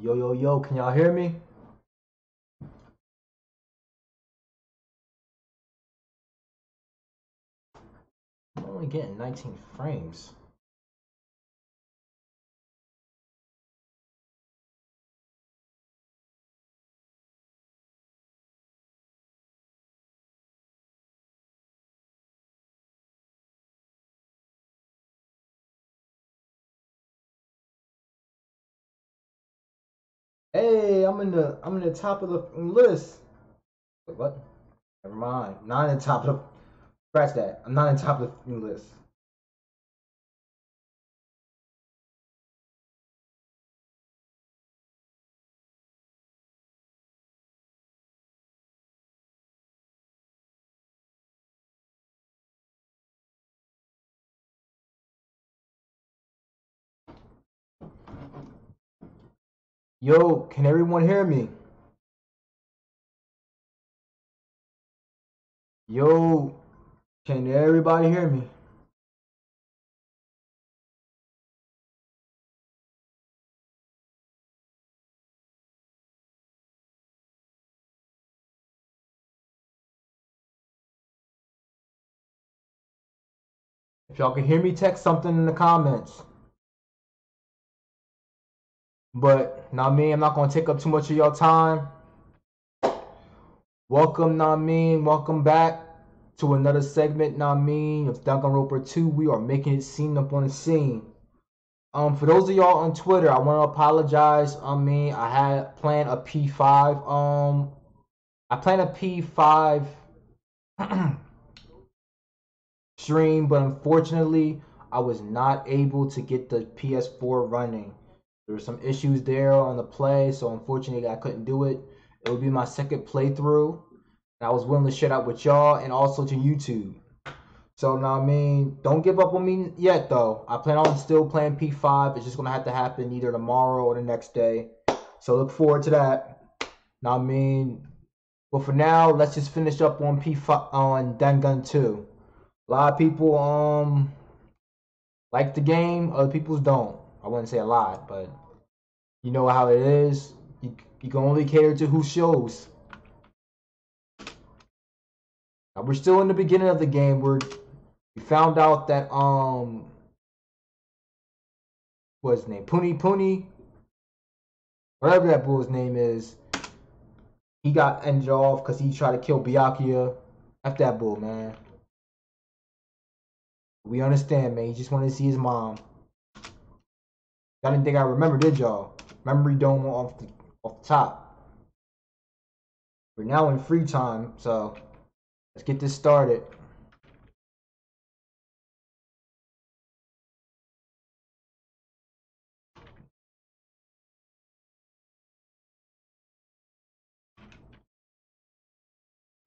Yo, yo, yo, can y'all hear me? I'm only getting 19 frames. Hey, I'm in the top of the list. Wait, what? Never mind. Not in the top of the scratch that. I'm not in the top of the list. Yo, can everyone hear me? Yo, can everybody hear me? If y'all can hear me, text something in the comments. But not me, I'm not gonna take up too much of your time. Welcome, Namin. Welcome back to another segment, Namin, of Dangan 2. We are making it scene up on the scene. For those of y'all on Twitter, I want to apologize. I had planned a P5. I planned a P5 stream, but unfortunately, I was not able to get the PS4 running. There were some issues there on the play, so unfortunately, I couldn't do it. It would be my second playthrough, and I was willing to share that with y'all and also to YouTube. So now, don't give up on me yet, though. I plan on still playing P5. It's just gonna have to happen either tomorrow or the next day. So look forward to that. Now, but for now, let's just finish up on P5 on dangan 2. A lot of people like the game. Other people don't. I wouldn't say a lot, but you know how it is. You can only cater to who shows. Now, we're still in the beginning of the game. We found out that what's his name? Puni, whatever that bull's name is, he got ended off because he tried to kill Byakuya. F that bull, man. We understand, man. He just wanted to see his mom. Y'all didn't think I remember, did y'all? Memory dome off the top. We're now in free time, so let's get this started.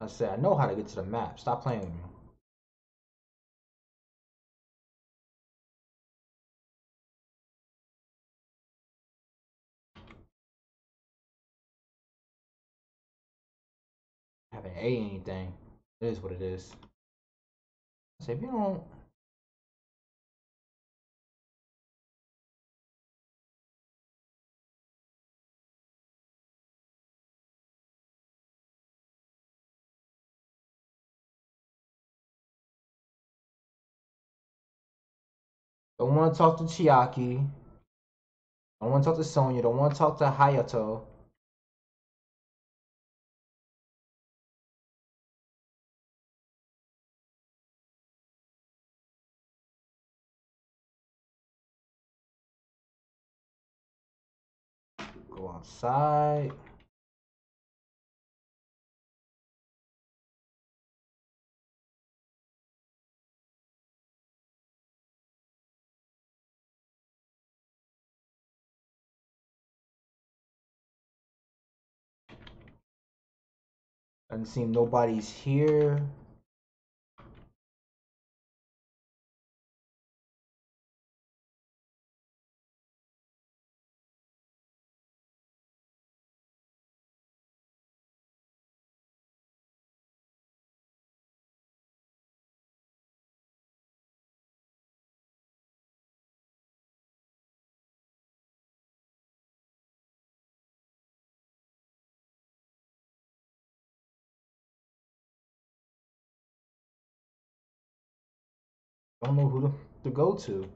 I said I know how to get to the map. Stop playing with me. I haven't ate anything. It is what it is. I said if you don't want to talk to Chiaki, don't want to talk to Sonya, don't want to talk to Hayato. Go outside. Doesn't seem nobody's here. I don't know who to go to.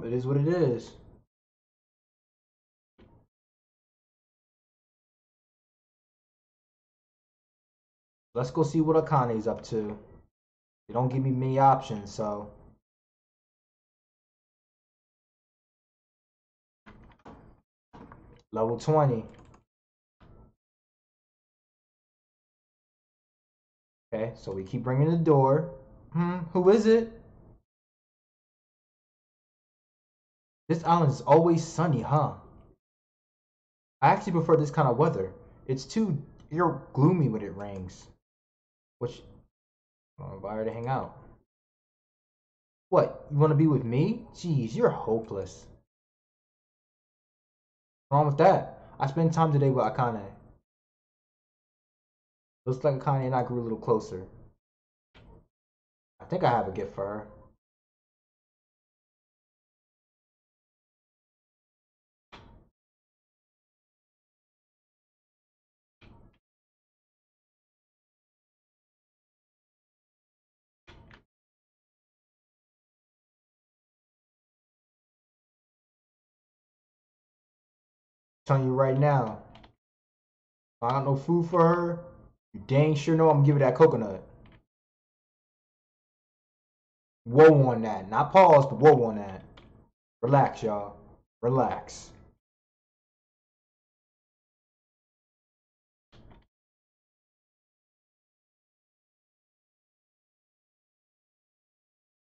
It is what it is. Let's go see what Akane's up to. They don't give me many options, so. Level 20. Okay, so we keep ringing the door. Who is it? This island is always sunny, huh? I actually prefer this kind of weather. It's too gloomy when it rains. Which, I'll invite her to hang out. What, you want to be with me? Jeez, you're hopeless. What's wrong with that? I spent time today with Akane. Looks like Akane and I grew a little closer. I think I have a gift for her. I'm telling you right now, if I got no food for her, you dang sure know I'm gonna give her that coconut. Whoa on that. Not pause, but whoa on that. Relax, y'all. Relax.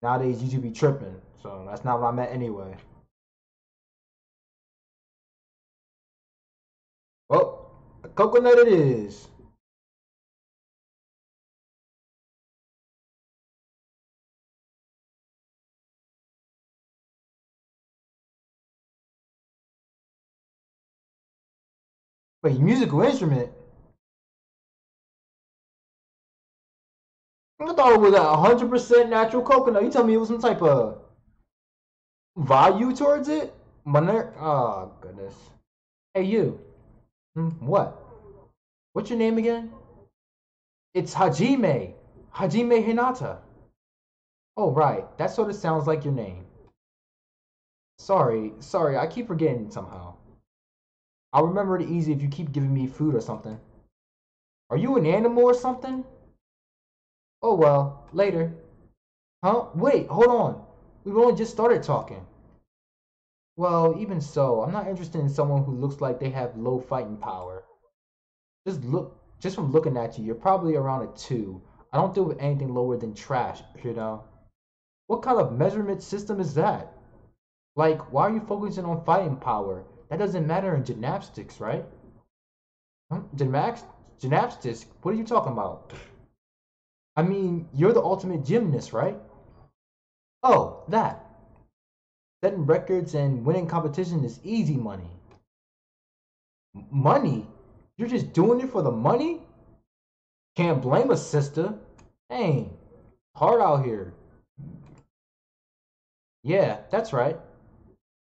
Nowadays, YouTube be tripping, so that's not what I meant anyway. Well, a coconut it is. Wait, musical instrument? I thought it was 100% natural coconut. You tell me it was some type of value towards it? Oh, goodness. Hey, you. What? What's your name again? It's Hajime. Hajime Hinata. Oh, right. That sort of sounds like your name. Sorry, I keep forgetting somehow. I'll remember it easy if you keep giving me food or something. Are you an animal or something? Oh well, later. Huh? Wait, hold on. We've only just started talking. Well, even so, I'm not interested in someone who looks like they have low fighting power. Just from looking at you, you're probably around a 2. I don't deal with anything lower than trash, you know? What kind of measurement system is that? Like, why are you focusing on fighting power? That doesn't matter in gymnastics, right? Gymnastics? What are you talking about? I mean, you're the ultimate gymnast, right? Oh, that. Setting records and winning competition is easy money. Money? You're just doing it for the money? Can't blame a sister. Dang, hard out here. Yeah, that's right.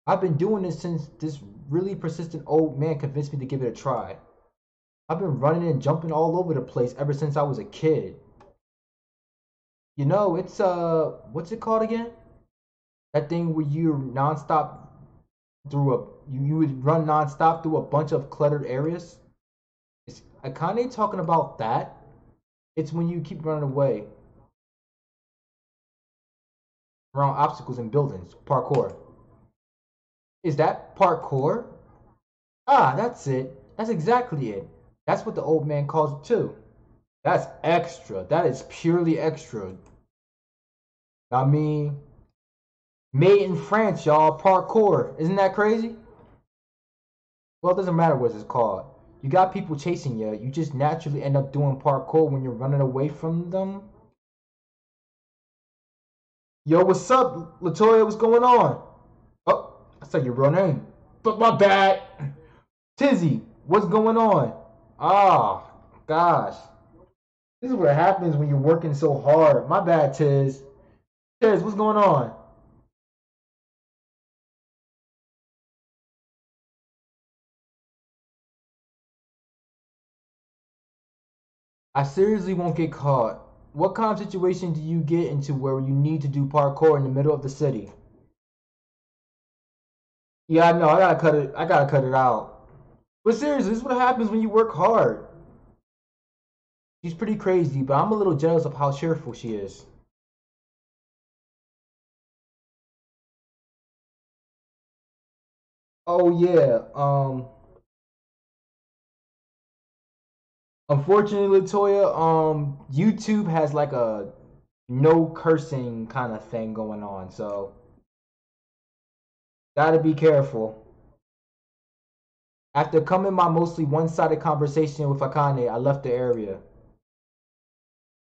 I've been doing this since this really persistent old man convinced me to give it a try. I've been running and jumping all over the place ever since I was a kid. You know, it's what's it called again? That thing where you're nonstop through you would run nonstop through a bunch of cluttered areas. Is Akane talking about that? It's when you keep running away around obstacles and buildings. Parkour. Is that parkour? Ah, that's it. That's exactly it. That's what the old man calls it too. That's extra. That is purely extra. I mean, made in France, y'all. Parkour. Isn't that crazy? Well, it doesn't matter what it's called. You got people chasing you. You just naturally end up doing parkour when you're running away from them. Yo, what's up, Latoya? What's going on? Oh, I said your real name. But my bad. Tizzy, what's going on? Ah, oh, gosh. This is what happens when you're working so hard. My bad, Tiz. Tiz, what's going on? I seriously won't get caught. What kind of situation do you get into where you need to do parkour in the middle of the city? Yeah, I know. I gotta cut it. I gotta cut it out. But seriously, this is what happens when you work hard. She's pretty crazy, but I'm a little jealous of how cheerful she is. Oh yeah. Unfortunately, Latoya, YouTube has like a no cursing kind of thing going on, so gotta be careful. After coming my mostly one-sided conversation with Akane, I left the area.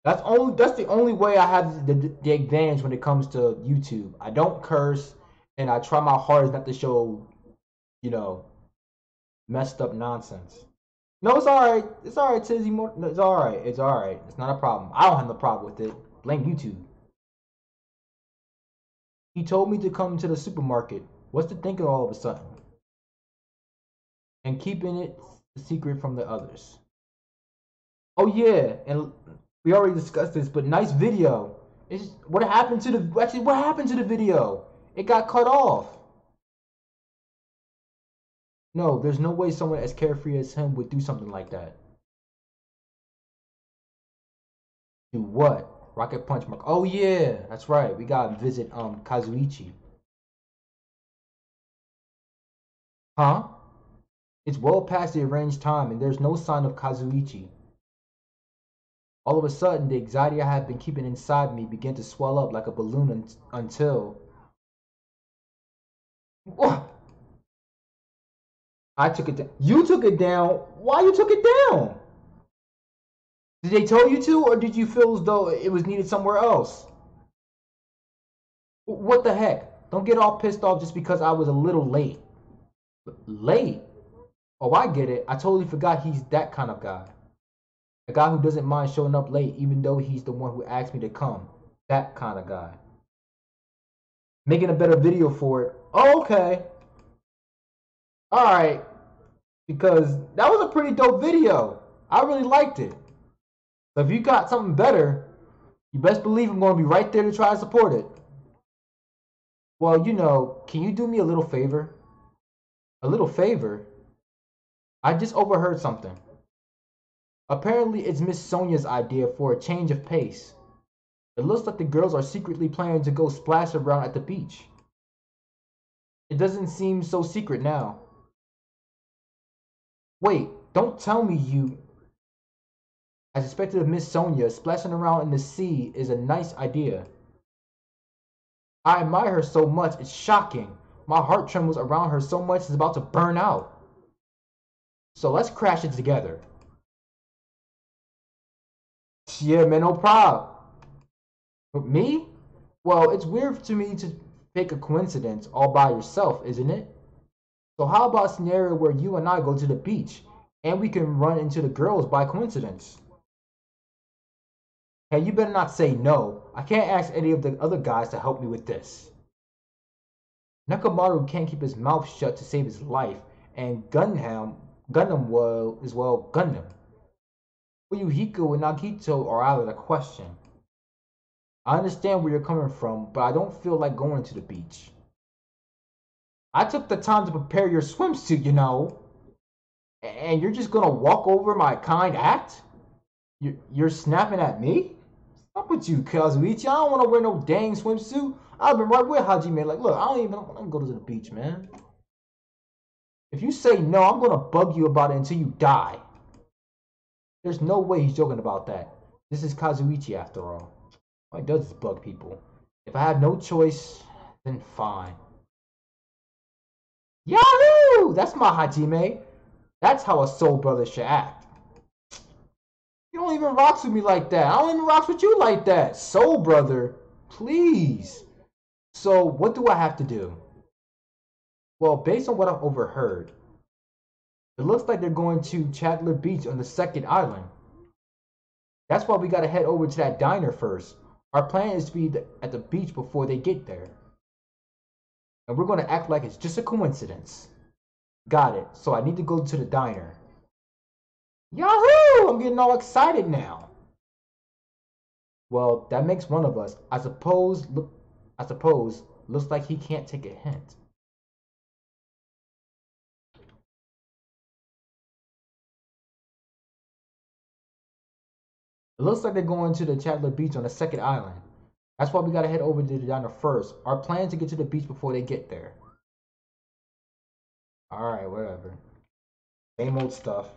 That's the only way I have the advantage when it comes to YouTube. I don't curse, and I try my hardest not to show, you know, messed up nonsense. No, it's all right. It's all right, Tizzy. No, it's all right. It's all right. It's not a problem. I don't have no problem with it. Blame YouTube. He told me to come to the supermarket. What's the thinking all of a sudden? And keeping it a secret from the others. Oh yeah, and we already discussed this, but nice video. It's what happened to the actually what happened to the video? It got cut off. No, there's no way someone as carefree as him would do something like that. Do what? Rocket Punch Mark. Oh yeah, that's right. We gotta visit Kazuichi. Huh? It's well past the arranged time and there's no sign of Kazuichi. All of a sudden, the anxiety I had been keeping inside me began to swell up like a balloon until I took it down. You took it down? Why you took it down? Did they tell you to, or did you feel as though it was needed somewhere else? What the heck? Don't get all pissed off just because I was a little late. Late? Oh, I get it. I totally forgot he's that kind of guy. A guy who doesn't mind showing up late even though he's the one who asked me to come. That kind of guy. Making a better video for it. Oh, okay. Alright. Because that was a pretty dope video. I really liked it. So if you got something better, you best believe I'm going to be right there to try to support it. Well, can you do me a little favor? A little favor? I just overheard something. Apparently, it's Miss Sonia's idea for a change of pace. It looks like the girls are secretly planning to go splash around at the beach. It doesn't seem so secret now. Wait, don't tell me you... I suspected of Miss Sonia splashing around in the sea is a nice idea. I admire her so much, it's shocking. My heart trembles around her so much it's about to burn out. So let's crash it together. Yeah, man, no problem. But me? Well, it's weird to me to fake a coincidence all by yourself, isn't it? So how about a scenario where you and I go to the beach and we can run into the girls by coincidence? Hey, you better not say no. I can't ask any of the other guys to help me with this. Nekamaru can't keep his mouth shut to save his life, and Gundam is Gundam. Fuyuhiko and Nagito are out of the question. I understand where you're coming from, but I don't feel like going to the beach. I took the time to prepare your swimsuit, and you're just gonna walk over my kind act? You're snapping at me? Stop with you, Kazuichi. I don't want to wear no dang swimsuit. I've been right with Hajime. Like, look, I don't want to go to the beach, man. If you say no, I'm gonna bug you about it until you die. There's no way he's joking about that. This is Kazuichi after all. All he does is bug people. If I have no choice, then fine. Yahoo! That's my Hajime. That's how a soul brother should act. You don't even rocks with me like that. I don't even rocks with you like that. Soul brother, please. So what do I have to do? Well, based on what I've overheard, it looks like they're going to Chandler Beach on the second island. That's why we gotta head over to that diner first. Our plan is to be at the beach before they get there. And we're gonna act like it's just a coincidence. Got it. So I need to go to the diner. Yahoo! I'm getting all excited now. Well, that makes one of us. I suppose. Looks like he can't take a hint. It looks like they're going to the Chatler Beach on the second island. That's why we gotta head over to the diner first. Our plan is to get to the beach before they get there. Alright, whatever. Same old stuff.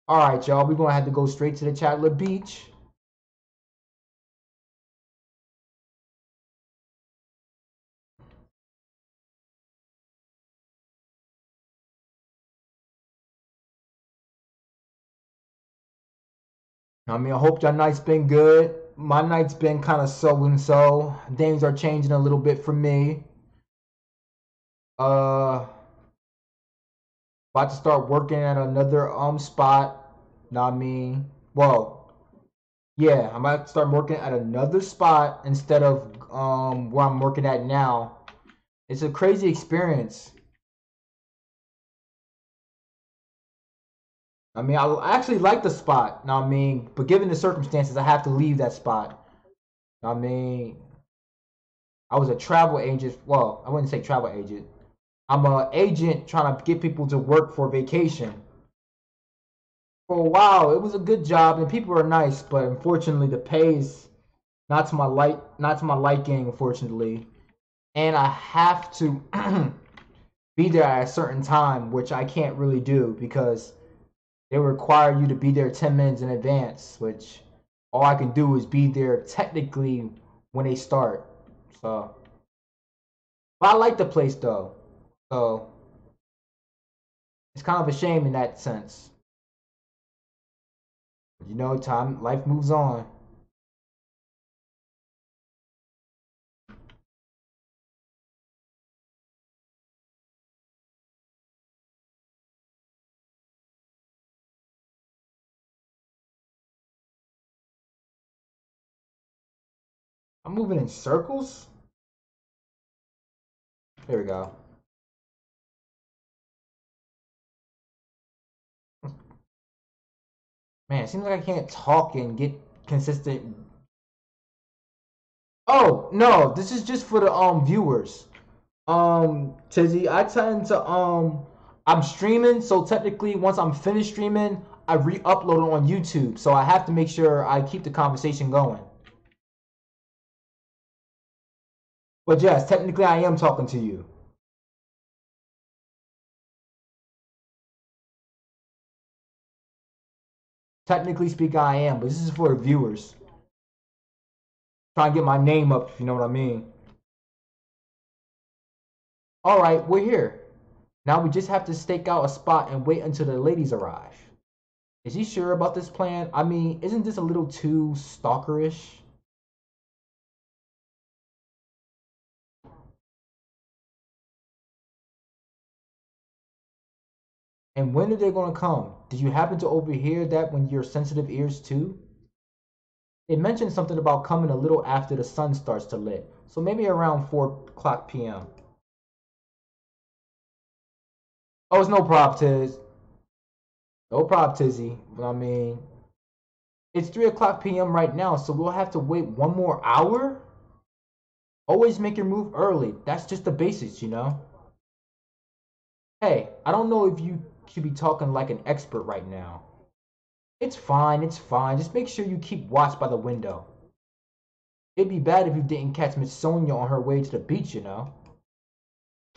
Alright, y'all. We're gonna have to go straight to the Chatler Beach. I mean, I hope your night's been good. My night's been kind of so and so. Things are changing a little bit for me. About to start working at another spot. Know what I mean? Well, yeah, I'm about to start working at another spot instead of where I'm working at now. It's a crazy experience. I mean, I actually like the spot. Know what I mean? But given the circumstances, I have to leave that spot. Know what I mean, I was a travel agent. Well, I wouldn't say travel agent. I'm a agent trying to get people to work for vacation. For a while, it was a good job and people are nice, but unfortunately, the pay is not to my liking. Unfortunately, and I have to be there at a certain time, which I can't really do because they require you to be there 10 minutes in advance, which all I can do is be there technically when they start. So, but I like the place though. So, it's kind of a shame in that sense. You know, time life moves on. I'm moving in circles. There we go. Man, it seems like I can't talk and get consistent. Oh no, this is just for the viewers. Tizzy, I tend to I'm streaming, so technically once I'm finished streaming, I re-upload it on YouTube. So I have to make sure I keep the conversation going. But yes, technically I am talking to you. Technically speaking, I am, but this is for the viewers. Trying to get my name up, if you know what I mean. All right, we're here. Now we just have to stake out a spot and wait until the ladies arrive. Is he sure about this plan? I mean, isn't this a little too stalkerish? And when are they going to come? Did you happen to overhear that when your sensitive ears too? They mentioned something about coming a little after the sun starts to lit, so maybe around 4 o'clock p.m. Oh, it's no problem, Tiz. No problem, Tizzy. I mean, it's 3 o'clock p.m. right now, so we'll have to wait one more hour? Always make your move early. That's just the basics, you know? Hey, I don't know if you should be talking like an expert right now. It's fine, it's fine. Just make sure you keep watch by the window. It'd be bad if you didn't catch Miss Sonia on her way to the beach, you know?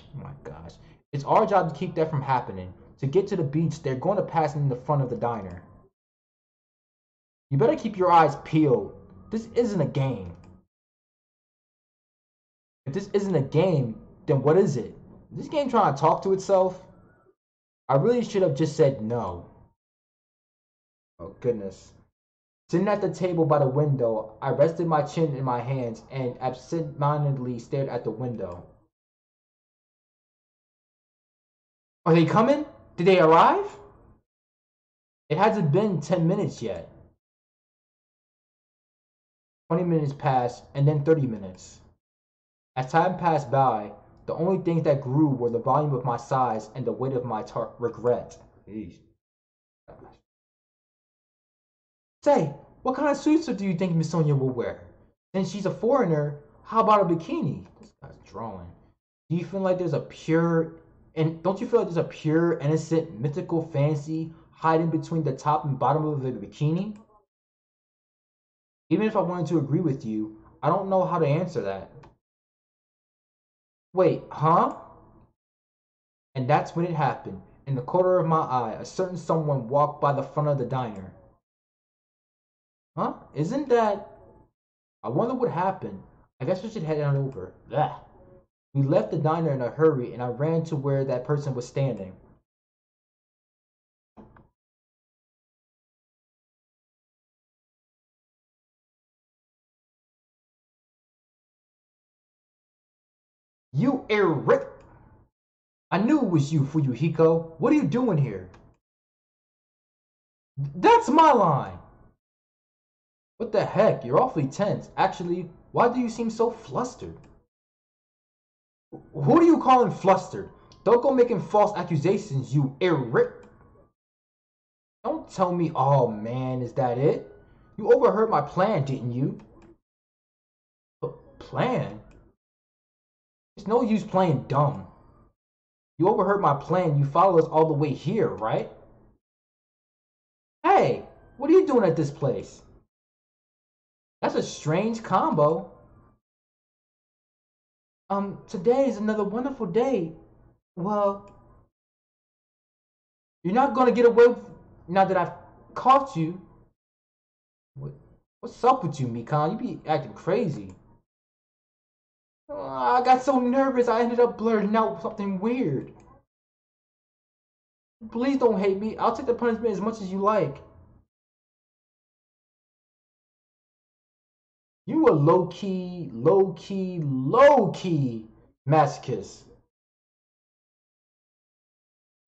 Oh my gosh. It's our job to keep that from happening. To get to the beach, they're going to pass in the front of the diner. You better keep your eyes peeled. This isn't a game. If this isn't a game, then what is it? Is this game trying to talk to itself? I really should have just said no. Oh, goodness. Sitting at the table by the window, I rested my chin in my hands and absent-mindedly stared at the window. Are they coming? Did they arrive? It hasn't been 10 minutes yet. 20 minutes passed, and then 30 minutes. As time passed by, the only things that grew were the volume of my sighs and the weight of my regret. Jeez. Say, what kind of suits do you think Miss Sonia will wear? Since she's a foreigner, how about a bikini? This guy's drawing. Do you feel like there's a pure, and don't you feel like there's a pure, innocent, mythical fantasy hiding between the top and bottom of the bikini? Even if I wanted to agree with you, I don't know how to answer that. Wait, huh? And that's when it happened. In the corner of my eye, a certain someone walked by the front of the diner. Huh? Isn't that... I wonder what happened. I guess we should head on over. Blah. We left the diner in a hurry, and I ran to where that person was standing. You Eric! I knew it was you, Fuyuhiko. What are you doing here? That's my line! What the heck? You're awfully tense. Actually, why do you seem so flustered? Who do you calling flustered? Don't go making false accusations, you Eric. Don't tell me, oh man, is that it? You overheard my plan, didn't you? Plan? It's no use playing dumb. You overheard my plan. You followed us all the way here, right? Hey, what are you doing at this place? That's a strange combo. Today is another wonderful day. Well, you're not gonna get away now that I've caught you. What's up with you, Mikan? You be acting crazy. I got so nervous I ended up blurting out something weird. Please don't hate me. I'll take the punishment as much as you like. You a low-key masochist.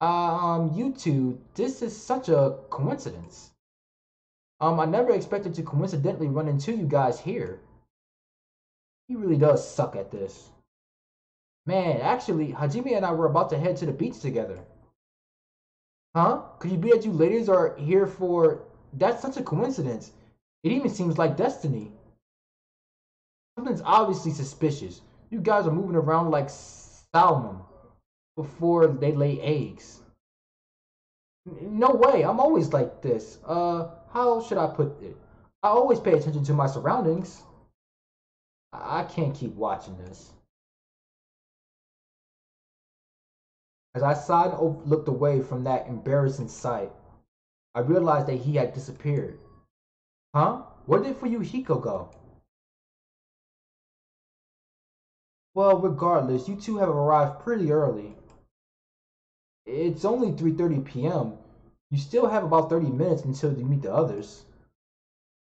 You two, this is such a coincidence. I never expected to coincidentally run into you guys here. He really does suck at this. Man, actually, Hajime and I were about to head to the beach together. Huh? Could you be that you ladies are here for... That's such a coincidence. It even seems like destiny. Something's obviously suspicious. You guys are moving around like salmon before they lay eggs. No way, I'm always like this. How should I put it? I always pay attention to my surroundings. I can't keep watching this. As I sighed and looked away from that embarrassing sight, I realized that he had disappeared. Huh? Where did Fuyuhiko go? Well, regardless, you two have arrived pretty early. It's only 3:30 p.m. You still have about 30 minutes until you meet the others.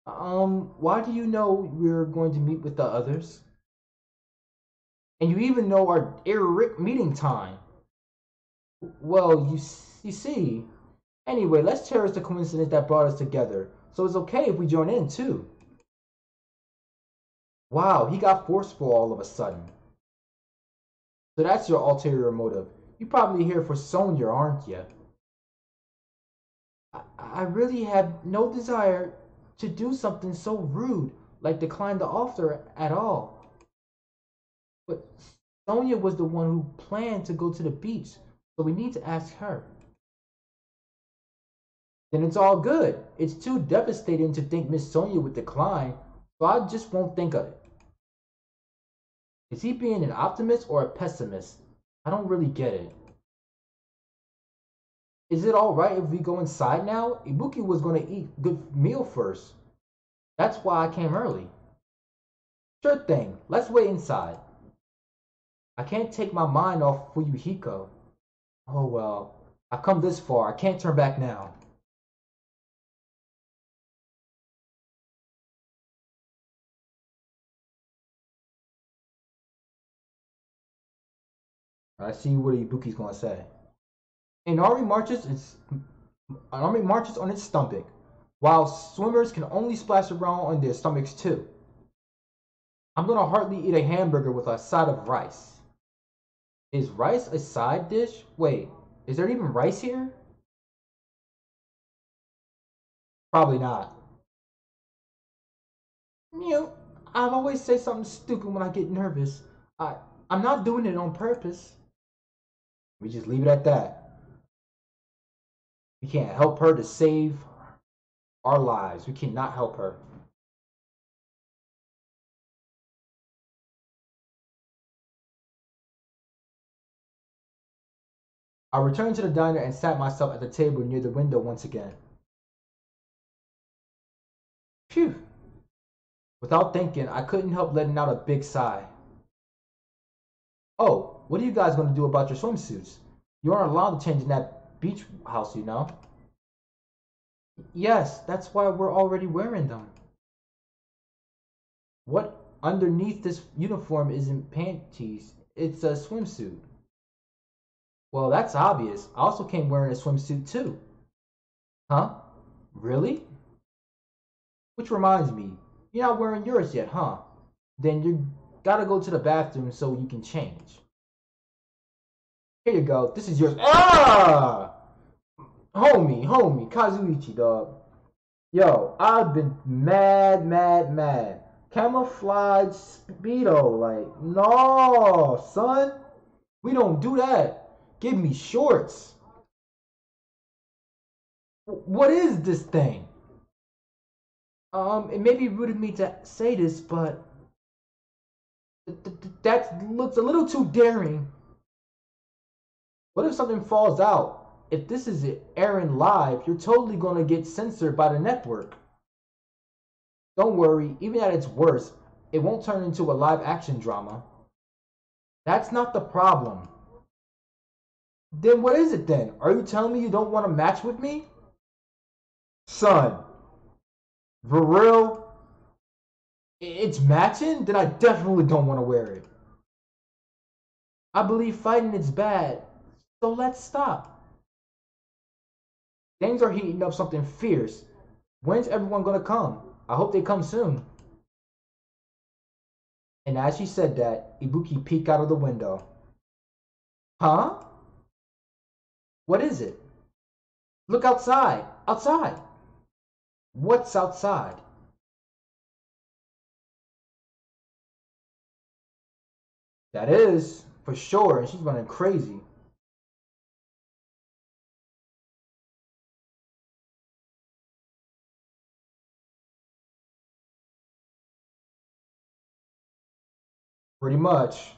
Why do you know we're going to meet with the others? And you even know our Eric meeting time. Well, you see. Anyway, let's cherish the coincidence that brought us together. So it's okay if we join in too. Wow, he got forceful all of a sudden. So that's your ulterior motive. You're probably here for Sonya, aren't you? I really have no desire to do something so rude, like decline the offer at all. But Sonya was the one who planned to go to the beach, so we need to ask her. Then it's all good. It's too devastating to think Miss Sonya would decline, so I just won't think of it. Is he being an optimist or a pessimist? I don't really get it. Is it alright if we go inside now? Ibuki was going to eat a good meal first. That's why I came early. Sure thing. Let's wait inside. I can't take my mind off Fuyuhiko. Oh well. I've come this far. I can't turn back now. I see what Ibuki's gonna say. An army marches on its stomach, while swimmers can only splash around on their stomachs too. I'm gonna hardly eat a hamburger with a side of rice. Is rice a side dish? Wait, is there even rice here? Probably not. You know, I always say something stupid when I get nervous. I I'm not doing it on purpose. We just leave it at that. We can't help her to save our lives. We cannot help her. I returned to the diner and sat myself at the table near the window once again. Phew. Without thinking, I couldn't help letting out a big sigh. Oh, what are you guys going to do about your swimsuits? You aren't allowed to change in that beach house, you know? Yes, that's why we're already wearing them. What underneath this uniform isn't panties, it's a swimsuit. Well, that's obvious. I also came wearing a swimsuit too. Huh? Really? Which reminds me, you're not wearing yours yet, huh? Then you gotta go to the bathroom so you can change. Here you go. This is yours. Ah! Homie, Kazuichi, dog. Yo, I've been mad. Camouflage speedo, like, no, son. We don't do that. Give me shorts. What is this thing? It may be rude of me to say this, but that looks a little too daring. What if something falls out? If this is airing live, you're totally gonna get censored by the network. Don't worry, even at its worst, it won't turn into a live action drama. That's not the problem. Then what is it then? Are you telling me you don't want to match with me? Son, for real? It's matching? Then I definitely don't want to wear it. I believe fighting is bad, so let's stop. Things are heating up something fierce. When's everyone gonna come? I hope they come soon. And as she said that, Ibuki peeked out of the window. Huh? What is it? Look outside! Outside! What's outside? That is, for sure, and she's running crazy. Pretty much.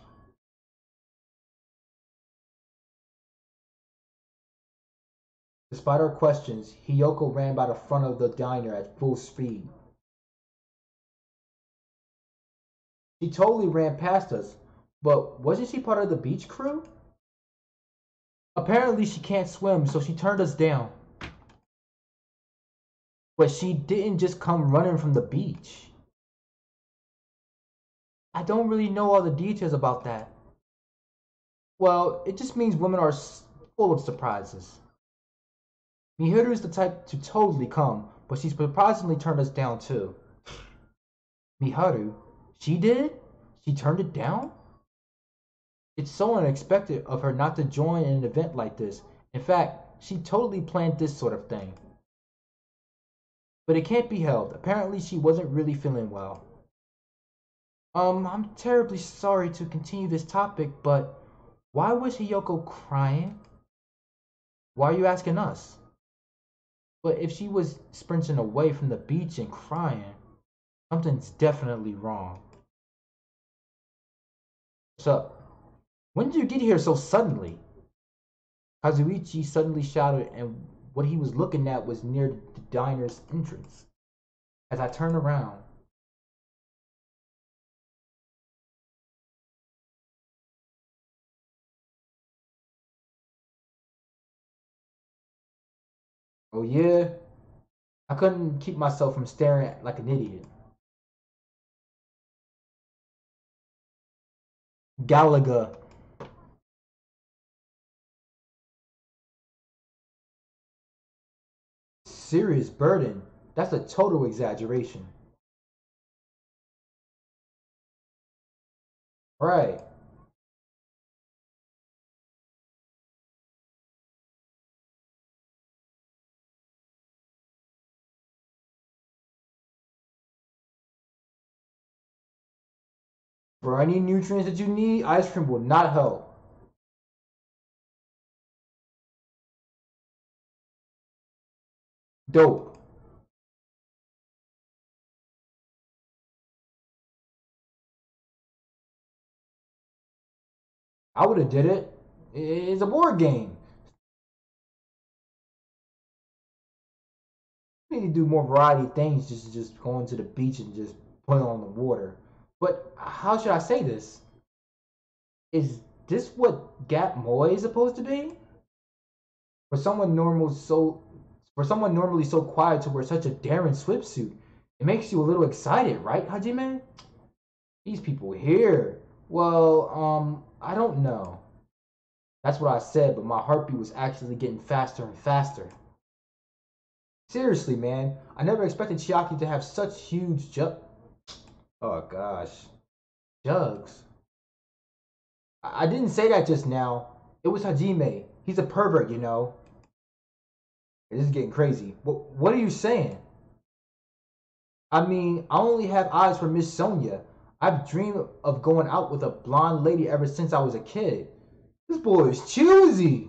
Despite our questions, Hiyoko ran by the front of the diner at full speed. She totally ran past us, but wasn't she part of the beach crew? Apparently she can't swim, so she turned us down. But she didn't just come running from the beach. I don't really know all the details about that. Well, it just means women are full of surprises. Mihiru is the type to totally come, but she surprisingly turned us down too. Miharu? She did? She turned it down? It's so unexpected of her not to join an event like this. In fact, she totally planned this sort of thing. But it can't be helped. Apparently, she wasn't really feeling well. I'm terribly sorry to continue this topic, but why was Hiyoko crying? Why are you asking us? But if she was sprinting away from the beach and crying, something's definitely wrong. What's up? When did you get here so suddenly? Kazuichi suddenly shouted, and what he was looking at was near the diner's entrance. As I turned around, oh yeah, I couldn't keep myself from staring like an idiot. Galaga, serious burden. That's a total exaggeration. Right. For any nutrients that you need, ice cream will not help. Dope. I would have did it. It's a board game. You need to do more variety of things. Just going to the beach and just playing on the water. But how should I say this? Is this what Gap Moy is supposed to be? For someone normal so for someone normally so quiet to wear such a daring swimsuit, it makes you a little excited, right, Hajime? These people here. Well, I don't know. That's what I said, but my heartbeat was actually getting faster and faster. Seriously, man, I never expected Chiaki to have such huge oh gosh, jugs. I didn't say that just now. It was Hajime. He's a pervert, you know. This is getting crazy. What are you saying? I mean, I only have eyes for Miss Sonia. I've dreamed of going out with a blonde lady ever since I was a kid. This boy is choosy.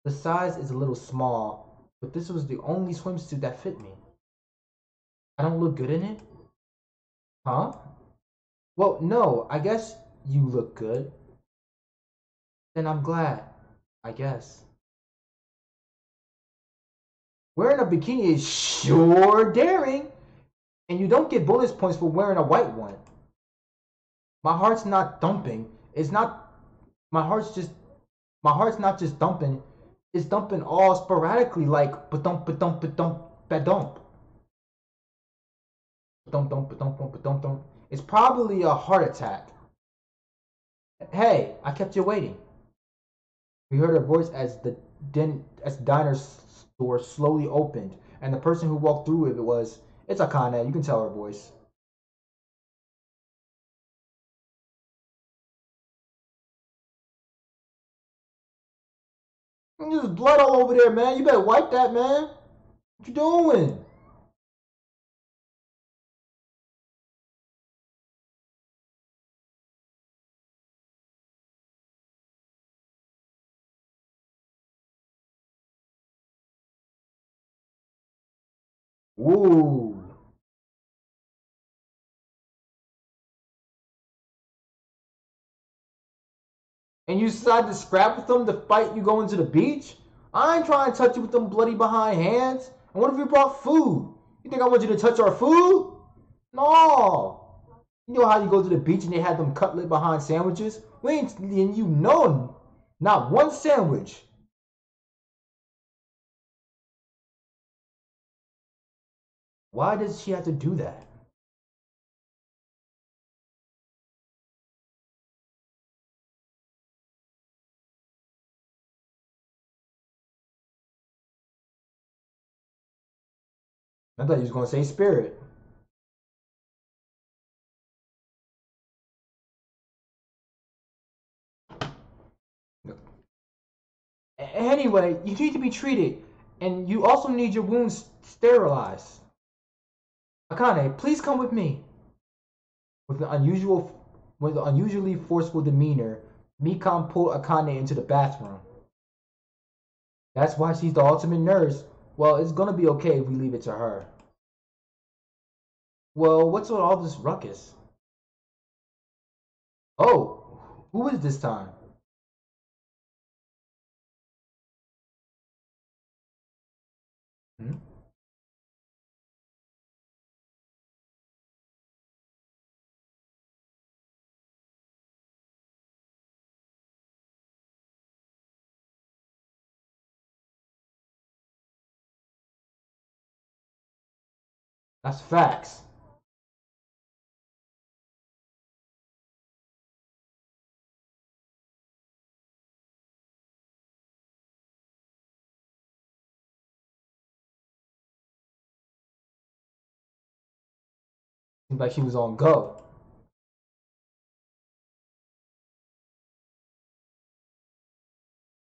The size is a little small, but this was the only swimsuit that fit me. I don't look good in it? Huh? Well, no, I guess you look good. Then I'm glad. I guess. Wearing a bikini is sure daring, and you don't get bonus points for wearing a white one. My heart's not thumping. It's not. My heart's just. My heart's not just thumping. It's thumping all sporadically, like ba-dump, ba-dump, ba-dump, ba-dump, ba-dump, ba-dump, ba-dump, ba-dump. It's probably a heart attack. Hey, I kept you waiting. We heard her voice as the diner's door slowly opened, and the person who walked through it was it's Akane. You can tell her voice. There's blood all over there, man. You better wipe that, man. What you doing? Ooh. And you decide to scrap with them to fight you going to the beach? I ain't trying to touch you with them bloody behind hands. And what if we brought food? You think I want you to touch our food? No. You know how you go to the beach and they have them cutlet behind sandwiches? We ain't, and you know, not one sandwich. Why does she have to do that? I thought you was gonna say spirit. Anyway, you need to be treated, and you also need your wounds sterilized. Akane, please come with me. With an unusually forceful demeanor, Mikan pulled Akane into the bathroom. That's why she's the ultimate nurse. Well, it's gonna be okay if we leave it to her. Well, what's with all this ruckus? Oh, who is this time? Hmm? That's facts. Seems like she was on go.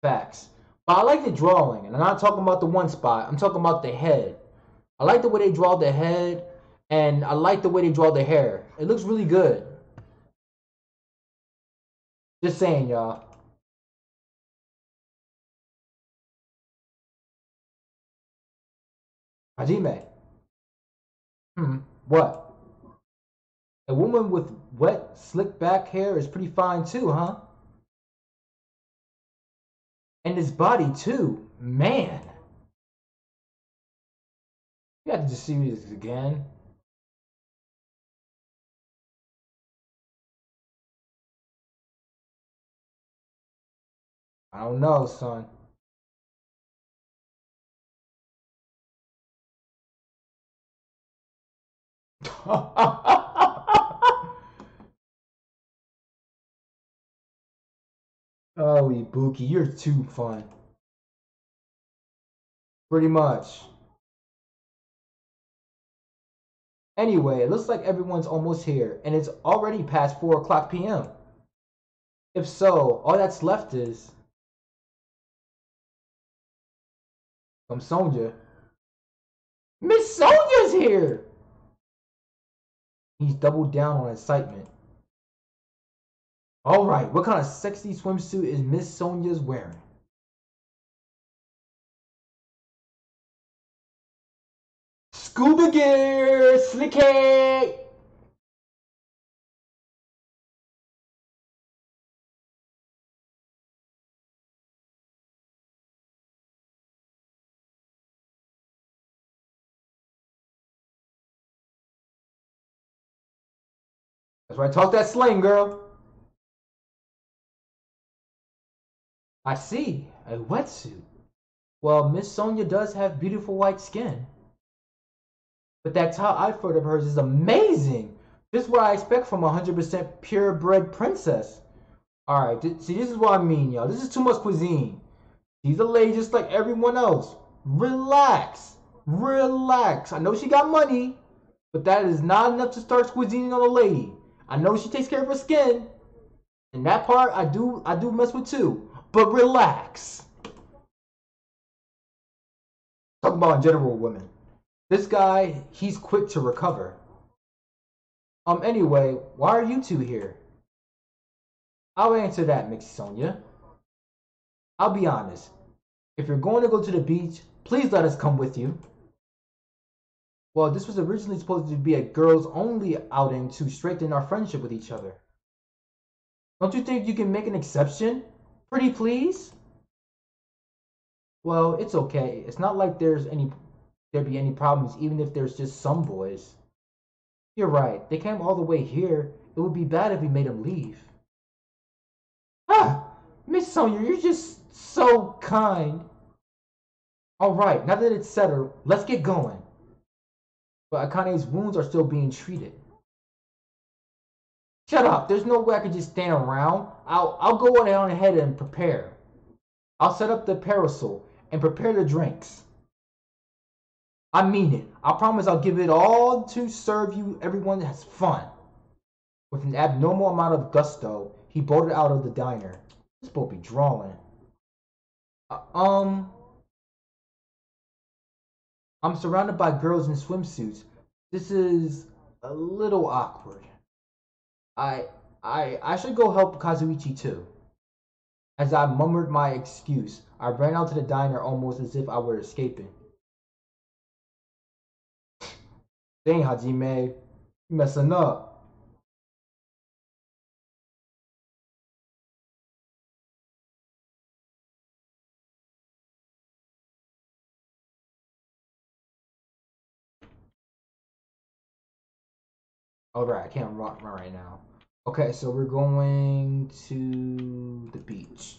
Facts. But I like the drawing, and I'm not talking about the one spot. I'm talking about the head. I like the way they draw the head, and I like the way they draw the hair. It looks really good. Just saying, y'all. Hajime. Hmm. What? A woman with wet, slick back hair is pretty fine too, huh? And his body too. Man. You have to just see this again. I don't know, son. Oh, Ibuki, you're too fun. Pretty much. Anyway, it looks like everyone's almost here, and it's already past 4 o'clock p.m. If so, all that's left is Sonya. Miss Sonya's here! He's doubled down on excitement. Alright, what kind of sexy swimsuit is Miss Sonya's wearing? Scuba gear! Slicky! That's right, talk that slang, girl. I see, a wetsuit. Well, Miss Sonia does have beautiful white skin. But that top outfit of hers is amazing. Just what I expect from a 100% purebred princess. Alright, see, this is what I mean, y'all. This is too much cuisine. She's a lady just like everyone else. Relax. Relax. I know she got money, but that is not enough to start cuisining on a lady. I know she takes care of her skin, and that part I do mess with too. But relax. Talk about general women. This guy, he's quick to recover. Anyway, why are you two here? I'll answer that, Mixie Sonia. I'll be honest. If you're going to go to the beach, please let us come with you. Well, this was originally supposed to be a girls only outing to strengthen our friendship with each other. Don't you think you can make an exception? Pretty please? Well, it's okay. It's not like there'd be any problems even if there's just some boys. You're right. They came all the way here. It would be bad if we made them leave. Ah, Miss Sonia, you're just so kind. All right, now that it's settled, let's get going. But Akane's wounds are still being treated. Shut up! There's no way I could just stand around. I'll go on ahead and prepare. I'll set up the parasol and prepare the drinks. I mean it. I promise I'll give it all to serve you. Everyone has fun. With an abnormal amount of gusto, he bolted out of the diner. This boat be drawing. Uh, um, I'm surrounded by girls in swimsuits. This is a little awkward. I I should go help Kazuichi too. As I murmured my excuse, I ran out to the diner almost as if I were escaping. Dang, Hajime, you messing up. Alright, I can't run right now. Okay, so we're going to the beach.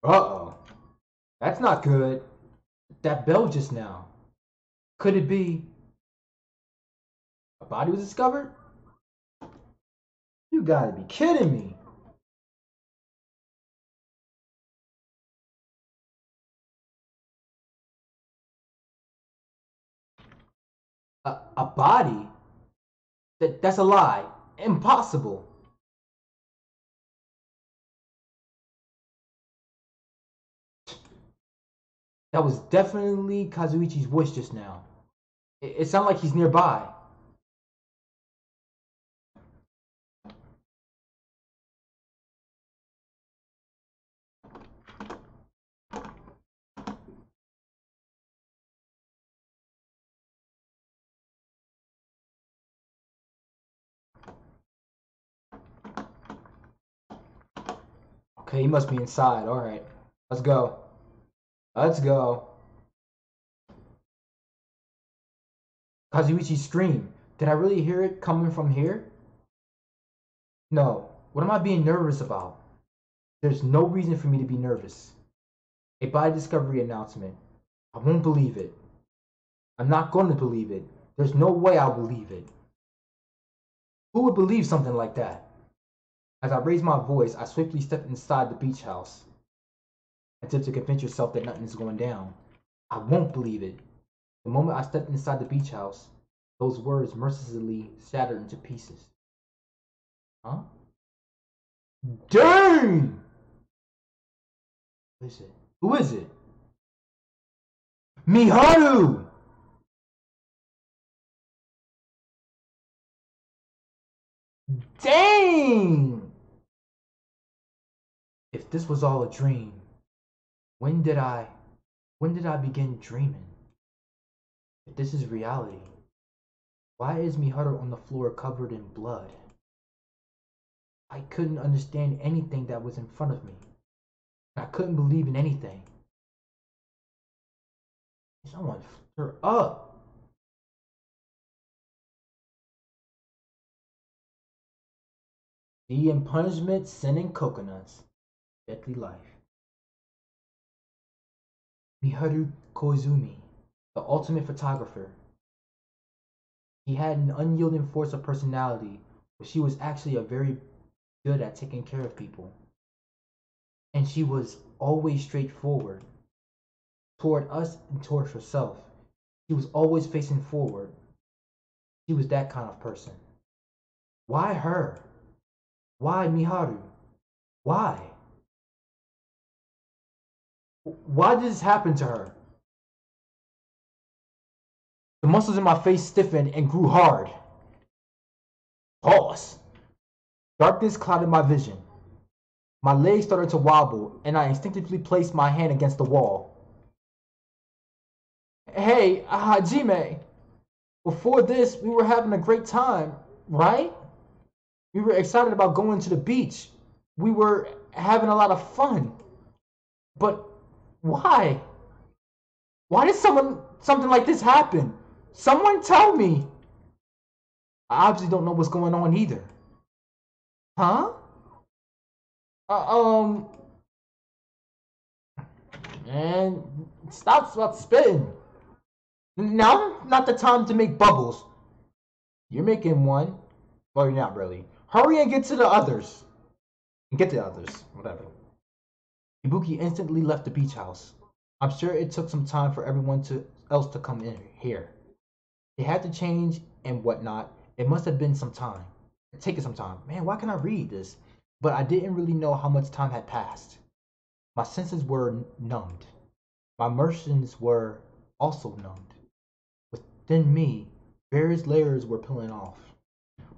Uh-oh. That's not good. That bell just now. Could it be a body was discovered? You gotta be kidding me. A body? That's a lie. Impossible. That was definitely Kazuichi's voice just now. It sounded like he's nearby. Okay, he must be inside. Alright. Let's go. Let's go. Kazuichi's scream. Did I really hear it coming from here? No. What am I being nervous about? There's no reason for me to be nervous. A body discovery announcement. I won't believe it. I'm not going to believe it. There's no way I'll believe it. Who would believe something like that? As I raised my voice, I swiftly stepped inside the beach house. Attempt to convince yourself that nothing's going down. I won't believe it. The moment I stepped inside the beach house, those words mercilessly shattered into pieces. Huh? Dang! Who is it? Who is it? Miharu! Dang! If this was all a dream, when did I begin dreaming? If this is reality, why is Miharu on the floor covered in blood? I couldn't understand anything that was in front of me. I couldn't believe in anything. Someone fucked her up. Tea and punishment, sin and coconuts. Deadly life. Miharu Koizumi, the ultimate photographer. He had an unyielding force of personality, but she was actually very good at taking care of people. And she was always straightforward. Toward us and toward herself. She was always facing forward. She was that kind of person. Why her? Why Miharu? Why? Why did this happen to her? The muscles in my face stiffened and grew hard. Pause. Darkness clouded my vision. My legs started to wobble, and I instinctively placed my hand against the wall. Hey, Hajime. Before this, we were having a great time, right? We were excited about going to the beach. We were having a lot of fun. But why? Why did something like this happen? Someone tell me. I obviously don't know what's going on either. Huh? And stop spitting. Now, not the time to make bubbles. You're making one. Well, you're not really. Hurry and get to the others. Get to the others. Whatever. Ibuki instantly left the beach house. I'm sure it took some time for everyone else to come in here. They had to change and whatnot. It must have been some time. It's taken some time. Man, why can't I read this? But I didn't really know how much time had passed. My senses were numbed. My emotions were also numbed. Within me, various layers were peeling off.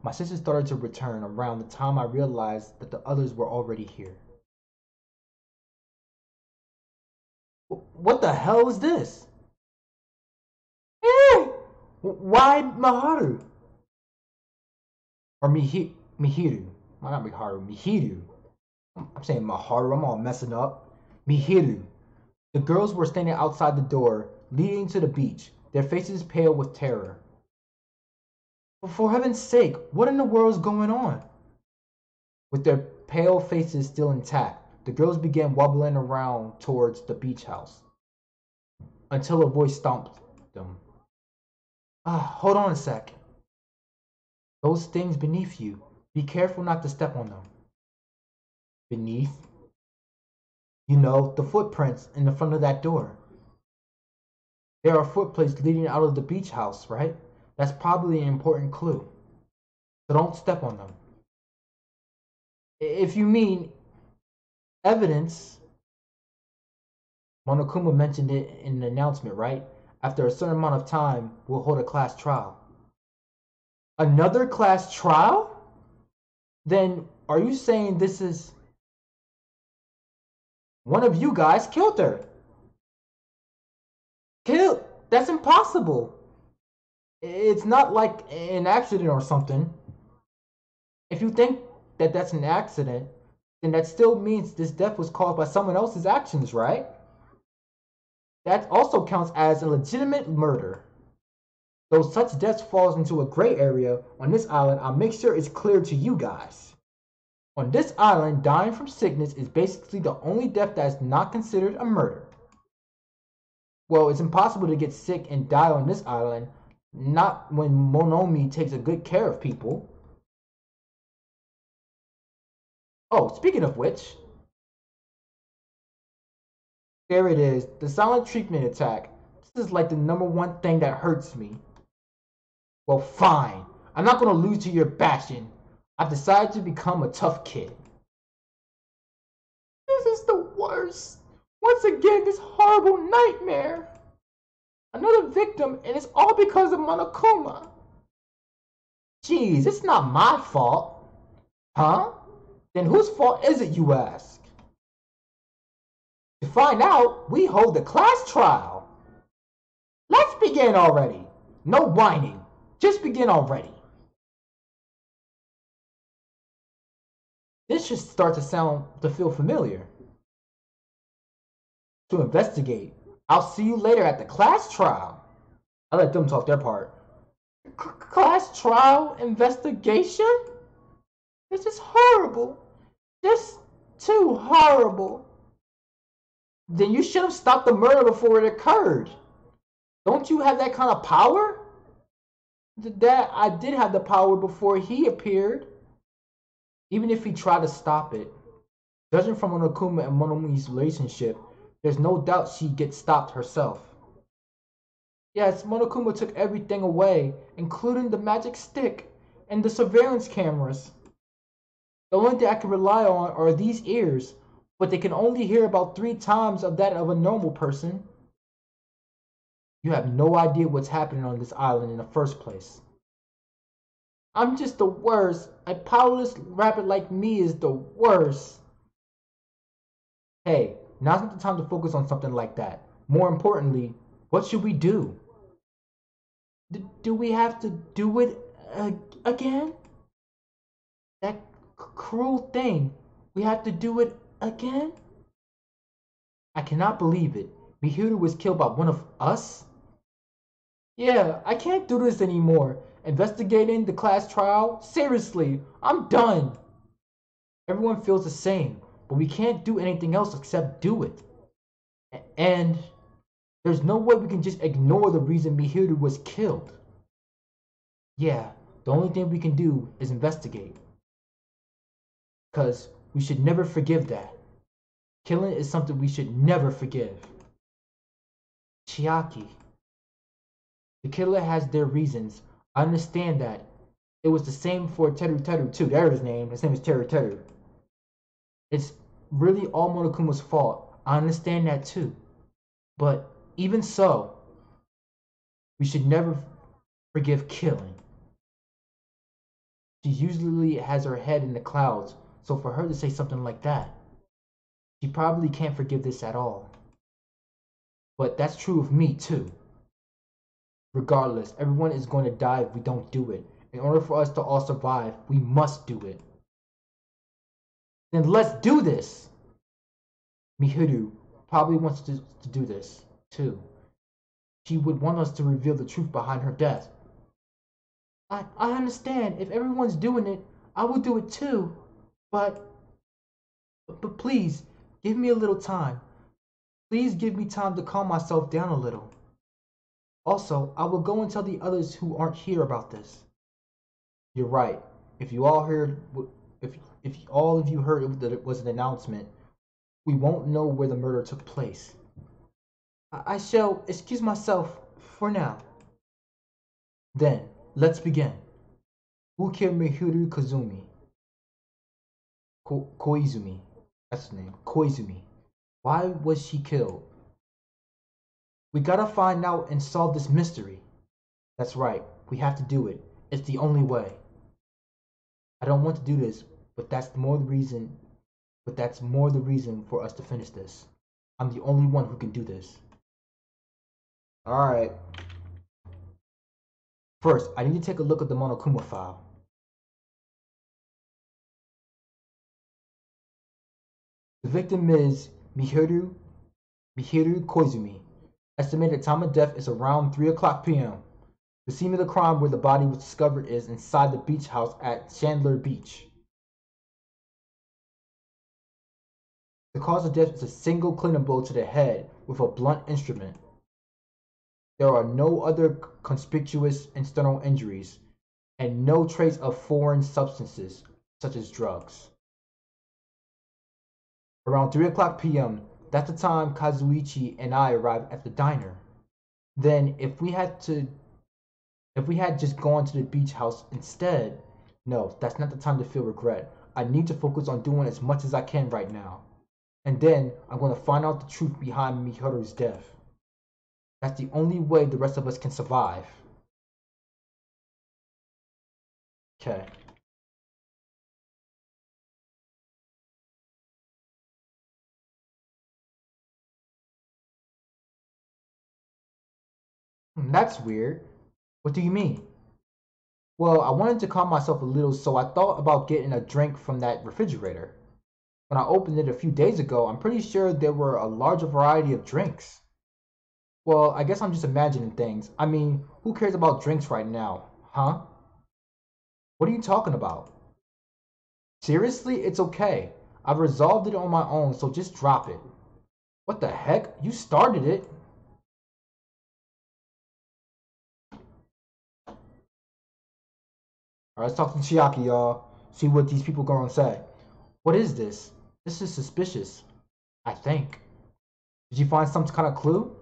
My senses started to return around the time I realized that the others were already here. What the hell is this? Why Miharu? Or Mihiru. Not Miharu, Mihiru. I'm saying Miharu, I'm all messing up. Mihiru. The girls were standing outside the door, leading to the beach, their faces pale with terror. For heaven's sake, what in the world is going on? With their pale faces still intact, the girls began wobbling around towards the beach house. Until a voice stomped them. Hold on a sec. Those things beneath you, be careful not to step on them. Beneath? You know, the footprints in the front of that door. There are footprints leading out of the beach house, right? That's probably an important clue. So don't step on them. If you mean evidence, Monokuma mentioned it in the announcement, right? After a certain amount of time, we'll hold a class trial. Another class trial? Then are you saying this is one of you guys killed her? Killed? That's impossible. It's not like an accident or something. If you think that that's an accident, then that still means this death was caused by someone else's actions, right? That also counts as a legitimate murder. Though such deaths falls into a gray area on this island, I'll make sure it's clear to you guys. On this island, dying from sickness is basically the only death that is not considered a murder. Well, it's impossible to get sick and die on this island, not when Monomi takes a good care of people. Oh, speaking of which, there it is, the silent treatment attack. This is like the #1 thing that hurts me. Well, fine. I'm not going to lose to your bashing. I've decided to become a tough kid. This is the worst. Once again, this horrible nightmare. Another victim, and it's all because of Monokuma. Jeez, it's not my fault. Huh? Then whose fault is it, you ask? To find out, we hold the class trial. Let's begin already. No whining. Just begin already. This should start to feel familiar. To investigate. I'll see you later at the class trial. I let them talk their part. Class trial investigation? This is horrible. Just too horrible. Then you should have stopped the murder before it occurred. Don't you have that kind of power? That I did have the power before he appeared. Even if he tried to stop it. Judging from Monokuma and Monomi's relationship, there's no doubt she'd get stopped herself. Yes, Monokuma took everything away, including the magic stick and the surveillance cameras. The only thing I can rely on are these ears, but they can only hear about 3 times of that of a normal person. You have no idea what's happening on this island in the first place. I'm just the worst. A powerless rabbit like me is the worst. Hey, now's not the time to focus on something like that. More importantly, what should we do? Do we have to do it again? That cruel thing. We have to do it again? I cannot believe it. Mihiru was killed by one of us? Yeah, I can't do this anymore. Investigating the class trial? Seriously, I'm done. Everyone feels the same, but we can't do anything else except do it. And there's no way we can just ignore the reason Mihiru was killed. Yeah, the only thing we can do is investigate. Because we should never forgive that. Killing is something we should never forgive. Chiaki. The killer has their reasons. I understand that. It was the same for Teru Teru too. There's his name. His name is Teru Teru. It's really all Monokuma's fault. I understand that too. But even so, we should never forgive killing. She usually has her head in the clouds, so for her to say something like that, she probably can't forgive this at all. But that's true of me too. Regardless, everyone is going to die if we don't do it. In order for us to all survive, we must do it. Then let's do this! Mihiru probably wants to do this, too. She would want us to reveal the truth behind her death. I understand. If everyone's doing it, I will do it too. But please, give me a little time. Please give me time to calm myself down a little. Also, I will go and tell the others who aren't here about this. You're right. If all of you heard that it was an announcement, we won't know where the murder took place. I shall excuse myself for now. Then, let's begin. Who killed Mihiru Kazumi? Koizumi. That's his name. Koizumi. Why was she killed? We gotta find out and solve this mystery. That's right. We have to do it. It's the only way. I don't want to do this, but that's more the reason. But that's more the reason for us to finish this. I'm the only one who can do this. All right. First, I need to take a look at the Monokuma file. The victim is Mihiru Koizumi. Estimated time of death is around 3 o'clock p.m. The scene of the crime where the body was discovered is inside the beach house at Chandler Beach. The cause of death is a single cleaning blow to the head with a blunt instrument. There are no other conspicuous external injuries and no trace of foreign substances such as drugs. Around 3 o'clock p.m., that's the time Kazuichi and I arrived at the diner. Then, if we had just gone to the beach house instead, no, that's not the time to feel regret. I need to focus on doing as much as I can right now. And then, I'm going to find out the truth behind Mihiru's death. That's the only way the rest of us can survive. Okay. That's weird. What do you mean? Well, I wanted to calm myself a little, so I thought about getting a drink from that refrigerator. When I opened it a few days ago, I'm pretty sure there were a larger variety of drinks. Well, I guess I'm just imagining things. I mean, who cares about drinks right now, huh? What are you talking about? Seriously, it's okay. I've resolved it on my own, so just drop it. What the heck? You started it. Alright, let's talk to Chiaki, y'all. See what these people gonna say. What is this? This is suspicious. I think. Did you find some kind of clue?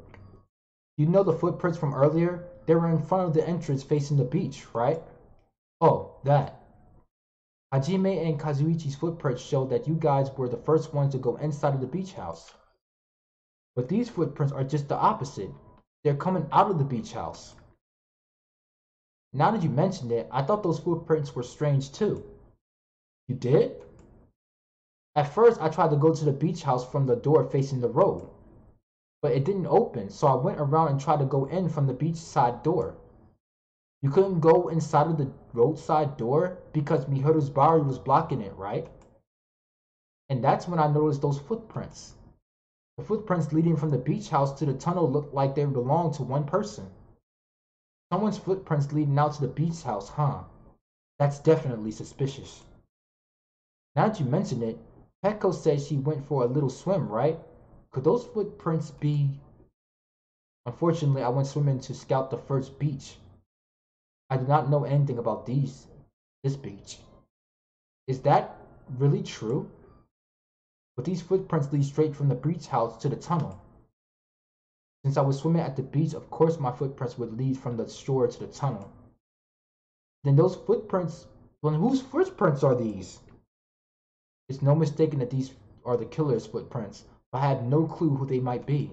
You know the footprints from earlier? They were in front of the entrance facing the beach, right? Oh, that. Hajime and Kazuichi's footprints show that you guys were the first ones to go inside of the beach house. But these footprints are just the opposite. They're coming out of the beach house. Now that you mentioned it, I thought those footprints were strange too. You did? At first, I tried to go to the beach house from the door facing the road, but it didn't open, so I went around and tried to go in from the beachside door. You couldn't go inside of the roadside door because Mihiru's body was blocking it, right? And that's when I noticed those footprints. The footprints leading from the beach house to the tunnel looked like they belonged to one person. Someone's footprints leading out to the beach house, huh? That's definitely suspicious. Now that you mention it, Peko said she went for a little swim, right? Could those footprints be... Unfortunately, I went swimming to scout the first beach. I do not know anything about this beach. Is that really true? But these footprints lead straight from the beach house to the tunnel. Since I was swimming at the beach, of course my footprints would lead from the shore to the tunnel. Then those footprints... Well, whose footprints are these? It's no mistaking that these are the killer's footprints, but I have no clue who they might be.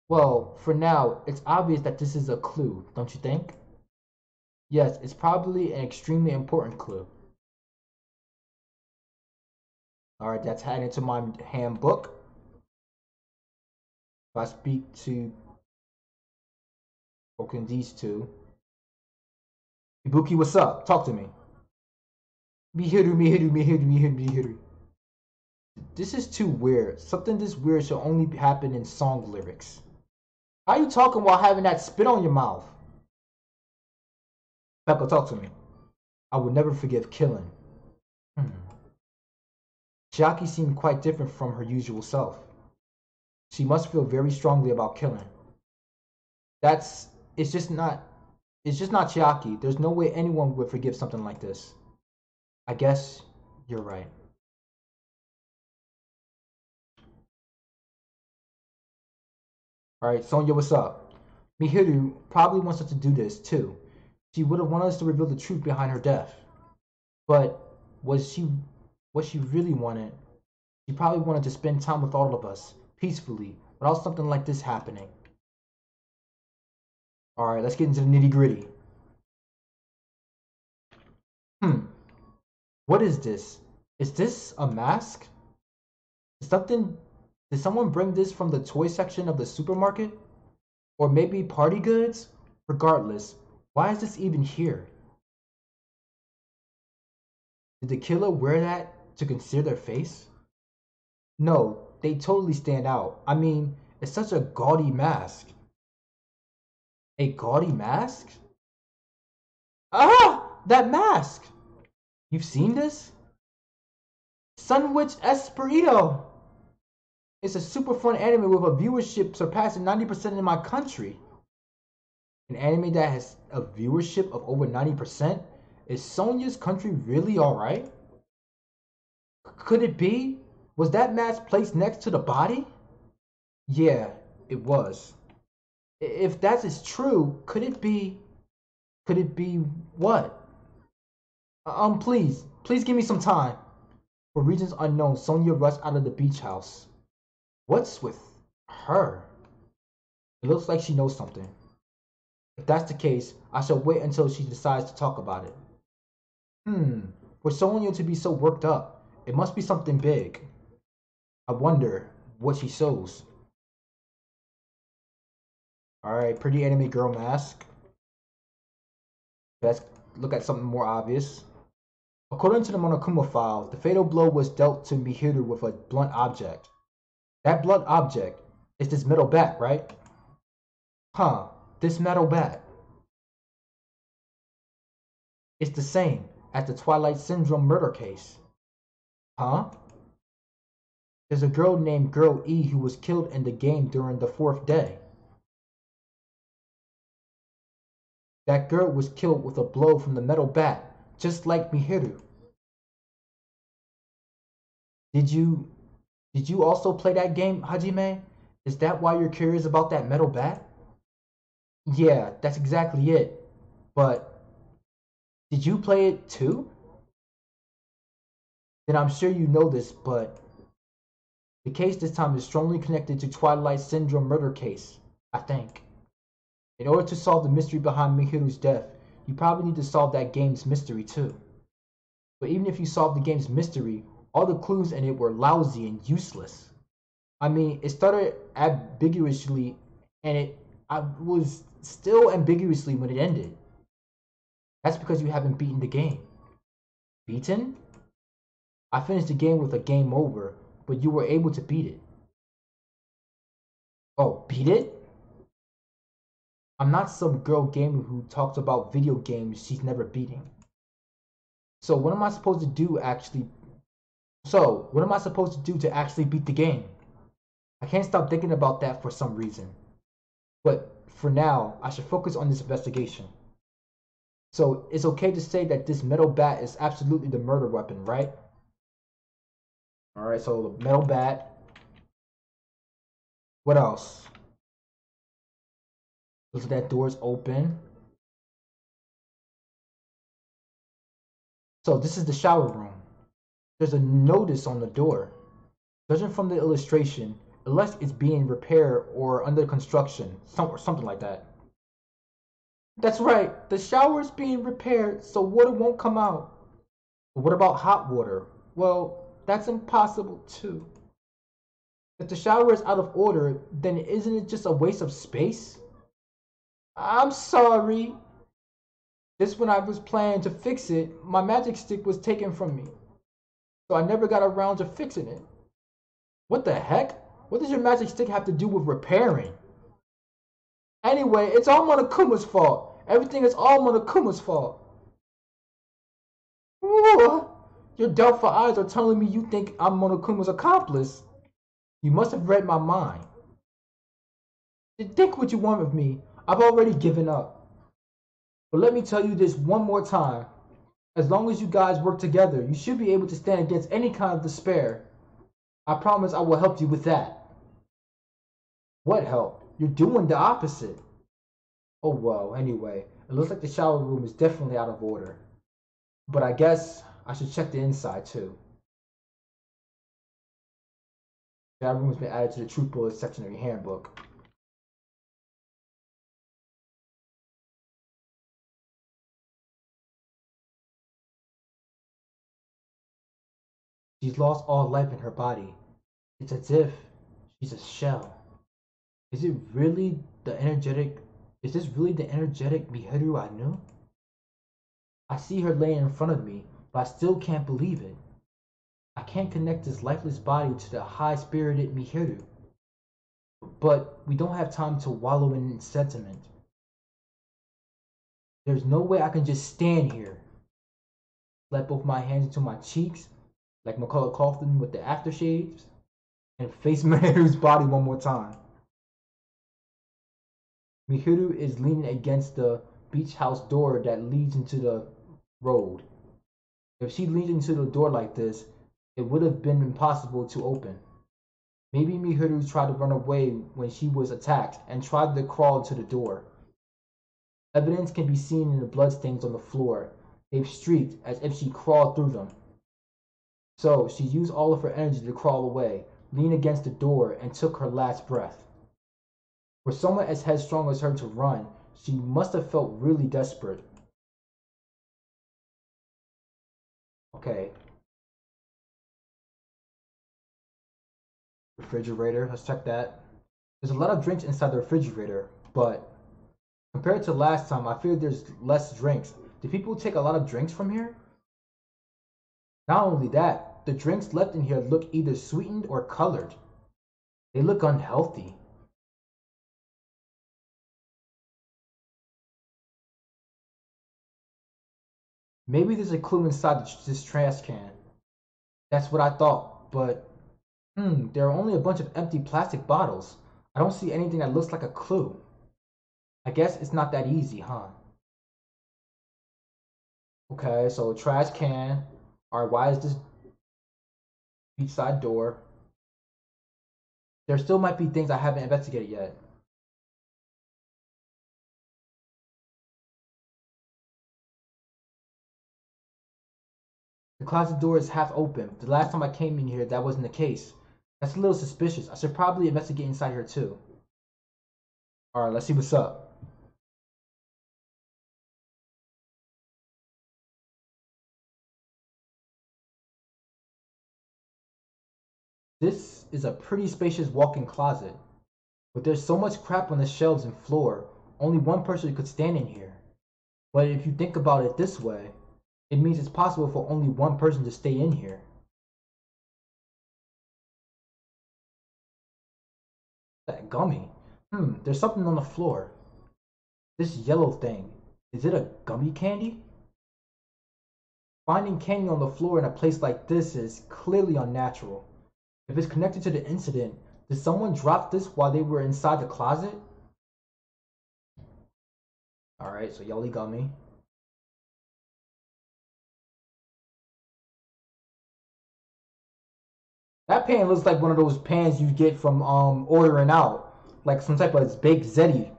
Well, for now, it's obvious that this is a clue, don't you think? Yes, it's probably an extremely important clue. Alright, that's added to my handbook. If I speak to these two. Ibuki, what's up? Talk to me. Mihiru. This is too weird. Something this weird should only happen in song lyrics. How are you talking while having that spit on your mouth? Peppa, talk to me. I would never forgive killing. Chiaki seemed quite different from her usual self. She must feel very strongly about killing. It's just not Chiaki. There's no way anyone would forgive something like this. I guess you're right. Alright, Sonya, what's up? Mihiru probably wants us to do this too. She would have wanted us to reveal the truth behind her death. But was she what she really wanted? She probably wanted to spend time with all of us, peacefully, without something like this happening. Alright, let's get into the nitty-gritty. What is this? Is this a mask? Something did someone bring this from the toy section of the supermarket? Or maybe party goods? Regardless, why is this even here? Did the killer wear that to conceal their face? No, they totally stand out. I mean, it's such a gaudy mask. A gaudy mask? Ah! That mask! You've seen this? Sunwitch Esperito! It's a super fun anime with a viewership surpassing 90% in my country. An anime that has a viewership of over 90%? Is Sonia's country really alright? Could it be? Was that mask placed next to the body? Yeah, it was. If that is true, could it be what? Please give me some time. For reasons unknown, Sonia rushed out of the beach house. What's with her? It looks like she knows something. If that's the case, I shall wait until she decides to talk about it. For Sonia to be so worked up, it must be something big. I wonder what she shows. Alright, pretty anime girl mask. Let's look at something more obvious. According to the Monokuma file, the fatal blow was dealt to Mihiru with a blunt object. That blunt object is this metal bat, right? Huh, this metal bat. It's the same as the Twilight Syndrome murder case. Huh? There's a girl named Girl E who was killed in the game during the 4th day. That girl was killed with a blow from the metal bat, just like Mihiru. Did you also play that game, Hajime? Is that why you're curious about that metal bat? Yeah, that's exactly it. But did you play it too? Then I'm sure you know this, but the case this time is strongly connected to Twilight Syndrome murder case, I think. In order to solve the mystery behind Mihiru's death, you probably need to solve that game's mystery too. But even if you solve the game's mystery, all the clues in it were lousy and useless. I mean, it started ambiguously, and I was still ambiguously when it ended. That's because you haven't beaten the game. Beaten? I finished the game with a game over, but you were able to beat it. Oh, beat it? I'm not some girl gamer who talks about video games she's never beating. So what am I supposed to do to actually beat the game? I can't stop thinking about that for some reason. But for now, I should focus on this investigation. So it's okay to say that this metal bat is absolutely the murder weapon, right? Alright, so the metal bat. What else? Looks like that door's open. So this is the shower room. There's a notice on the door. Judging from the illustration, unless it's being repaired or under construction, something like that. That's right, the shower is being repaired, so water won't come out. But what about hot water? Well, that's impossible too. If the shower is out of order, then isn't it just a waste of space? I'm sorry. Just when I was planning to fix it, my magic stick was taken from me. So I never got around to fixing it. What the heck? What does your magic stick have to do with repairing? Anyway, it's all Monokuma's fault. Everything is all Monokuma's fault. Ooh, your doubtful eyes are telling me you think I'm Monokuma's accomplice. You must have read my mind. Think what you want of me. I've already given up. But let me tell you this one more time. As long as you guys work together, you should be able to stand against any kind of despair. I promise I will help you with that. What help? You're doing the opposite. Oh well, anyway, it looks like the shower room is definitely out of order. But I guess I should check the inside too. The shower room has been added to the Troop Bullets section of your handbook. She's lost all life in her body. It's as if she's a shell. Is it really the energetic? Is this really the energetic Mihiru I knew? I see her laying in front of me, but I still can't believe it. I can't connect this lifeless body to the high-spirited Mihiru. But we don't have time to wallow in sentiment. There's no way I can just stand here, let both my hands into my cheeks, like Macaulay Culkin with the aftershaves, and face Mihiru's body one more time. Mihiru is leaning against the beach house door that leads into the road. If she leaned into the door like this, it would have been impossible to open. Maybe Mihiru tried to run away when she was attacked and tried to crawl to the door. Evidence can be seen in the bloodstains on the floor. They've streaked as if she crawled through them. So she used all of her energy to crawl away, lean against the door, and took her last breath. For someone as headstrong as her to run, she must have felt really desperate. Okay. Refrigerator, let's check that. There's a lot of drinks inside the refrigerator, but compared to last time, I feel there's less drinks. Do people take a lot of drinks from here? Not only that, the drinks left in here look either sweetened or colored. They look unhealthy. Maybe there's a clue inside this trash can. That's what I thought, but there are only a bunch of empty plastic bottles. I don't see anything that looks like a clue. I guess it's not that easy, huh? Okay, so trash can. Alright, why is this beachside door? There still might be things I haven't investigated yet. The closet door is half open. The last time I came in here, that wasn't the case. That's a little suspicious. I should probably investigate inside here too. Alright, let's see what's up. This is a pretty spacious walk-in closet, but there's so much crap on the shelves and floor, only one person could stand in here. But if you think about it this way, it means it's possible for only one person to stay in here. That gummy. There's something on the floor. This yellow thing. Is it a gummy candy? Finding candy on the floor in a place like this is clearly unnatural. If it's connected to the incident, did someone drop this while they were inside the closet? Alright, so yellow gummy. That pan looks like one of those pans you get from ordering out, like some type of baked ziti.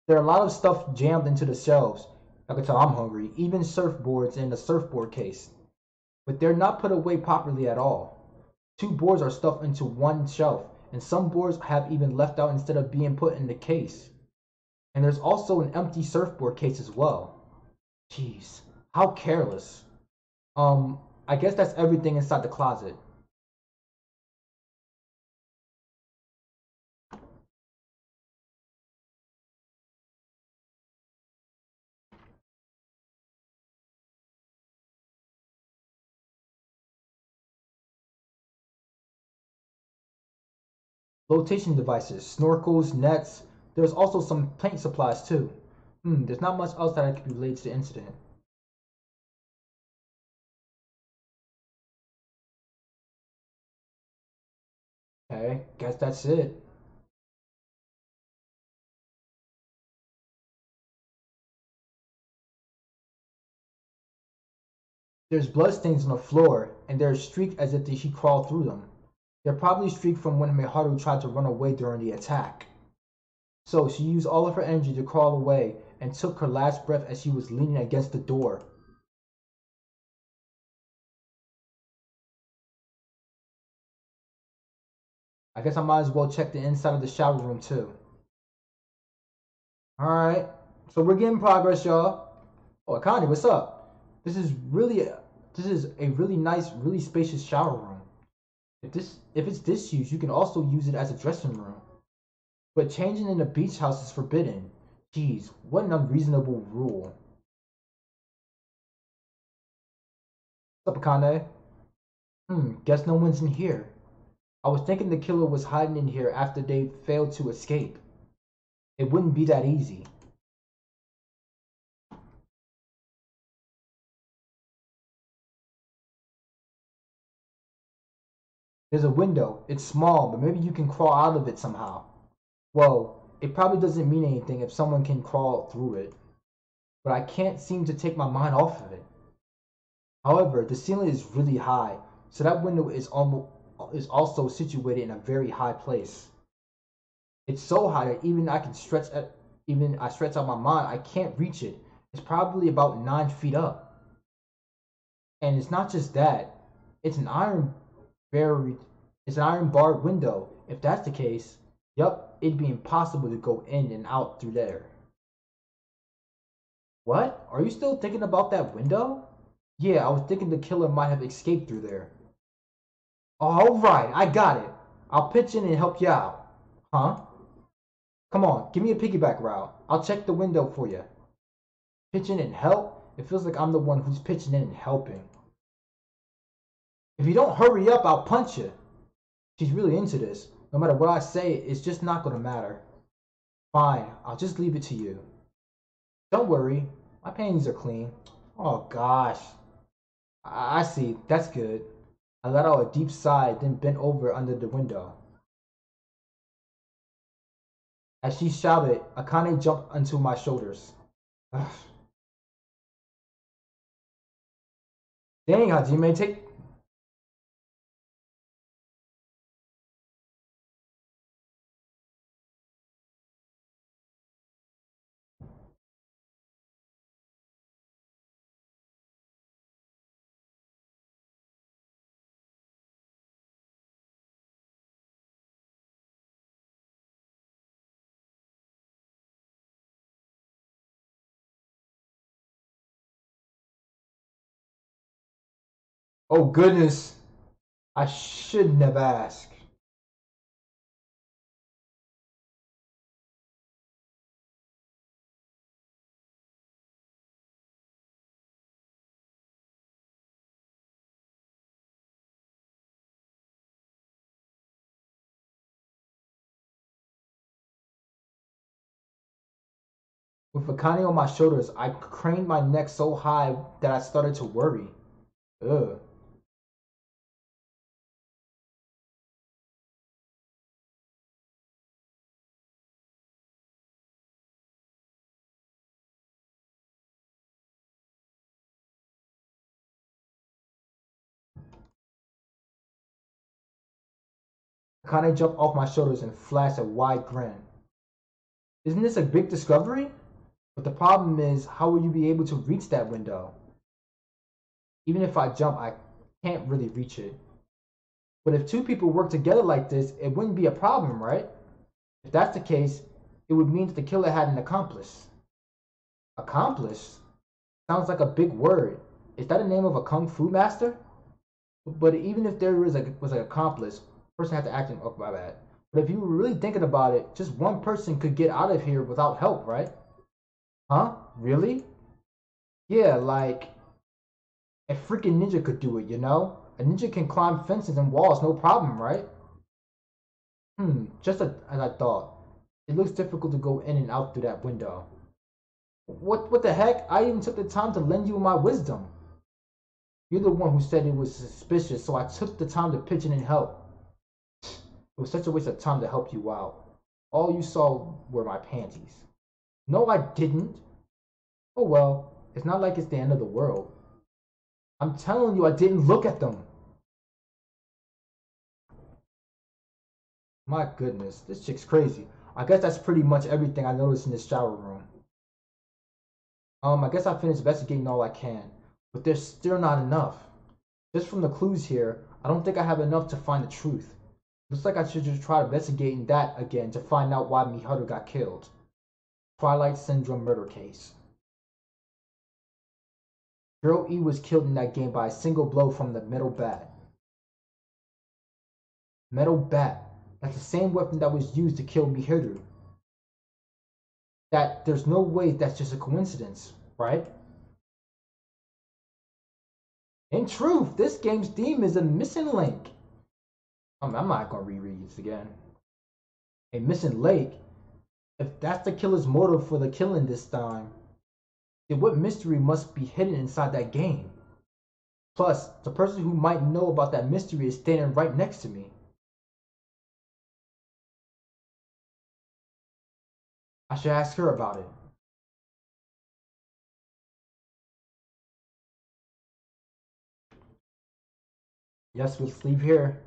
There are a lot of stuff jammed into the shelves. I can tell I'm hungry. Even surfboards in the surfboard case, but they're not put away properly at all. Two boards are stuffed into one shelf, and some boards have even left out instead of being put in the case. And there's also an empty surfboard case as well. Jeez, how careless. I guess that's everything inside the closet. Flotation devices, snorkels, nets. There's also some paint supplies too. There's not much else that could be related to the incident. Okay, guess that's it. There's bloodstains on the floor, and they're streaked as if she crawled through them. They're probably streaked from when Miharu tried to run away during the attack. So she used all of her energy to crawl away and took her last breath as she was leaning against the door. I guess I might as well check the inside of the shower room too. Alright, so we're getting progress, y'all. Oh, Akane, what's up? This is a really nice, really spacious shower room. If it's disused, you can also use it as a dressing room. But changing in a beach house is forbidden. Jeez, what an unreasonable rule. What's up, Akane? Guess no one's in here. I was thinking the killer was hiding in here after they failed to escape. It wouldn't be that easy. There's a window. It's small, but maybe you can crawl out of it somehow. Well, it probably doesn't mean anything if someone can crawl through it. But I can't seem to take my mind off of it. However, the ceiling is really high, so that window is also situated in a very high place. It's so high that even I stretch out my mind, I can't reach it. It's probably about 9 feet up. And it's not just that. It's an iron very it's an iron barred window. If that's the case, yup, it'd be impossible to go in and out through there. What? Are you still thinking about that window? Yeah, I was thinking the killer might have escaped through there. Alright, I got it. I'll pitch in and help you out. Huh? Come on, give me a piggyback route. I'll check the window for you. Pitch in and help? It feels like I'm the one who's pitching in and helping. If you don't hurry up, I'll punch you. She's really into this. No matter what I say, it's just not gonna matter. Fine, I'll just leave it to you. Don't worry, my panties are clean. Oh gosh. I see, that's good. I let out a deep sigh, then bent over under the window. As she shouted, Akane jumped onto my shoulders. Ugh. Dang, Hajime, take... Oh goodness, I shouldn't have asked. With Akane on my shoulders, I craned my neck so high that I started to worry. Ugh. Akane jumped off my shoulders and flashed a wide grin. Isn't this a big discovery? But the problem is, how will you be able to reach that window? Even if I jump, I can't really reach it. But if two people work together like this, it wouldn't be a problem, right? If that's the case, it would mean that the killer had an accomplice. Accomplice? Sounds like a big word. Is that the name of a kung fu master? But even if there was an accomplice, person had to act in. Oh, my bad. But if you were really thinking about it, just one person could get out of here without help, right? Huh? Really? Yeah, like a freaking ninja could do it, you know? A ninja can climb fences and walls, no problem, right? Just as I thought. It looks difficult to go in and out through that window. What the heck? I even took the time to lend you my wisdom. You're the one who said it was suspicious, so I took the time to pitch in and help. It was such a waste of time to help you out. All you saw were my panties. No, I didn't. Oh well, it's not like it's the end of the world. I'm telling you, I didn't look at them. My goodness, this chick's crazy. I guess that's pretty much everything I noticed in this shower room. I guess I finished investigating all I can, but there's still not enough. Just from the clues here, I don't think I have enough to find the truth. Looks like I should just try investigating that again to find out why Miharu got killed. Twilight Syndrome murder case. Girl E was killed in that game by a single blow from the metal bat. Metal bat. That's the same weapon that was used to kill Miharu. That there's no way that's just a coincidence, right? In truth, this game's theme is a missing link. I'm not gonna reread this again. A missing link? If that's the killer's motive for the killing this time, then what mystery must be hidden inside that game? Plus, the person who might know about that mystery is standing right next to me. I should ask her about it. Yes, let's leave here.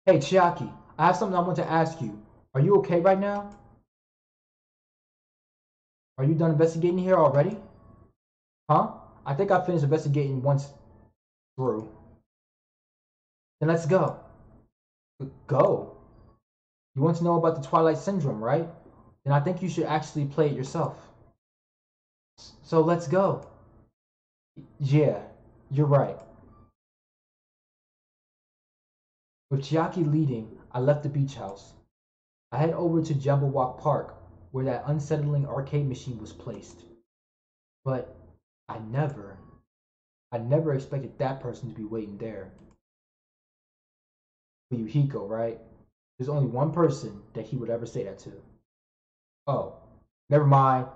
Hey, Chiaki, I have something I want to ask you. Are you okay right now? Are you done investigating here already? Huh? I think I finished investigating once through. Then let's go. Go? You want to know about the Twilight Syndrome, right? Then I think you should actually play it yourself. So let's go. Yeah, you're right. With Chiaki leading, I left the beach house. I head over to Jabberwock Park, where that unsettling arcade machine was placed. But I never expected that person to be waiting there. For Yuhiko, right? There's only one person that he would ever say that to. Oh, never mind.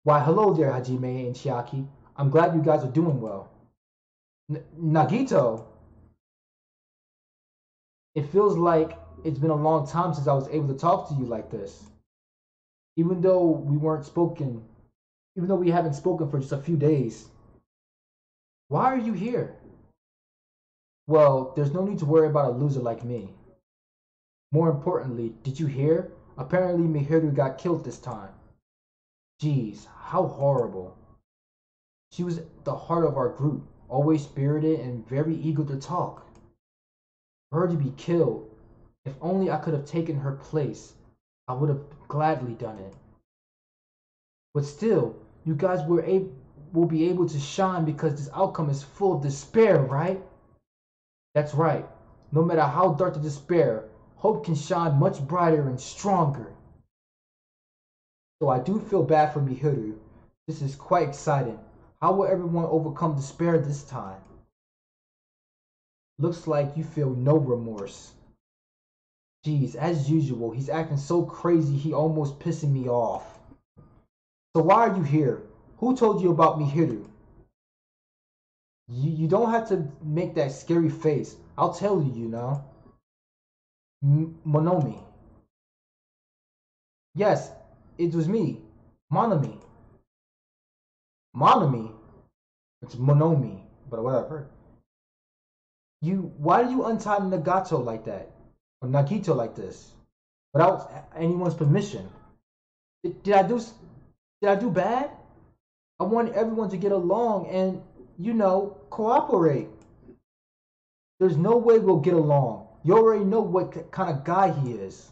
Why, hello there, Hajime and Chiaki. I'm glad you guys are doing well. Nagito! It feels like it's been a long time since I was able to talk to you like this. Even though we haven't spoken for just a few days. Why are you here? Well, there's no need to worry about a loser like me. More importantly, did you hear? Apparently Mihiru got killed this time. Jeez, how horrible. She was the heart of our group, always spirited and very eager to talk. For her to be killed, if only I could have taken her place, I would have gladly done it. But still, you guys will be able to shine because this outcome is full of despair, right? That's right. No matter how dark the despair, hope can shine much brighter and stronger. So I do feel bad for Mihiru. This is quite exciting. How will everyone overcome despair this time? Looks like you feel no remorse. Geez, as usual, he's acting so crazy he almost pissing me off. So why are you here? Who told you about Mihiru? You don't have to make that scary face. I'll tell you, you know. Monomi. Yes, it was me. Monomi. Monomi? It's Monomi, but whatever. Why do you untie Nagato like that? Or Nagito like this? Without anyone's permission? Did I do bad? I wanted everyone to get along and, cooperate. There's no way we'll get along. You already know what kind of guy he is.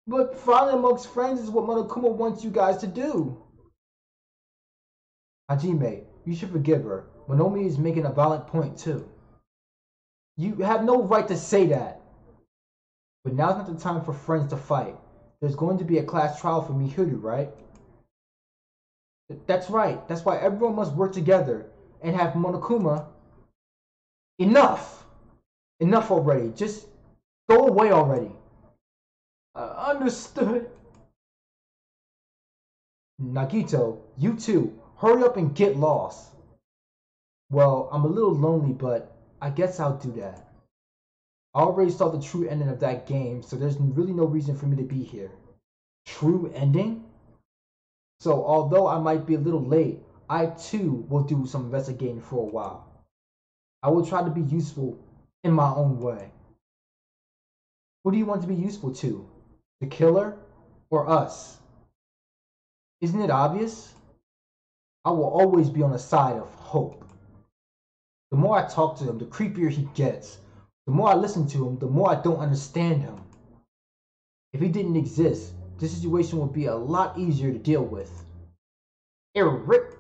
But fighting amongst friends is what Monokuma wants you guys to do. Hajime, you should forgive her. Monomi is making a valid point too. You have no right to say that. But now's not the time for friends to fight. There's going to be a class trial for Mihiru, right? That's right. That's why everyone must work together and have Monokuma. Enough! Enough already. Just go away already. Understood. Nagito, you too. Hurry up and get lost. Well, I'm a little lonely, but I guess I'll do that. I already saw the true ending of that game, so there's really no reason for me to be here. True ending? So although I might be a little late, I too will do some investigating for a while. I will try to be useful in my own way. Who do you want to be useful to? The killer or us? Isn't it obvious? I will always be on the side of hope. The more I talk to him, the creepier he gets. The more I listen to him, the more I don't understand him. If he didn't exist, this situation would be a lot easier to deal with. Eric!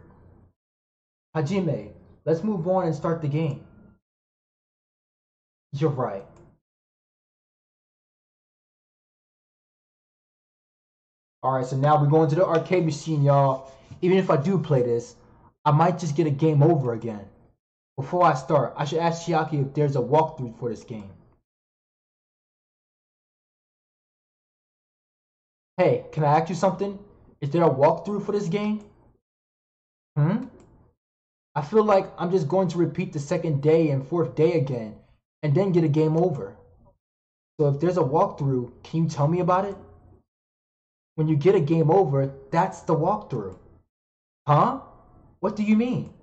Hajime, let's move on and start the game. You're right. Alright, so now we're going to the arcade machine, y'all. Even if I do play this, I might just get a game over again. Before I start, I should ask Chiaki if there's a walkthrough for this game. Hey, can I ask you something? Is there a walkthrough for this game? I feel like I'm just going to repeat the second day and fourth day again, and then get a game over. So if there's a walkthrough, can you tell me about it? When you get a game over, that's the walkthrough. Huh? What do you mean?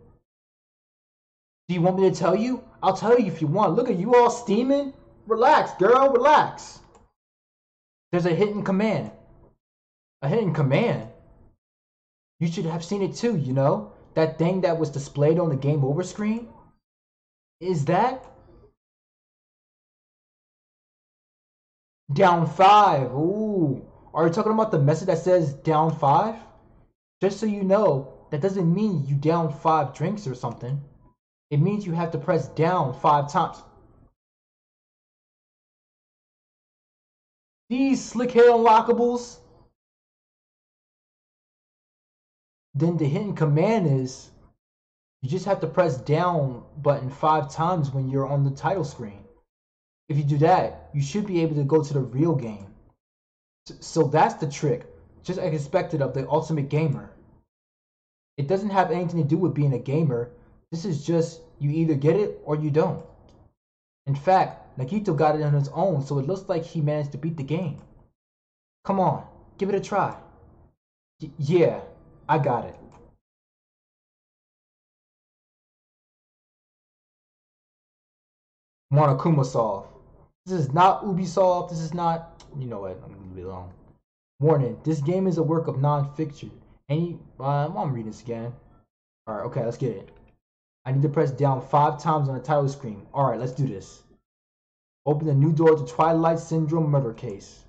Do you want me to tell you? I'll tell you if you want. Look at you all steaming. Relax, girl, relax. There's a hidden command. A hidden command? You should have seen it too, you know? That thing that was displayed on the game over screen? Is that? Down 5. Ooh. Are you talking about the message that says down 5? Just so you know, that doesn't mean you down 5 drinks or something. It means you have to press down 5 times. These slick hair unlockables. Then the hidden command is you just have to press down button 5 times when you're on the title screen. If you do that, you should be able to go to the real game. So that's the trick, just as expected of the ultimate gamer. It doesn't have anything to do with being a gamer. This is just you either get it or you don't. In fact, Nagito got it on his own, so it looks like he managed to beat the game. Come on, give it a try. Yeah, I got it. Monokuma Soft. This is not Ubisoft. This is not. You know what? I'm gonna leave it alone. Warning: this game is a work of non-fiction. I'm reading this again. All right, okay, let's get it. I need to press down 5 times on the title screen. All right, let's do this. Open the new door to Twilight Syndrome murder case.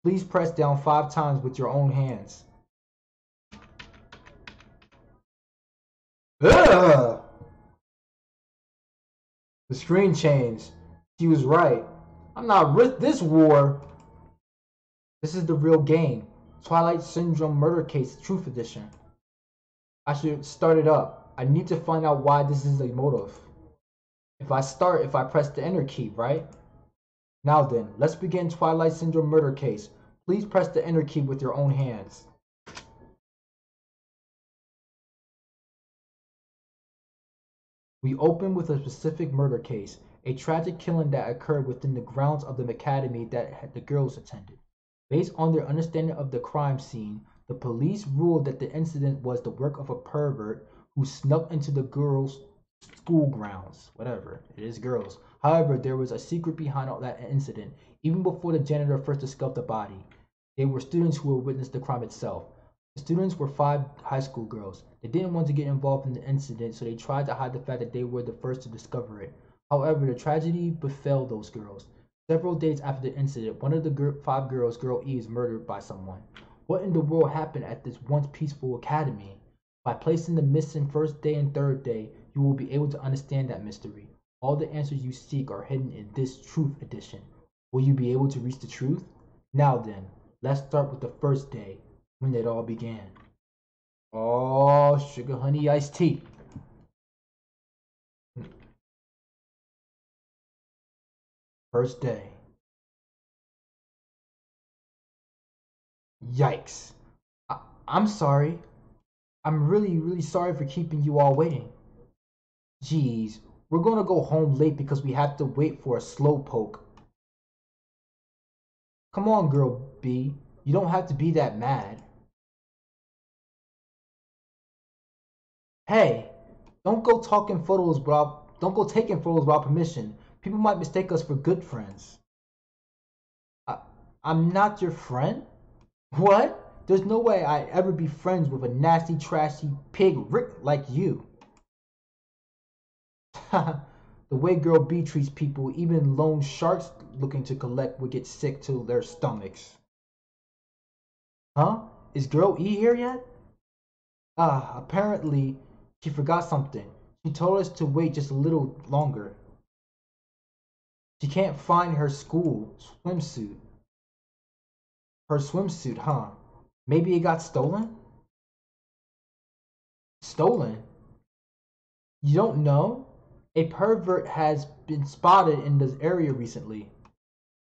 Please press down 5 times with your own hands. Ugh! The screen changed. She was right. I'm not with this war. This is the real game. Twilight Syndrome Murder Case Truth Edition. I should start it up. I need to find out why this is a motive. If I press the enter key, right? Now then, let's begin Twilight Syndrome Murder Case. Please press the enter key with your own hands. We open with a specific murder case, a tragic killing that occurred within the grounds of the academy that the girls attended. Based on their understanding of the crime scene, the police ruled that the incident was the work of a pervert who snuck into the girls' school grounds. Whatever, it is girls. However, there was a secret behind all that incident. Even before the janitor first discovered the body, they were students who had witnessed the crime itself. The students were 5 high school girls. They didn't want to get involved in the incident, so they tried to hide the fact that they were the first to discover it. However, the tragedy befell those girls. Several days after the incident, one of the 5 girls, Girl E, is murdered by someone. What in the world happened at this once peaceful academy? By placing the missing first day and third day, you will be able to understand that mystery. All the answers you seek are hidden in this Truth Edition. Will you be able to reach the truth? Now then, let's start with the first day, when it all began. Oh, sugar honey iced tea. First day. Yikes. I'm sorry. I'm really sorry for keeping you all waiting. Jeez, we're gonna go home late because we have to wait for a slowpoke. Come on, girl B. You don't have to be that mad. Hey, don't go taking photos without permission. People might mistake us for good friends. I, I'm not your friend? What? There's no way I'd ever be friends with a nasty, trashy pig Rick like you. The way Girl B treats people, even lone sharks looking to collect would get sick to their stomachs. Huh? Is Girl E here yet? Ah, apparently she forgot something. She told us to wait just a little longer. She can't find her school swimsuit. Her swimsuit, huh? Maybe it got stolen? Stolen? You don't know? A pervert has been spotted in this area recently.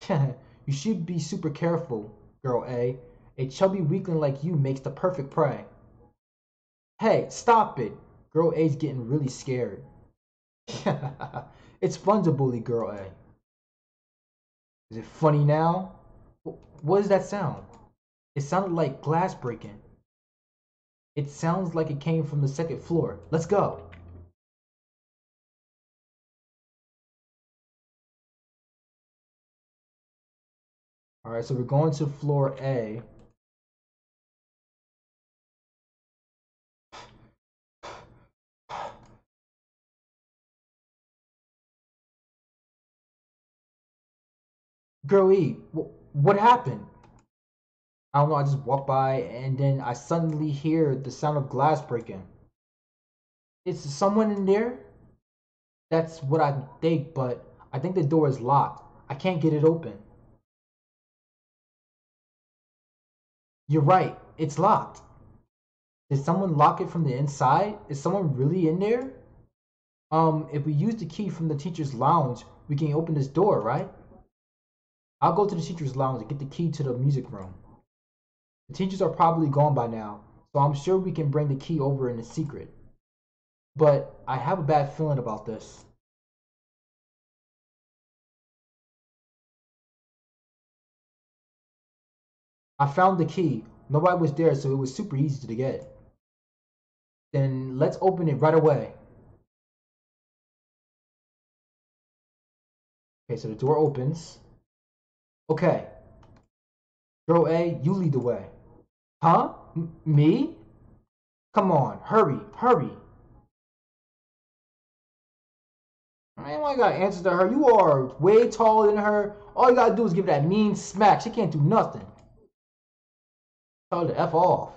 You should be super careful, girl A. A chubby weakling like you makes the perfect prey. Hey, stop it! Girl A's getting really scared. It's fun to bully girl A. Is it funny now? What does that sound? It sounded like glass breaking. It sounds like it came from the second floor. Let's go. Alright, so we're going to floor A. Girl E, what happened? I don't know, I just walked by and then I suddenly hear the sound of glass breaking. Is someone in there? That's what I think, but I think the door is locked. I can't get it open. You're right, it's locked. Did someone lock it from the inside? Is someone really in there? If we use the key from the teacher's lounge, we can open this door, right? I'll go to the teacher's lounge and get the key to the music room. The teachers are probably gone by now, so I'm sure we can bring the key over in a secret. But I have a bad feeling about this. I found the key. Nobody was there, so it was super easy to get. Then let's open it right away. Okay, so the door opens. Okay, girl A, you lead the way. Huh? Me? Come on, hurry, hurry. I ain't gotta answer to her. You are way taller than her. All you gotta do is give her that mean smack. She can't do nothing. Tell her to F off.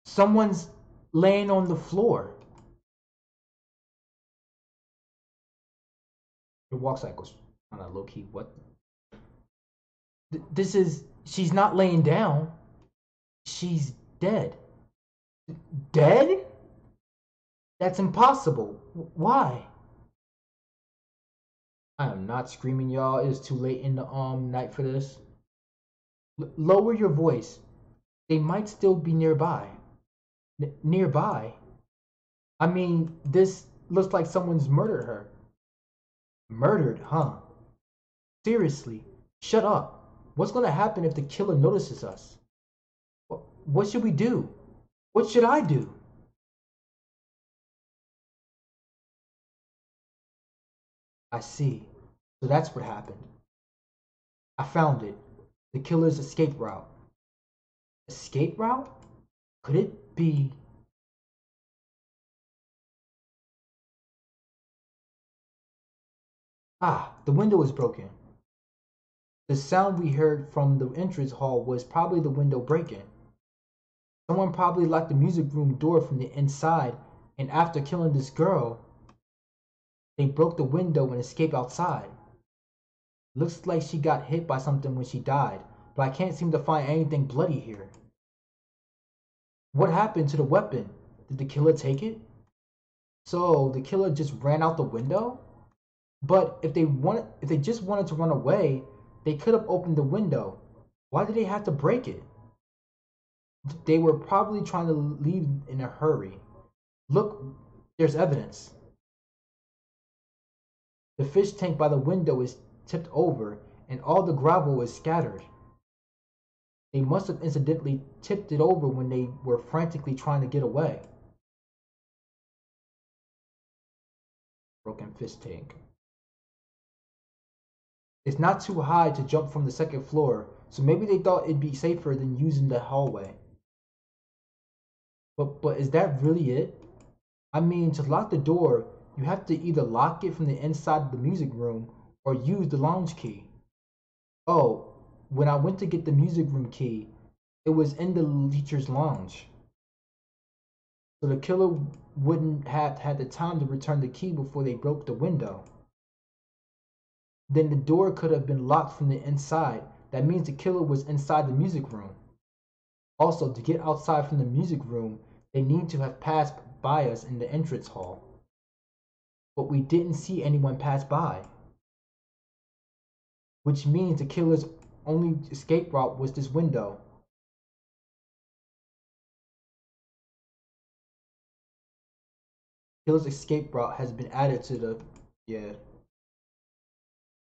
Someone's laying on the floor. It walks like on a low key. What? This is. She's not laying down. She's dead. Dead? That's impossible. Why? I am not screaming, y'all. It is too late in the night for this. Lower your voice. They might still be nearby. Nearby? I mean, this looks like someone's murdered her. Murdered, huh? Seriously, shut up. What's gonna happen if the killer notices us? What should we do? What should I do? I see. So that's what happened. I found it. The killer's escape route. Escape route? Could it be? Ah, the window is broken. The sound we heard from the entrance hall was probably the window breaking. Someone probably locked the music room door from the inside, and after killing this girl, they broke the window and escaped outside. Looks like she got hit by something when she died, but I can't seem to find anything bloody here. What happened to the weapon? Did the killer take it? So the killer just ran out the window? But if they just wanted to run away, they could have opened the window. Why did they have to break it? They were probably trying to leave in a hurry. Look, there's evidence. The fish tank by the window is tipped over and all the gravel is scattered. They must have incidentally tipped it over when they were frantically trying to get away. Broken fish tank. It's not too high to jump from the second floor, so maybe they thought it'd be safer than using the hallway. But is that really it? I mean, to lock the door, you have to either lock it from the inside of the music room or use the lounge key. Oh, when I went to get the music room key, it was in the teacher's lounge. So the killer wouldn't have had the time to return the key before they broke the window. Then the door could have been locked from the inside. That means the killer was inside the music room. Also, to get outside from the music room, they need to have passed by us in the entrance hall. But we didn't see anyone pass by. Which means the killer's only escape route was this window. Killer's escape route has been added to the... yeah.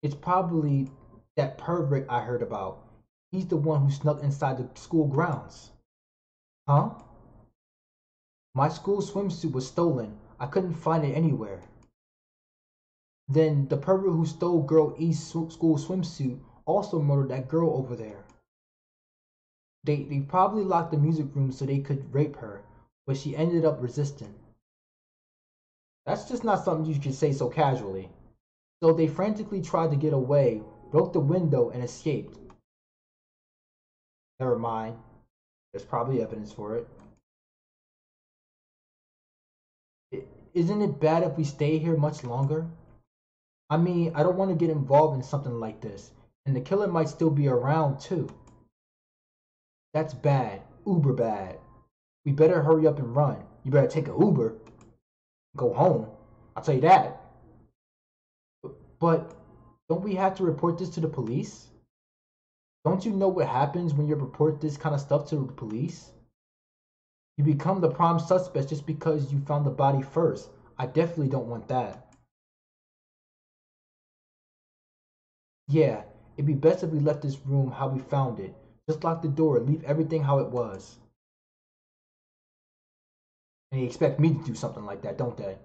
It's probably that pervert I heard about. He's the one who snuck inside the school grounds. Huh? My school swimsuit was stolen. I couldn't find it anywhere. Then the pervert who stole girl E's school swimsuit also murdered that girl over there. They probably locked the music room so they could rape her, but she ended up resisting. That's just not something you can say so casually. So they frantically tried to get away, broke the window, and escaped. Never mind. There's probably evidence for it. Isn't it bad if we stay here much longer? I mean, I don't want to get involved in something like this, and the killer might still be around too. That's bad, uber bad. We better hurry up and run. You better take an Uber. Go home. I'll tell you that. But don't we have to report this to the police? Don't you know what happens when you report this kind of stuff to the police? You become the prime suspect just because you found the body first. I definitely don't want that. Yeah, it'd be best if we left this room how we found it. Just lock the door, leave everything how it was. And they expect me to do something like that, don't they?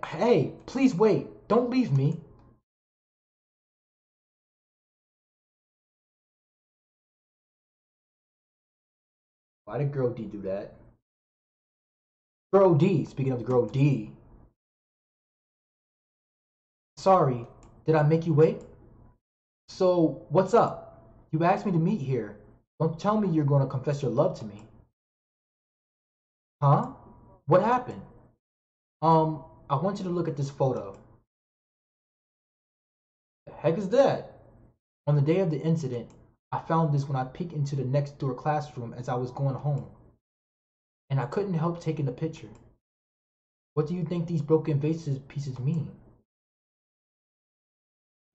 Hey, please wait. Don't leave me. Why did Girl D do that? Girl D, speaking of the Girl D. Sorry, did I make you wait? So, what's up? You asked me to meet here. Don't tell me you're going to confess your love to me. Huh? What happened? I want you to look at this photo. The heck is that? On the day of the incident, I found this when I peeked into the next door classroom as I was going home. And I couldn't help taking the picture. What do you think these broken vases pieces mean?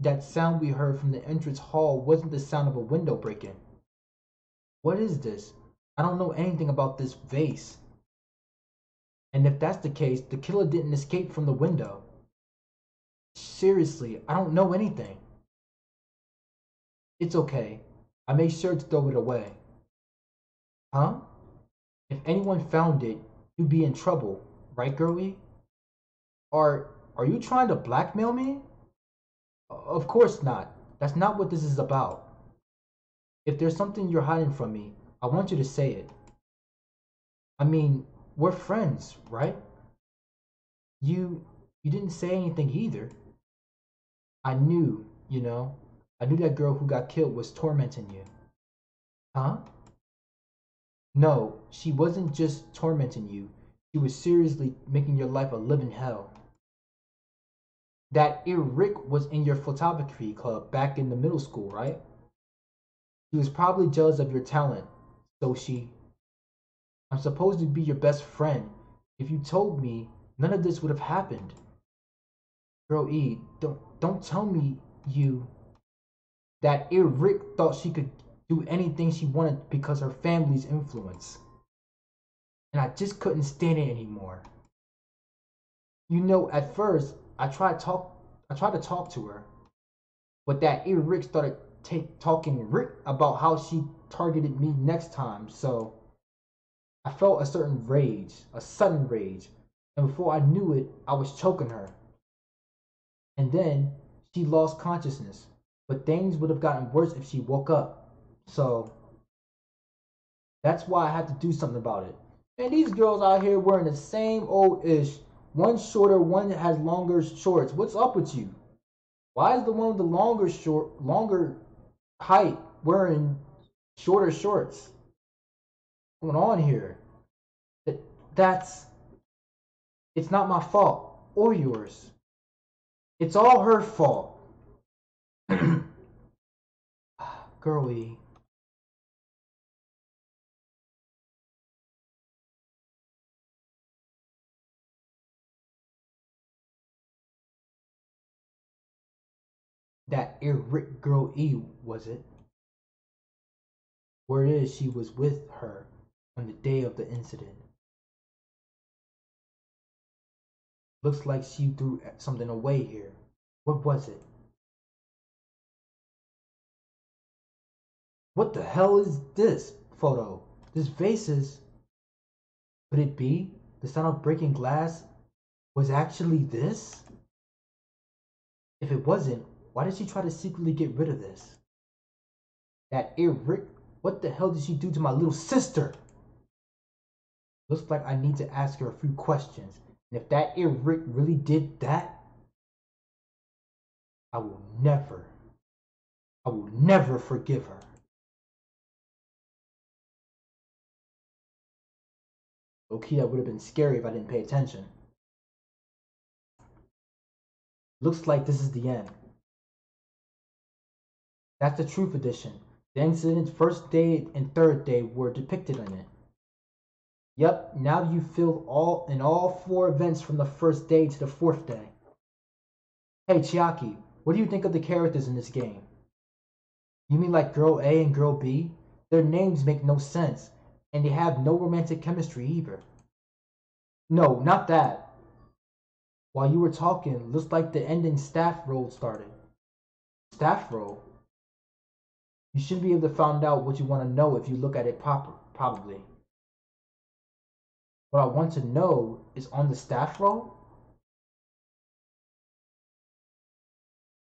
That sound we heard from the entrance hall wasn't the sound of a window breaking. What is this? I don't know anything about this vase. And if that's the case, the killer didn't escape from the window. Seriously, I don't know anything. It's okay. I made sure to throw it away. Huh? If anyone found it, you'd be in trouble, right, girlie? Are you trying to blackmail me? Of course not. That's not what this is about. If there's something you're hiding from me, I want you to say it. I mean, we're friends, right? You didn't say anything either. I knew, I knew that girl who got killed was tormenting you. Huh? No, she wasn't just tormenting you. She was seriously making your life a living hell. That Rick was in your photography club back in the middle school, right? She was probably jealous of your talent, so I'm supposed to be your best friend. If you told me, none of this would have happened. Girl E, don't tell me that Rick thought she could do anything she wanted because her family's influence. And I just couldn't stand it anymore. At first I tried to talk to her. But that Rick started talking Rick about how she targeted me next time. So I felt a certain rage, a sudden rage. And before I knew it, I was choking her. And then she lost consciousness. But things would have gotten worse if she woke up. So that's why I had to do something about it. And these girls out here wearing the same old ish. One shorter, one has longer shorts. What's up with you? Why is the one with the longer height wearing shorter shorts? What's going on here? That's it's not my fault or yours. It's all her fault. Girlie. That Rick girl E, was it? Word is she was with her on the day of the incident. Looks like she threw something away here. What was it? What the hell is this photo? This vase is... Could it be the sound of breaking glass was actually this? If it wasn't, why did she try to secretly get rid of this? That Rick, what the hell did she do to my little sister? Looks like I need to ask her a few questions. And if that Rick really did that, I will never forgive her. Okay, that would have been scary if I didn't pay attention. Looks like this is the end. That's the Truth Edition. The incident's first day and third day were depicted in it. Yep, now you filled all 4 events from the first day to the 4th day. Hey Chiaki, what do you think of the characters in this game? You mean like Girl A and Girl B? Their names make no sense, and they have no romantic chemistry either. No, not that. While you were talking, looks like the ending staff roll started. Staff roll? You should be able to find out what you want to know if you look at it probably. What I want to know is on the staff roll?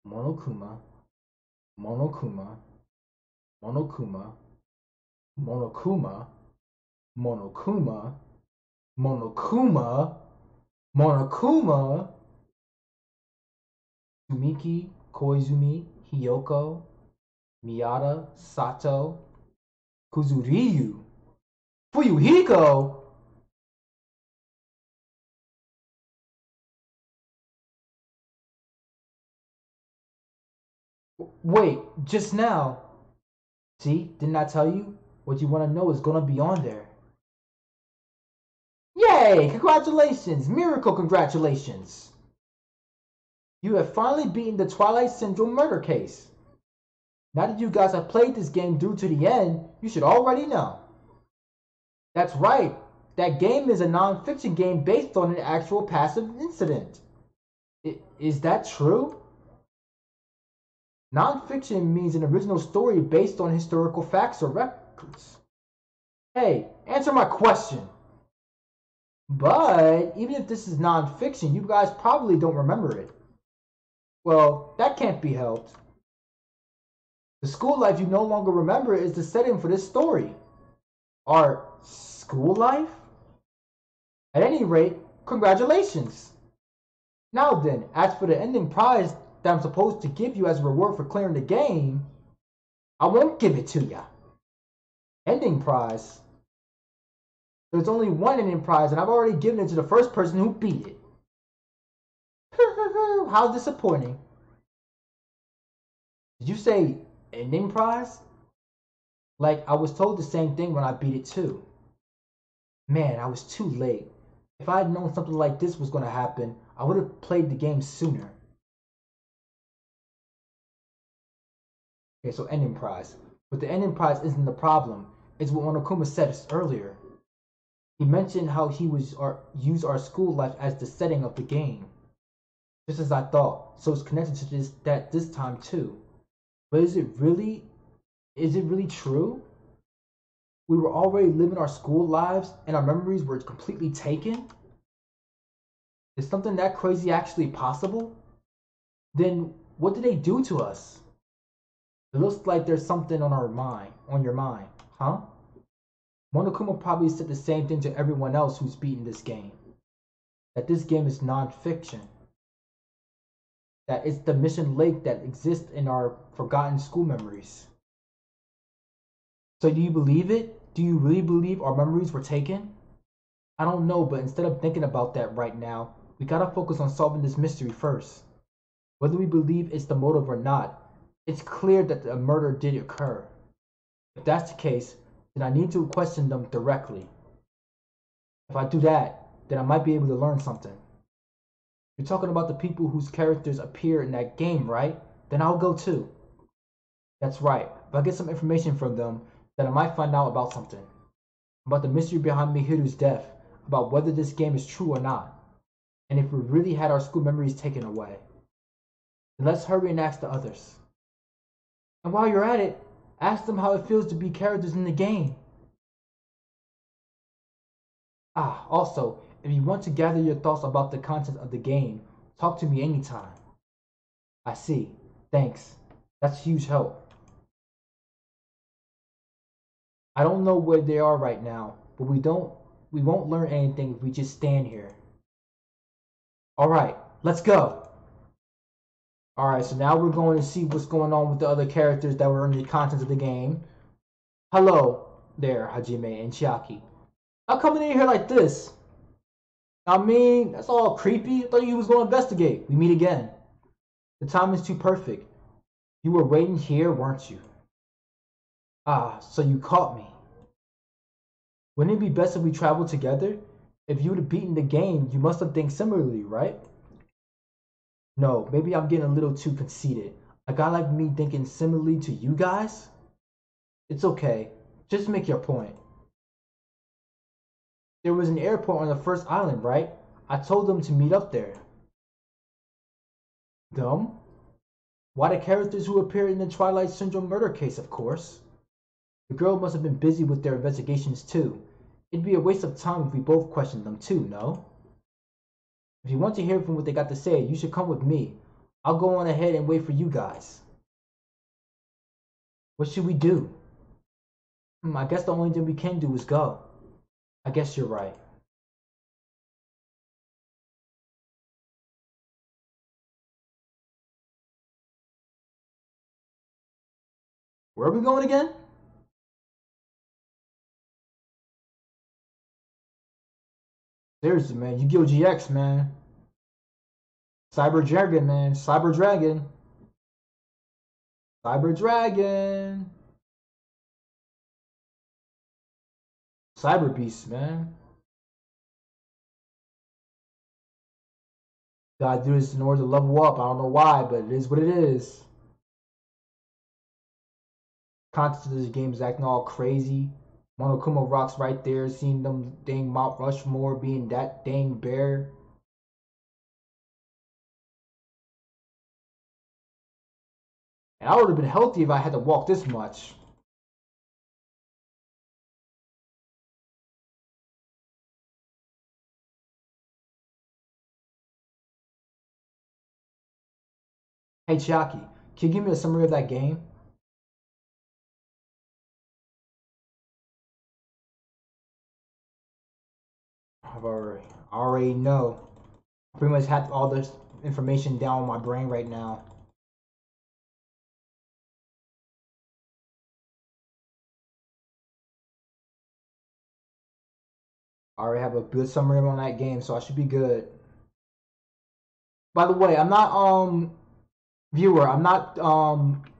Monokuma, Monokuma, Monokuma, Monokuma, Monokuma, Monokuma, Monokuma, Sumiki, Koizumi, Hiyoko, Miyata, Sato, Kuzuryu, Fuyuhiko. Wait, just now. See, didn't I tell you? What you want to know is gonna be on there. Yay! Congratulations! Miracle congratulations! You have finally beaten the Twilight Syndrome murder case. Now that you guys have played this game through to the end, you should already know. That's right. That game is a non-fiction game based on an actual passive incident. Is that true? Non-fiction means an original story based on historical facts or records. Hey, answer my question. But even if this is non-fiction, you guys probably don't remember it. Well, that can't be helped. The school life you no longer remember is the setting for this story. Our school life? At any rate, congratulations. Now then, as for the ending prize that I'm supposed to give you as a reward for clearing the game, I won't give it to ya. Ending prize? There's only one ending prize, and I've already given it to the first person who beat it. How disappointing. Did you say ending prize? Like, I was told the same thing when I beat it too. Man, I was too late. If I had known something like this was going to happen, I would have played the game sooner. Okay, so ending prize. But the ending prize isn't the problem. It's what Monokuma said earlier. He mentioned how he was use our school life as the setting of the game. just as I thought. So it's connected to this time too. But is it really true? We were already living our school lives and our memories were completely taken? Is something that crazy actually possible? Then what did they do to us? It looks like there's something on your mind, huh? Monokuma probably said the same thing to everyone else who's beaten this game. That this game is non-fiction. That it's the mission lake that exists in our forgotten school memories. So do you believe it? Do you really believe our memories were taken? I don't know, but instead of thinking about that right now, we gotta focus on solving this mystery first. Whether we believe it's the motive or not, it's clear that the murder did occur. If that's the case, then I need to question them directly. If I do that, then I might be able to learn something. You're talking about the people whose characters appear in that game, right? Then I'll go too. That's right. If I get some information from them, then I might find out about something. About the mystery behind Mihiru's death, about whether this game is true or not, and if we really had our school memories taken away. Then let's hurry and ask the others. And while you're at it, ask them how it feels to be characters in the game. Also, if you want to gather your thoughts about the content of the game, talk to me anytime. I see. Thanks. That's huge help. I don't know where they are right now, but we won't learn anything if we just stand here. Alright, let's go. Alright, so now we're going to see what's going on with the other characters that were in the content of the game. Hello there, Hajime and Chiaki. How coming in here like this? I mean, that's all creepy. I thought you was going to investigate. We meet again. The time is too perfect. You were waiting here, weren't you? So you caught me. Wouldn't it be best if we traveled together? If you would have beaten the game, you must have think similarly, right? No, maybe I'm getting a little too conceited. A guy like me thinking similarly to you guys? It's okay. Just make your point. There was an airport on the first island, right? I told them to meet up there. Them? Why the characters who appeared in the Twilight Syndrome murder case, of course. The girl must have been busy with their investigations too. It'd be a waste of time if we both questioned them too, no? If you want to hear from what they got to say, you should come with me. I'll go on ahead and wait for you guys. What should we do? I guess the only thing we can do is go. I guess you're right. Where are we going again? Seriously, man. Yu-Gi-Oh! GX, man. Cyber Dragon, man. Cyber Dragon. Cyber Dragon. Cyber Beast, man. Gotta do this in order to level up. I don't know why, but it is what it is. Content of this game is acting all crazy. Monokuma rocks right there, seeing them dang Mount Rushmore being that dang bear. And I would have been healthy if I had to walk this much. Hey Chiaki, can you give me a summary of that game? I already know. I pretty much have all this information down in my brain right now. I already have a good summary on that game, so I should be good. By the way, I'm not viewer, I'm not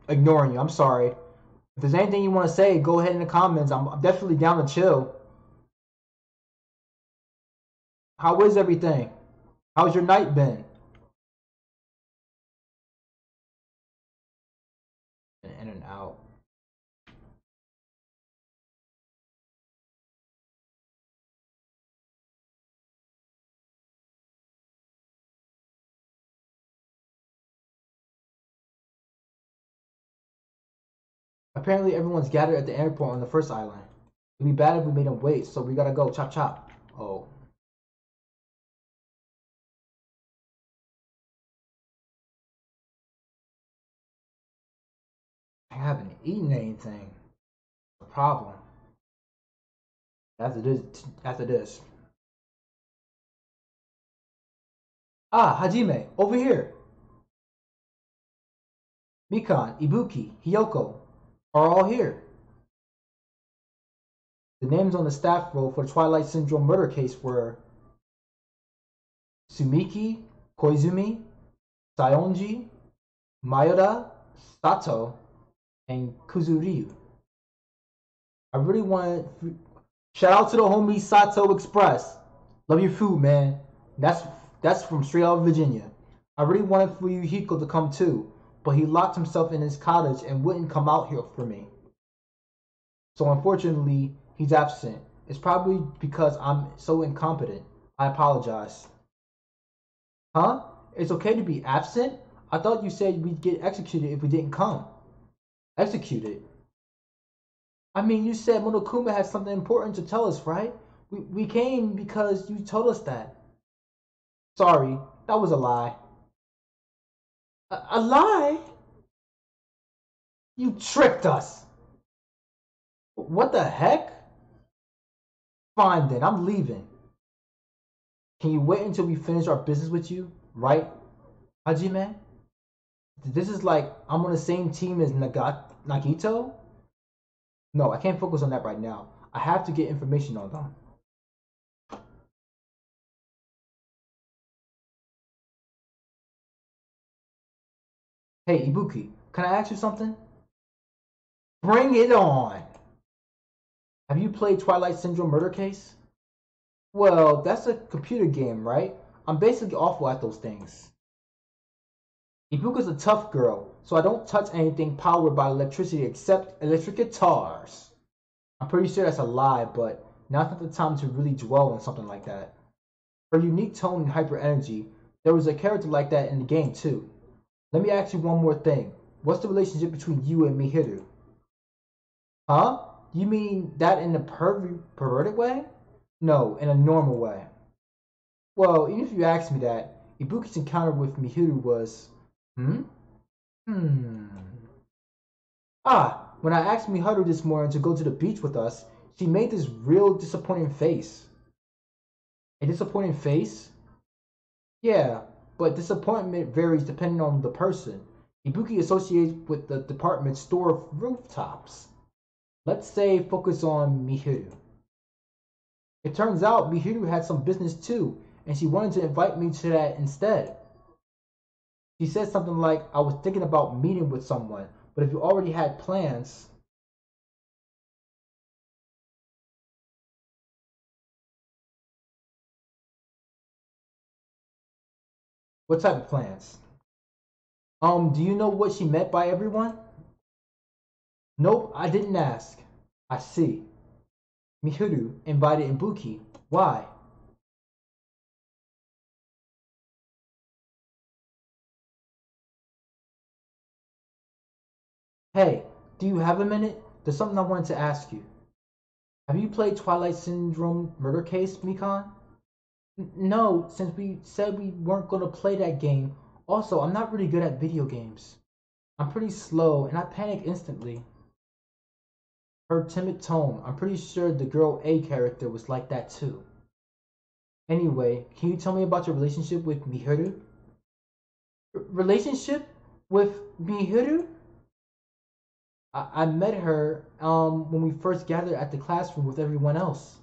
ignoring you. I'm sorry. If there's anything you want to say, go ahead in the comments. I'm definitely down to chill. How is everything? How's your night been? In and out. Apparently everyone's gathered at the airport on the first island. It'd be bad if we made them wait, so we gotta go. Chop chop. Oh. I haven't eaten anything. The problem. After this. Ah, Hajime, over here. Mikan, Ibuki, Hiyoko are all here. The names on the staff roll for the Twilight Syndrome murder case were Sumiki, Koizumi, Saionji, Mayoda, Sato, and Kuzuryu. I really want shout out to the homie Sato Express. Love your food, man. That's from straight out of Virginia. I really wanted for Yuhiko to come too, but he locked himself in his cottage and wouldn't come out here for me. So unfortunately, he's absent. It's probably because I'm so incompetent. I apologize. Huh? It's okay to be absent? I thought you said we'd get executed if we didn't come. Executed? I mean, you said Monokuma had something important to tell us, right? We came because you told us that. Sorry, that was a lie. A lie? You tricked us. What the heck? Fine then, I'm leaving. Can you wait until we finish our business with you? Right, Hajime? This is like I'm on the same team as Nagito? No, I can't focus on that right now. I have to get information on them. Hey, Ibuki, can I ask you something? Bring it on! Have you played Twilight Syndrome Murder Case? Well, that's a computer game, right? I'm basically awful at those things. Ibuka's a tough girl, so I don't touch anything powered by electricity except electric guitars. I'm pretty sure that's a lie, but now's not the time to really dwell on something like that. Her unique tone and hyper energy, there was a character like that in the game too. Let me ask you one more thing. What's the relationship between you and Mihiru? Huh? You mean that in a perverted way? No, in a normal way. Well, even if you ask me that, Ibuki's encounter with Mihiru was... Hmm? Hmm... Ah, when I asked Miharu this morning to go to the beach with us, she made this real disappointing face. A disappointing face? Yeah, but disappointment varies depending on the person. Ibuki associates with the department store rooftops. Let's say focus on Mihiru. It turns out Mihiru had some business too, and she wanted to invite me to that instead. She said something like, I was thinking about meeting with someone, but if you already had plans... What type of plans? Do you know what she meant by everyone? Nope, I didn't ask. I see. Mihiru invited Ibuki. Why? Hey, do you have a minute? There's something I wanted to ask you. Have you played Twilight Syndrome Murder Case, Mikan? No, since we said we weren't going to play that game. Also, I'm not really good at video games. I'm pretty slow and I panic instantly. Her timid tone, I'm pretty sure the girl A character was like that too. Anyway, can you tell me about your relationship with Mihiru? Relationship with Mihiru? I met her when we first gathered at the classroom with everyone else.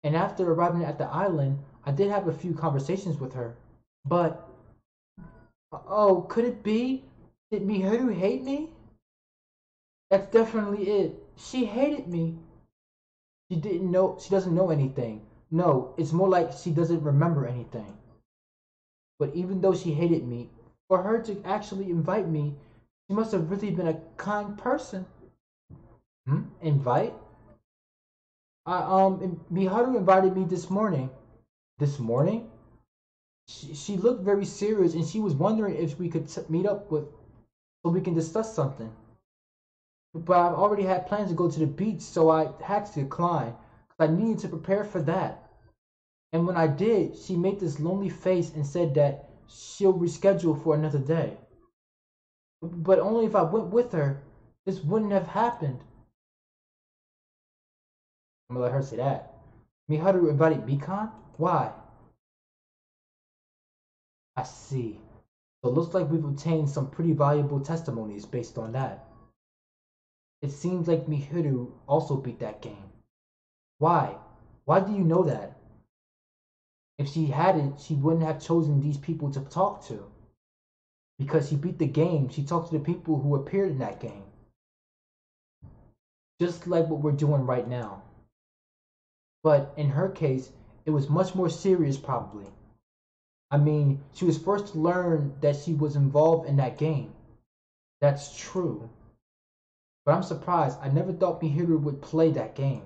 And after arriving at the island, I did have a few conversations with her. But, oh, could it be? Did Mihiru hate me? That's definitely it. She hated me. She doesn't know anything. No, it's more like she doesn't remember anything. But even though she hated me, for her to actually invite me, she must have really been a kind person. Hmm? Invite? Miharu invited me this morning. This morning? She looked very serious and she was wondering if we could meet up with so we can discuss something. But I already had plans to go to the beach, so I had to decline because I needed to prepare for that. And when I did, she made this lonely face and said that she'll reschedule for another day. But only if I went with her, this wouldn't have happened. I'm gonna let her say that. Miharu invited Mikan? Why? I see. So it looks like we've obtained some pretty valuable testimonies based on that. It seems like Mihiru also beat that game. Why? Why do you know that? If she hadn't, she wouldn't have chosen these people to talk to. Because she beat the game, she talked to the people who appeared in that game. Just like what we're doing right now. But in her case, it was much more serious, probably. I mean, she was first to learn that she was involved in that game. That's true. But I'm surprised. I never thought Mihiru would play that game.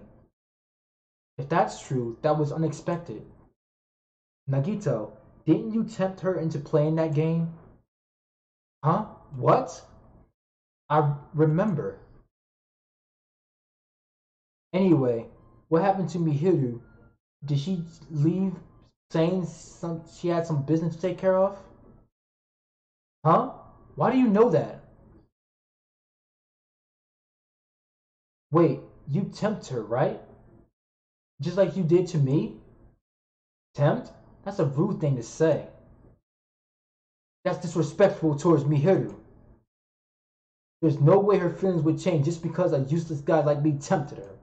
If that's true, that was unexpected. Nagito, didn't you tempt her into playing that game? Huh? What? I remember. Anyway, what happened to Mihiru? Did she leave saying she had some business to take care of? Huh? Why do you know that? Wait, you tempt her, right? Just like you did to me? Tempt? That's a rude thing to say. That's disrespectful towards Mihiru. There's no way her feelings would change just because a useless guy like me tempted her.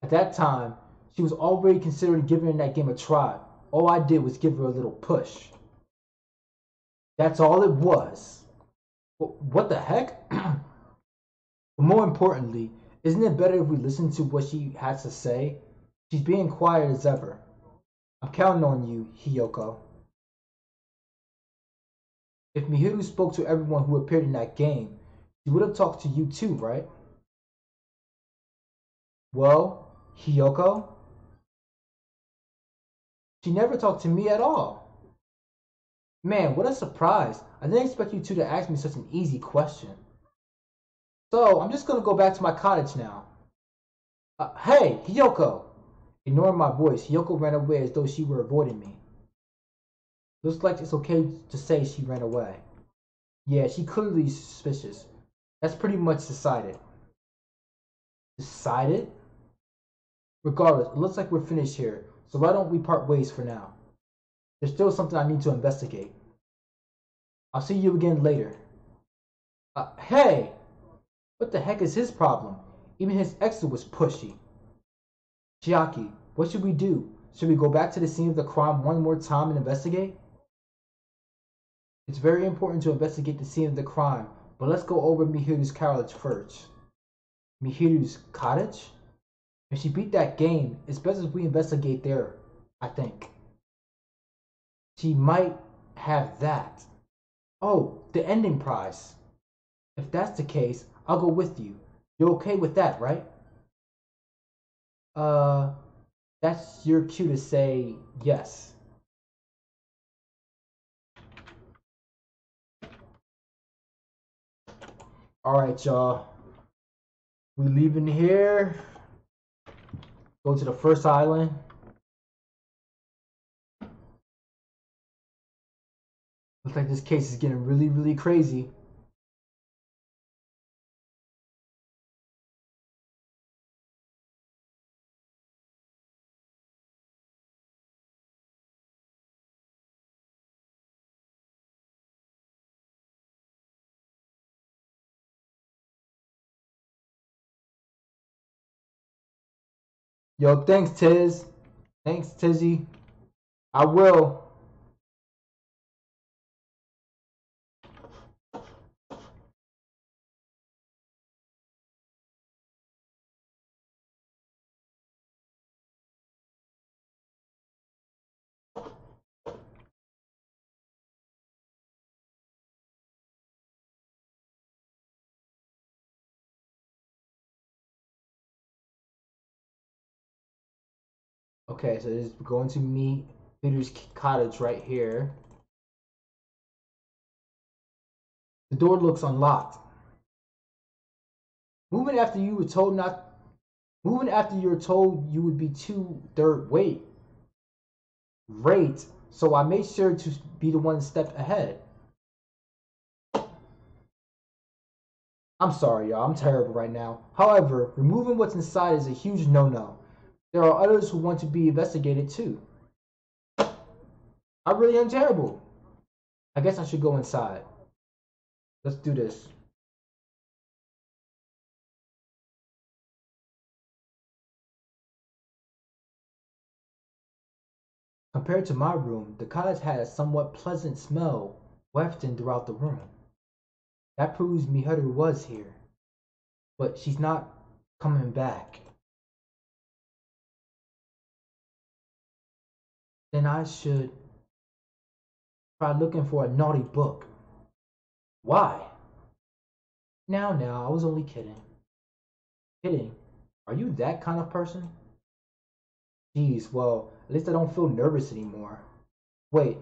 At that time, she was already considering giving that game a try. All I did was give her a little push. That's all it was. What the heck? But more importantly, isn't it better if we listen to what she has to say? She's being quiet as ever. I'm counting on you, Hiyoko. If Mihiru spoke to everyone who appeared in that game, she would have talked to you too, right? Well, Hiyoko? She never talked to me at all. Man, what a surprise. I didn't expect you two to ask me such an easy question. So, I'm just gonna go back to my cottage now. Hey, Hiyoko! Ignoring my voice, Hiyoko ran away as though she were avoiding me. Looks like it's okay to say she ran away. Yeah, she clearly is suspicious. That's pretty much decided. Decided? Regardless, it looks like we're finished here, so why don't we part ways for now? There's still something I need to investigate. I'll see you again later. Hey! What the heck is his problem? Even his exit was pushy. Chiaki, what should we do? Should we go back to the scene of the crime one more time and investigate? It's very important to investigate the scene of the crime, but let's go over Mihiru's cottage first. Mihiru's cottage? If she beat that game, it's best if we investigate there, I think. She might have that. Oh, the ending prize. If that's the case, I'll go with you. You're okay with that, right? Uh, that's your cue to say yes. Alright, y'all. We leaving here. Go to the first island. Looks like this case is getting really, really crazy. Yo, thanks, Tiz. Thanks, Tizzy. I will. Okay, so this is going to meet Peter's cottage right here. The door looks unlocked. Moving after you were told not. Moving after you're told you would be too third weight rate. So I made sure to be the one step ahead. I'm sorry, y'all. I'm terrible right now. However, removing what's inside is a huge no-no. There are others who want to be investigated too. I really am terrible. I guess I should go inside. Let's do this. Compared to my room, the cottage had a somewhat pleasant smell wafting throughout the room. That proves me Heather was here, but she's not coming back. Then I should try looking for a naughty book. Why? Now, I was only kidding. Kidding? Are you that kind of person? Geez, well, at least I don't feel nervous anymore. Wait,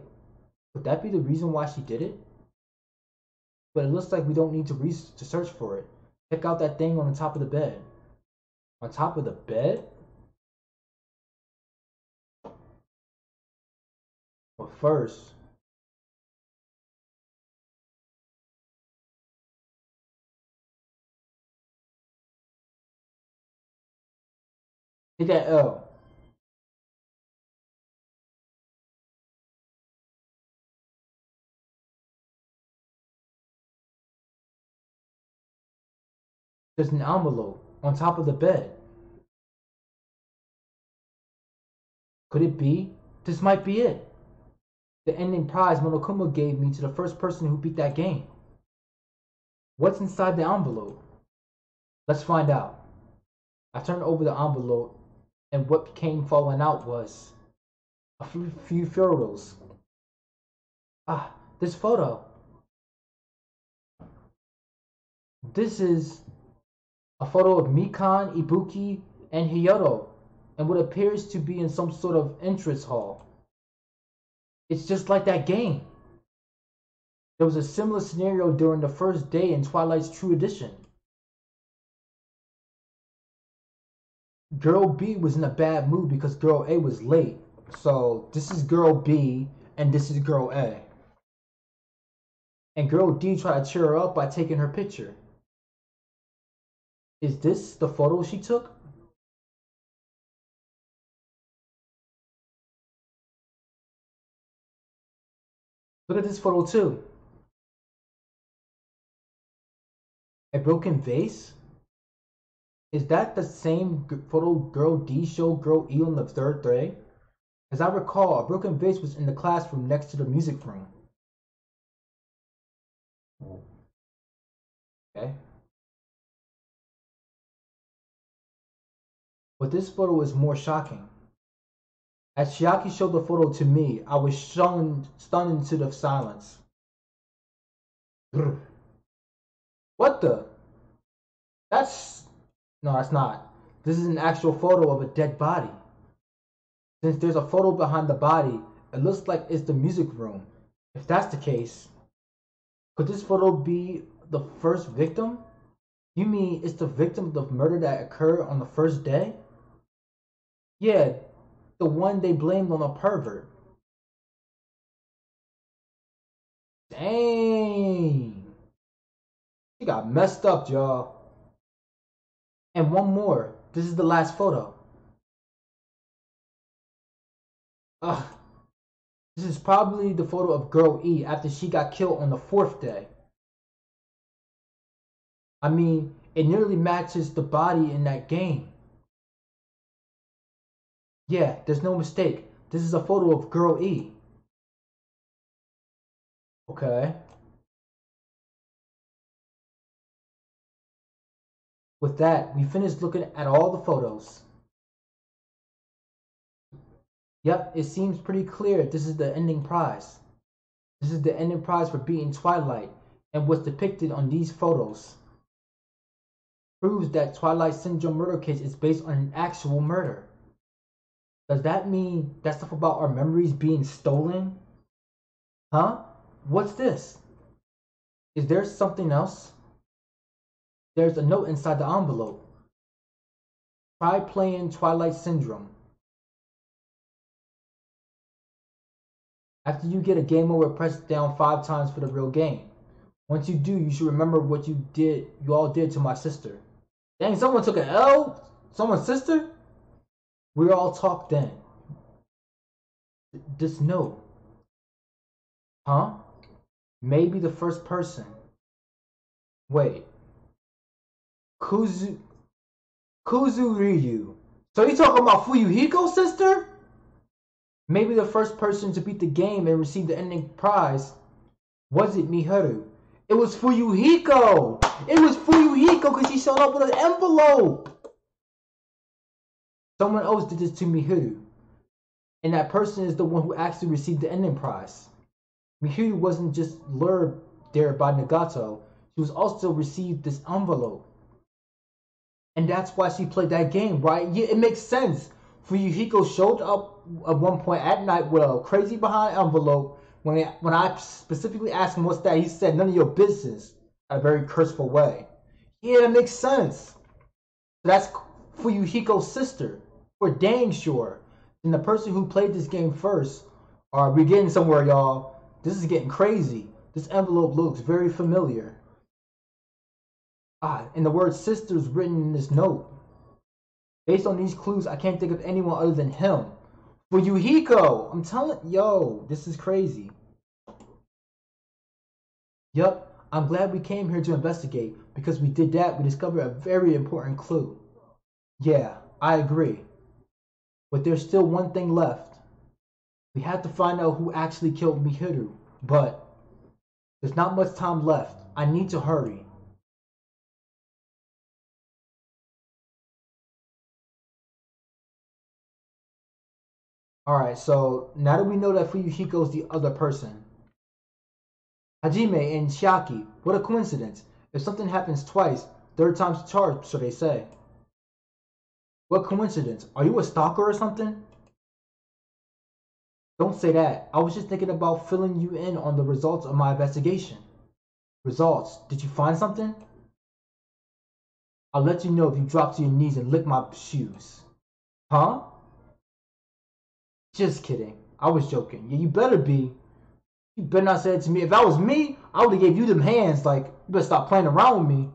could that be the reason why she did it? But it looks like we don't need to search for it. Check out that thing on the top of the bed. On top of the bed? But first, hit that L. There's an envelope on top of the bed. Could it be? This might be it. The ending prize Monokuma gave me to the first person who beat that game. What's inside the envelope? Let's find out. I turned over the envelope, and what came falling out was a few photos. Ah, this photo. This is a photo of Mikan, Ibuki, and Hyoto, and what appears to be in some sort of entrance hall. It's just like that game. There was a similar scenario during the first day in Twilight's True Edition. Girl B was in a bad mood because Girl A was late. So this is Girl B and this is Girl A. And Girl D tried to cheer her up by taking her picture. Is this the photo she took? Look at this photo too. A broken vase? Is that the same photo Girl D showed Girl E on the third day? As I recall, a broken vase was in the classroom next to the music room. Okay. But this photo is more shocking. As Chiaki showed the photo to me, I was stunned into the silence. What the? That's... No, that's not. This is an actual photo of a dead body. Since there's a photo behind the body, it looks like it's the music room. If that's the case, could this photo be the first victim? You mean it's the victim of the murder that occurred on the first day? Yeah, the one they blamed on a pervert. Dang. She got messed up, y'all. And one more. This is the last photo. Ugh. This is probably the photo of Girl E after she got killed on the fourth day. I mean, it nearly matches the body in that game. Yeah, there's no mistake. This is a photo of Girl E. Okay. With that, we finished looking at all the photos. Yep, it seems pretty clear this is the ending prize. This is the ending prize for beating Twilight, and what's depicted on these photos proves that Twilight Syndrome murder case is based on an actual murder. Does that mean that stuff about our memories being stolen? Huh? What's this? Is there something else? There's a note inside the envelope. Try playing Twilight Syndrome. After you get a game over, press down 5 times for the real game. Once you do, you should remember what you all did to my sister. Dang, someone took an L? Someone's sister? We all talked then. This note. Huh? Maybe the first person. Wait. Kuzu Ryu. So you talking about Fuyuhiko's sister? Maybe the first person to beat the game and receive the ending prize wasn't Miharu. It was Fuyuhiko! It was Fuyuhiko because she showed up with an envelope! Someone else did this to Miharu. And that person is the one who actually received the ending prize. Miharu wasn't just lured there by Nagato, she was also received this envelope. And that's why she played that game, right? Yeah, it makes sense. Fuyuhiko showed up at one point at night with a crazy behind envelope. When I specifically asked him what's that, he said none of your business in a very curseful way. Yeah, it makes sense. So that's Fuyuhiko's sister. We're dang sure. And the person who played this game first, we're getting somewhere, y'all. This is getting crazy. This envelope looks very familiar. And the word sister is written in this note. Based on these clues, I can't think of anyone other than him. Fuyuhiko! I'm telling, yo, this is crazy. Yup, I'm glad we came here to investigate, because we did that, we discovered a very important clue. Yeah, I agree. But there's still one thing left. We have to find out who actually killed Mihiru, but there's not much time left. I need to hurry. Alright, so now that we know that Fuyuhiko's the other person, Hajime and Chiaki, what a coincidence. If something happens twice, third time's the charm, so they say. What coincidence? Are you a stalker or something? Don't say that. I was just thinking about filling you in on the results of my investigation. Results? Did you find something? I'll let you know if you drop to your knees and lick my shoes. Huh? Just kidding. I was joking. Yeah, you better be. You better not say it to me. If that was me, I would have gave you them hands. Like, you better stop playing around with me.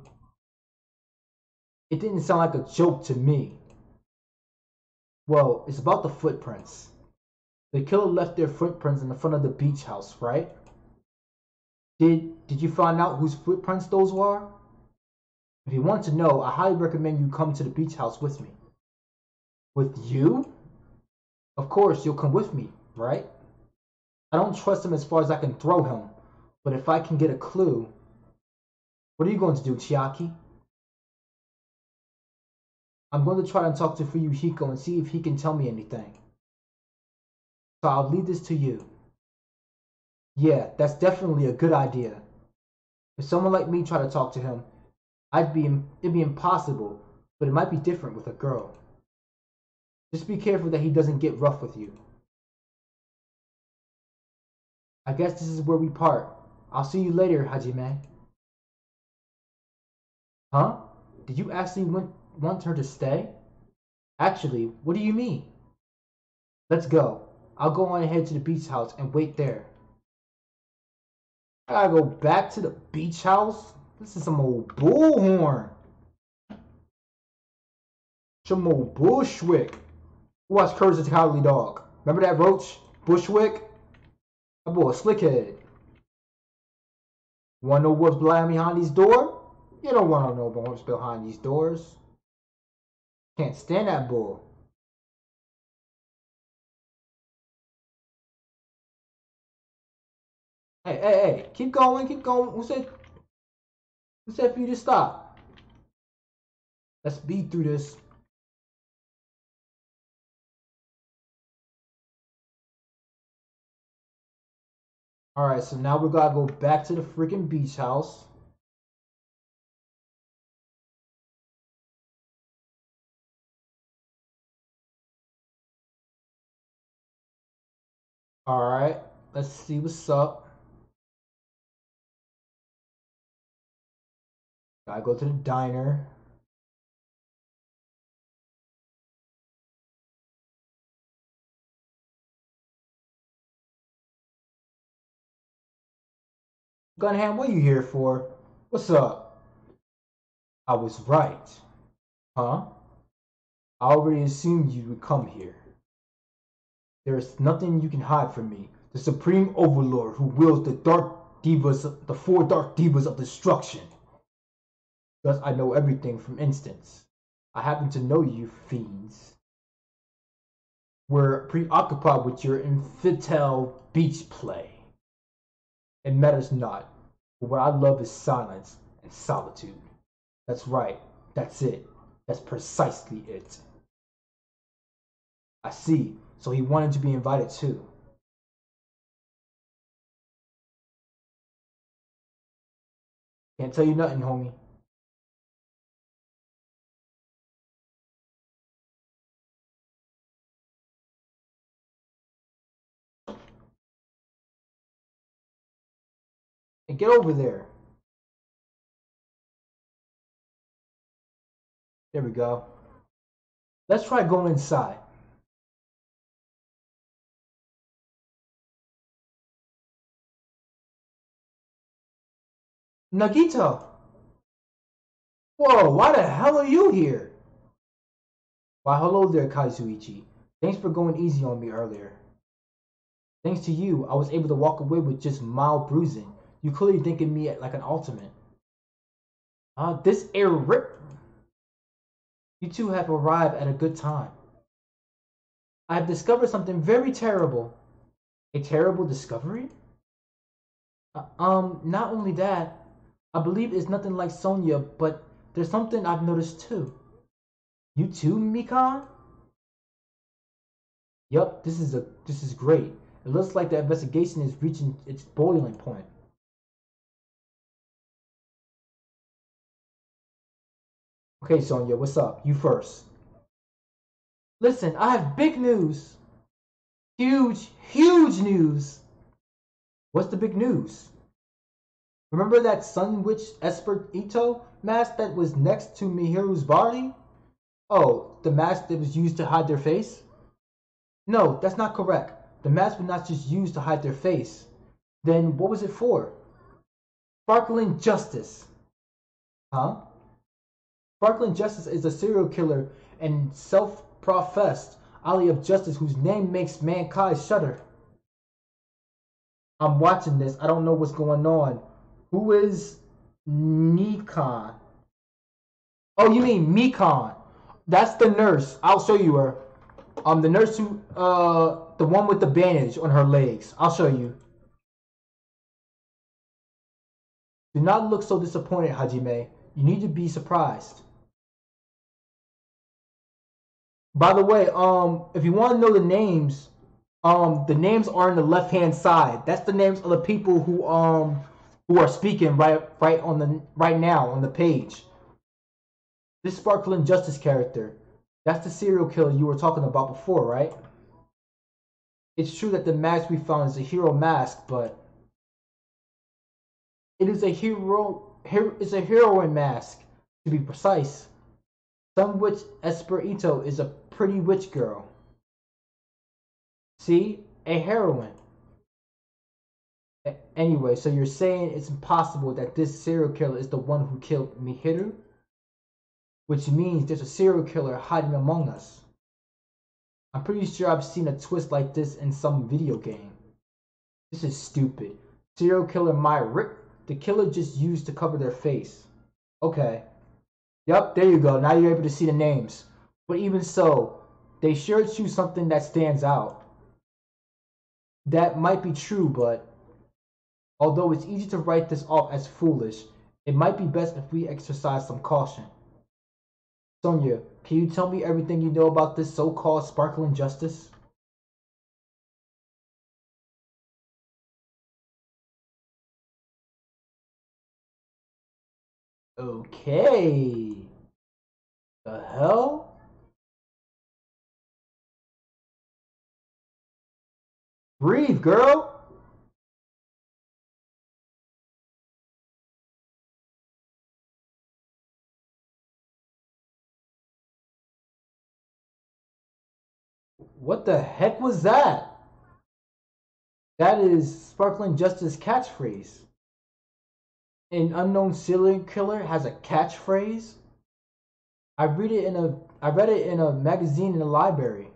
It didn't sound like a joke to me. Well, it's about the footprints. The killer left their footprints in the front of the beach house, right? Did you find out whose footprints those were? If you want to know, I highly recommend you come to the beach house with me. With you? Of course, you'll come with me, right? I don't trust him as far as I can throw him, but if I can get a clue... What are you going to do, Chiaki? I'm going to try and talk to Fuyuhiko and see if he can tell me anything. So I'll leave this to you. Yeah, that's definitely a good idea. If someone like me tried to talk to him, it'd be impossible, but it might be different with a girl. Just be careful that he doesn't get rough with you. I guess this is where we part. I'll see you later, Hajime. Huh? Did you actually want her to stay? Actually, what do you mean? Let's go. I'll go on ahead to the beach house and wait there. I gotta go back to the beach house? This is some old bullhorn. Some old Bushwick. Who watched Courage the Cowardly Dog? Remember that roach? Bushwick? That boy a slickhead. Wanna know what's behind these doors? You don't wanna know what's behind these doors. Can't stand that bull. Hey, keep going, keep going. Who said for you to stop? Let's beat through this. Alright, so now we gotta go back to the freaking beach house. Alright, let's see what's up. Gotta go to the diner. Gunham, what are you here for? What's up? I was right. Huh? I already assumed you would come here. There is nothing you can hide from me. The Supreme Overlord who wields the four dark divas of destruction. Thus I know everything from instance. I happen to know you fiends were preoccupied with your infidel beach play. It matters not, but what I love is silence and solitude. That's right, that's it. That's precisely it. I see, so he wanted to be invited too. Can't tell you nothing, homie. And get over there. There we go. Let's try going inside. Nagito! Whoa, why the hell are you here? Why, hello there, Kaizuichi. Thanks for going easy on me earlier. Thanks to you, I was able to walk away with just mild bruising. You clearly thinking me like an ultimate. This air rip. You two have arrived at a good time. I have discovered something very terrible. A terrible discovery? Not only that, I believe it's nothing like Sonya, but there's something I've noticed too. You too, Mikan? Yup, this is great. It looks like the investigation is reaching its boiling point. Okay, Sonya, what's up? You first. Listen, I have big news. Huge, huge news. What's the big news? Remember that Sun Witch Esper Ito mask that was next to Mihiru's body? Oh, the mask that was used to hide their face? No, that's not correct. The mask was not just used to hide their face. Then what was it for? Sparkling Justice. Huh? Sparkling Justice is a serial killer and self-professed ally of justice whose name makes mankind shudder. I'm watching this. I don't know what's going on. Who is Nikon? Oh, you mean Mikon? That's the nurse. I'll show you her. The nurse who, the one with the bandage on her legs. I'll show you. Do not look so disappointed, Hajime. You need to be surprised. By the way, if you want to know the names are on the left hand side. That's the names of the people who are speaking right now on the page. This Sparkling Justice character, that's the serial killer you were talking about before, right? It's true that the mask we found is a hero mask, but it is a it's a heroine mask, to be precise. Some witch Esperito is a pretty witch girl. See? A heroine. Anyway, so you're saying it's impossible that this serial killer is the one who killed Mihiru? Which means there's a serial killer hiding among us. I'm pretty sure I've seen a twist like this in some video game. This is stupid. Serial killer Myrick? The killer just used to cover their face. Okay. Yep, there you go. Now you're able to see the names. But even so, they sure choose something that stands out. That might be true, but although it's easy to write this off as foolish, it might be best if we exercise some caution. Sonya, can you tell me everything you know about this so-called Sparkling Justice? Okay. The hell? Breathe, girl. What the heck was that? That is Sparkling Justice catchphrase. An unknown serial killer has a catchphrase? I read it in a magazine in the library.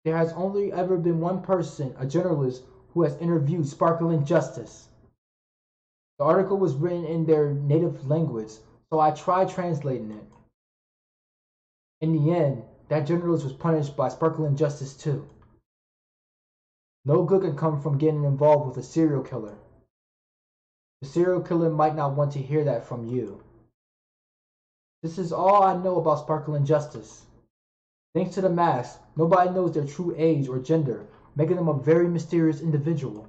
There has only ever been one person, a journalist, who has interviewed Sparkling Justice. The article was written in their native language, so I tried translating it. In the end, that journalist was punished by Sparkling Justice too. No good can come from getting involved with a serial killer. The serial killer might not want to hear that from you. This is all I know about Sparkling Justice. Thanks to the mask, nobody knows their true age or gender, making them a very mysterious individual.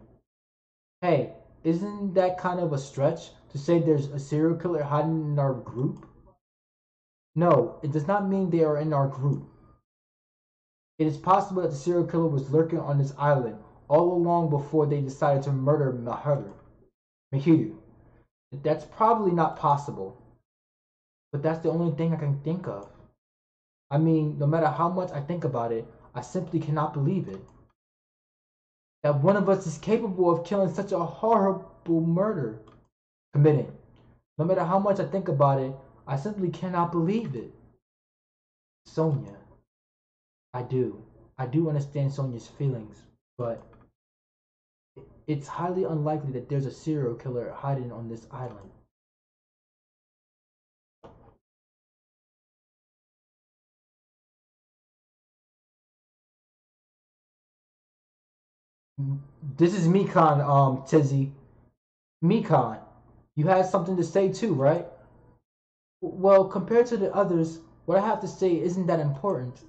Hey, isn't that kind of a stretch to say there's a serial killer hiding in our group? No, it does not mean they are in our group. It is possible that the serial killer was lurking on this island all along before they decided to murder Mihiru. That's probably not possible. But that's the only thing I can think of. I mean, no matter how much I think about it, I simply cannot believe it. That one of us is capable of killing such a horrible murder. Committing. No matter how much I think about it, I simply cannot believe it. Sonia. I do. I do understand Sonia's feelings, but it's highly unlikely that there's a serial killer hiding on this island. This is Mikan, Tizzy. Mikan, you had something to say too, right? Well, compared to the others, what I have to say isn't that important.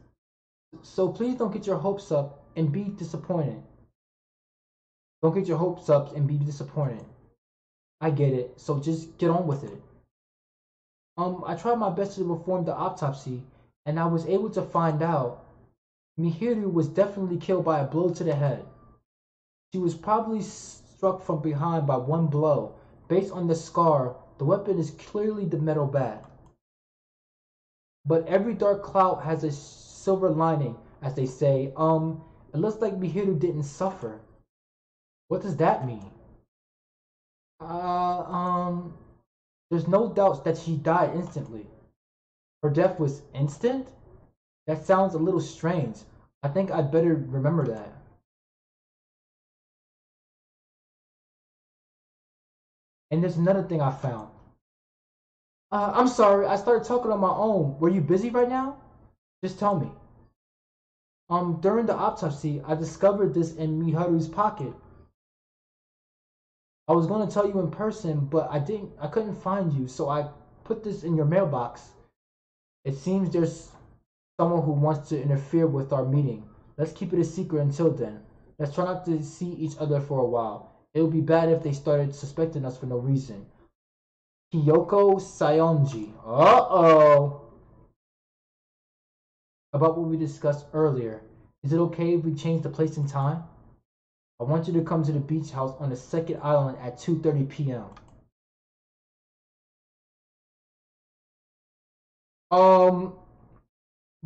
So please don't get your hopes up and be disappointed. Don't get your hopes up and be disappointed. I get it, so just get on with it. I tried my best to perform the autopsy, and I was able to find out Mihiru was definitely killed by a blow to the head. She was probably struck from behind by one blow. Based on the scar, the weapon is clearly the metal bat. But every dark cloud has a silver lining, as they say. It looks like Mihiru didn't suffer. What does that mean? Uh, um, there's no doubt that she died instantly. Her death was instant? That sounds a little strange. I think I'd better remember that. And there's another thing I found. I'm sorry, I started talking on my own. Were you busy right now? Just tell me. During the autopsy, I discovered this in Miharu's pocket. I was going to tell you in person, but I couldn't find you, so I put this in your mailbox. It seems there's someone who wants to interfere with our meeting. Let's keep it a secret until then. Let's try not to see each other for a while. It would be bad if they started suspecting us for no reason. Hiyoko Sayonji. Uh-oh. About what we discussed earlier. Is it okay if we change the place and time? I want you to come to the beach house on the second island at 2:30 p.m. Um,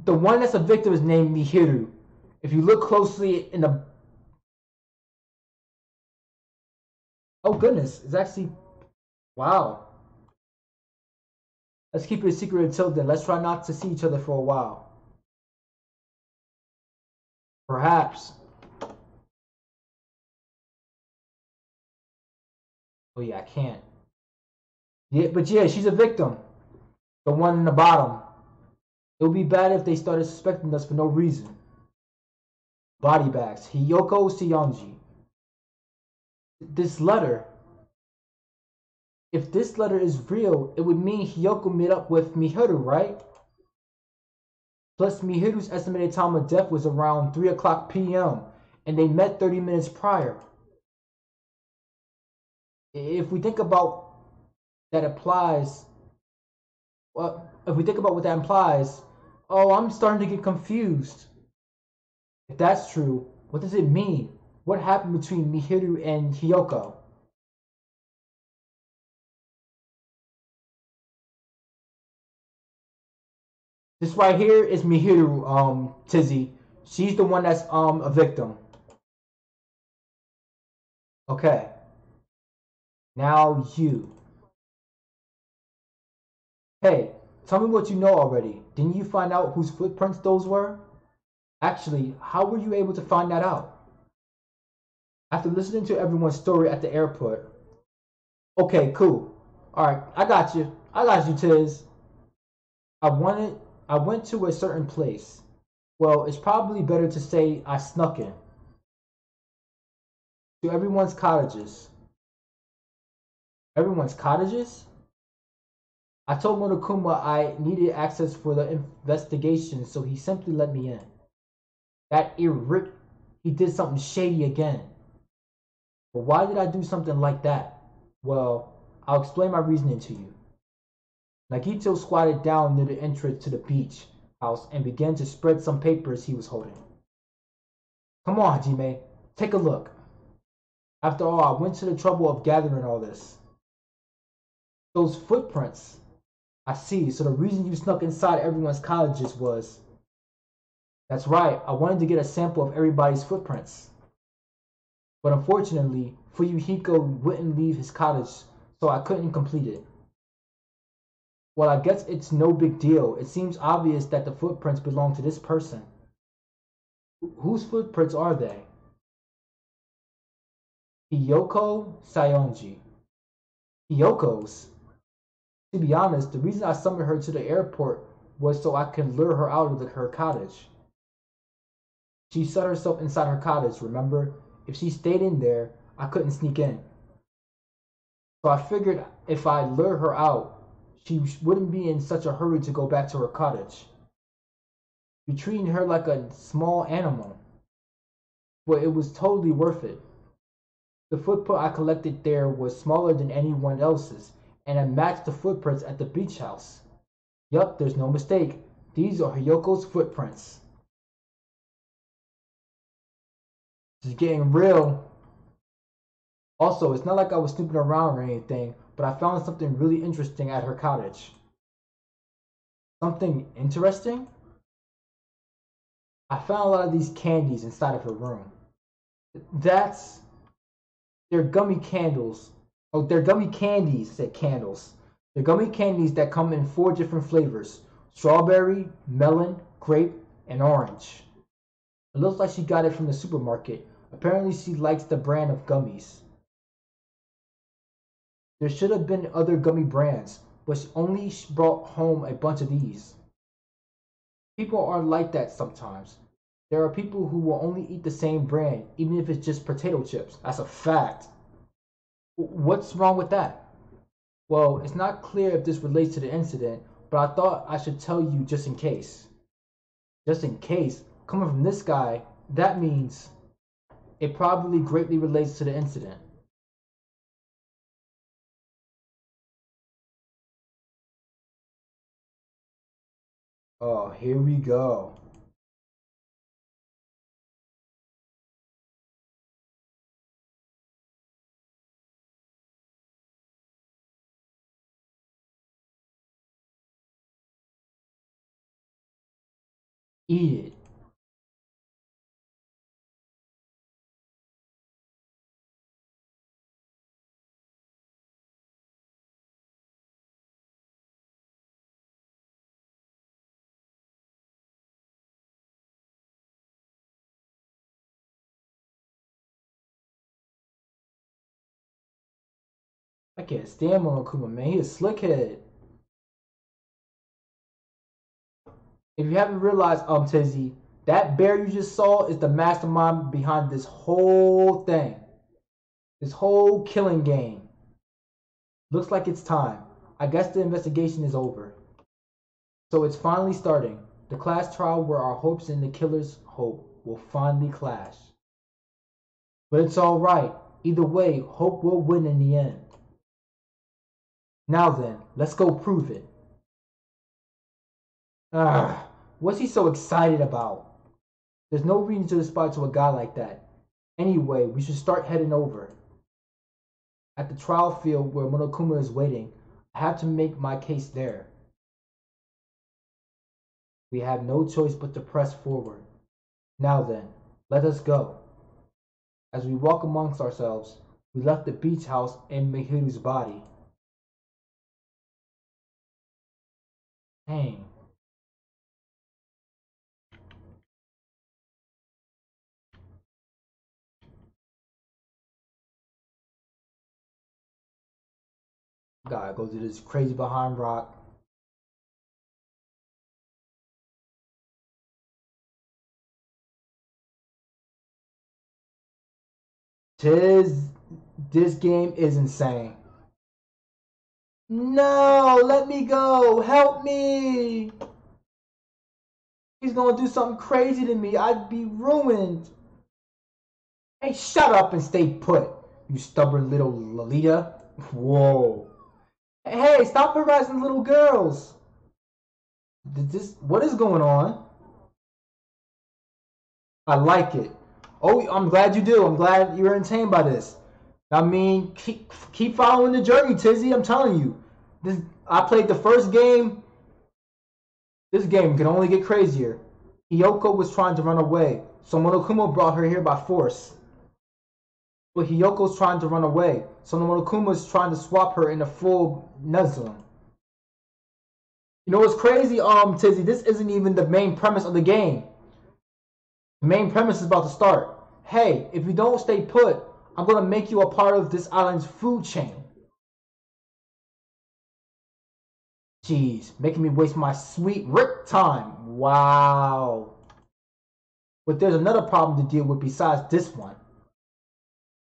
the one that's a victim is named Mihiru. If you look closely in the... Oh goodness, it's actually... Wow. Let's keep it a secret until then. Let's try not to see each other for a while. Perhaps. Oh yeah, I can't. Yeah, but yeah, she's a victim. The one in the bottom. It would be bad if they started suspecting us for no reason. Body bags. Hiyoko Sayonji. This letter. If this letter is real, it would mean Hiyoko met up with Mihiru, right? Plus, Mihiru's estimated time of death was around 3 o'clock p.m., and they met 30 minutes prior. If we think about that applies, well, if we think about what that implies, oh, I'm starting to get confused. If that's true, what does it mean? What happened between Mihiru and Hiyoko? This right here is Mihiru, Tizzy. She's the one that's a victim. Okay. Now you. Hey, tell me what you know already. Didn't you find out whose footprints those were? Actually, how were you able to find that out? After listening to everyone's story at the airport. Okay, cool. Alright, I got you. I got you, Tiz. I wanted I went to a certain place. Well, it's probably better to say I snuck in. To everyone's cottages. Everyone's cottages? I told Monokuma I needed access for the investigation, so he simply let me in. That he did something shady again. But why did I do something like that? Well, I'll explain my reasoning to you. Nagito squatted down near the entrance to the beach house and began to spread some papers he was holding. Come on, Hajime, take a look. After all, I went to the trouble of gathering all this. Those footprints. I see, so the reason you snuck inside everyone's cottages was... That's right, I wanted to get a sample of everybody's footprints. But unfortunately, Fuyuhiko wouldn't leave his cottage, so I couldn't complete it. Well, I guess it's no big deal. It seems obvious that the footprints belong to this person. Whose footprints are they? Hiyoko Sayonji. Hiyoko's? To be honest, the reason I summoned her to the airport was so I could lure her out of her cottage. She shut herself inside her cottage, remember? If she stayed in there, I couldn't sneak in. So I figured if I lure her out, she wouldn't be in such a hurry to go back to her cottage. You're treating her like a small animal. But it was totally worth it. The footprint I collected there was smaller than anyone else's, and it matched the footprints at the beach house. Yup, there's no mistake. These are Hiyoko's footprints. This is getting real. Also, it's not like I was snooping around or anything, but I found something really interesting at her cottage. Something interesting? I found a lot of these candies inside of her room. They're gummy candles. Oh, they're gummy candies, said candles. They're gummy candies that come in 4 different flavors: strawberry, melon, grape, and orange. It looks like she got it from the supermarket. Apparently she likes the brand of gummies. There should have been other gummy brands, but she only brought home a bunch of these. People are like that sometimes. There are people who will only eat the same brand, even if it's just potato chips. That's a fact. What's wrong with that? Well, it's not clear if this relates to the incident, but I thought I should tell you just in case. Just in case? Coming from this guy, that means it probably greatly relates to the incident. Oh, here we go. Eat it. I can't stand Monokuma, man. He a slickhead. If you haven't realized, Tizzy, that bear you just saw is the mastermind behind this whole thing. This whole killing game. Looks like it's time. I guess the investigation is over. So it's finally starting. The class trial where our hopes and the killer's hope will finally clash. But it's alright. Either way, hope will win in the end. Now then, let's go prove it. What's he so excited about? There's no reason to aspire to a guy like that. Anyway, we should start heading over. At the trial field where Monokuma is waiting, I have to make my case there. We have no choice but to press forward. Now then, let us go. As we walk amongst ourselves, we left the beach house in Mihiru's body. Dang. Gotta go to this crazy behind rock. This game is insane. No, let me go. Help me. He's gonna do something crazy to me. I'd be ruined. Hey, shut up and stay put, you stubborn little Lolita. Whoa. Hey, stop harassing little girls. What is going on? I like it. Oh, I'm glad you do. I'm glad you're entertained by this. I mean, keep following the journey, Tizzy. I'm telling you. I played the first game. This game can only get crazier. Hiyoko was trying to run away, so Monokuma brought her here by force. But Hiyoko's trying to run away, so Monokuma's trying to swap her in a full Nezlum. You know what's crazy, Tizzy? This isn't even the main premise of the game. The main premise is about to start. Hey, if you don't stay put, I'm gonna make you a part of this island's food chain. Jeez, making me waste my sweet Rick time. Wow. But there's another problem to deal with besides this one.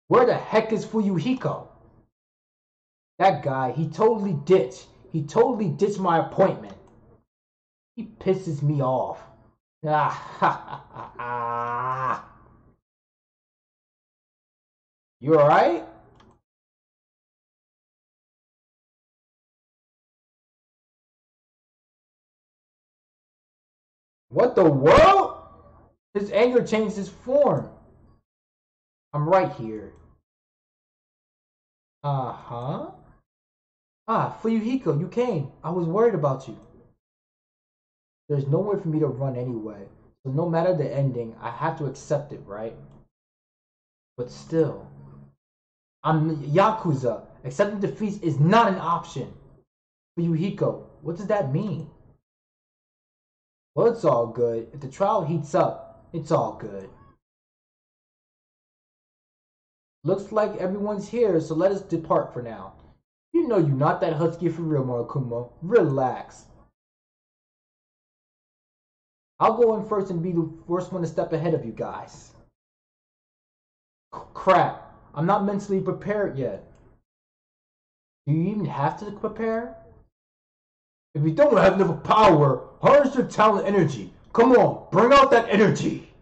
Where the heck is Fuyuhiko? That guy, he totally ditched. He totally ditched my appointment. He pisses me off. You alright? What the world? His anger changed his form. I'm right here. Uh-huh. Ah, Fuyuhiko, you came. I was worried about you. There's nowhere for me to run anyway. So no matter the ending, I have to accept it, right? But still. I'm Yakuza. Accepting defeat is not an option. Fuyuhiko, what does that mean? Well, it's all good. If the trial heats up, it's all good. Looks like everyone's here, so let us depart for now. You know you're not that husky for real, Monokuma. Relax. I'll go in first and be the first one to step ahead of you guys. Crap. I'm not mentally prepared yet. Do you even have to prepare? If you don't have enough power, harness your talent energy. Come on, bring out that energy.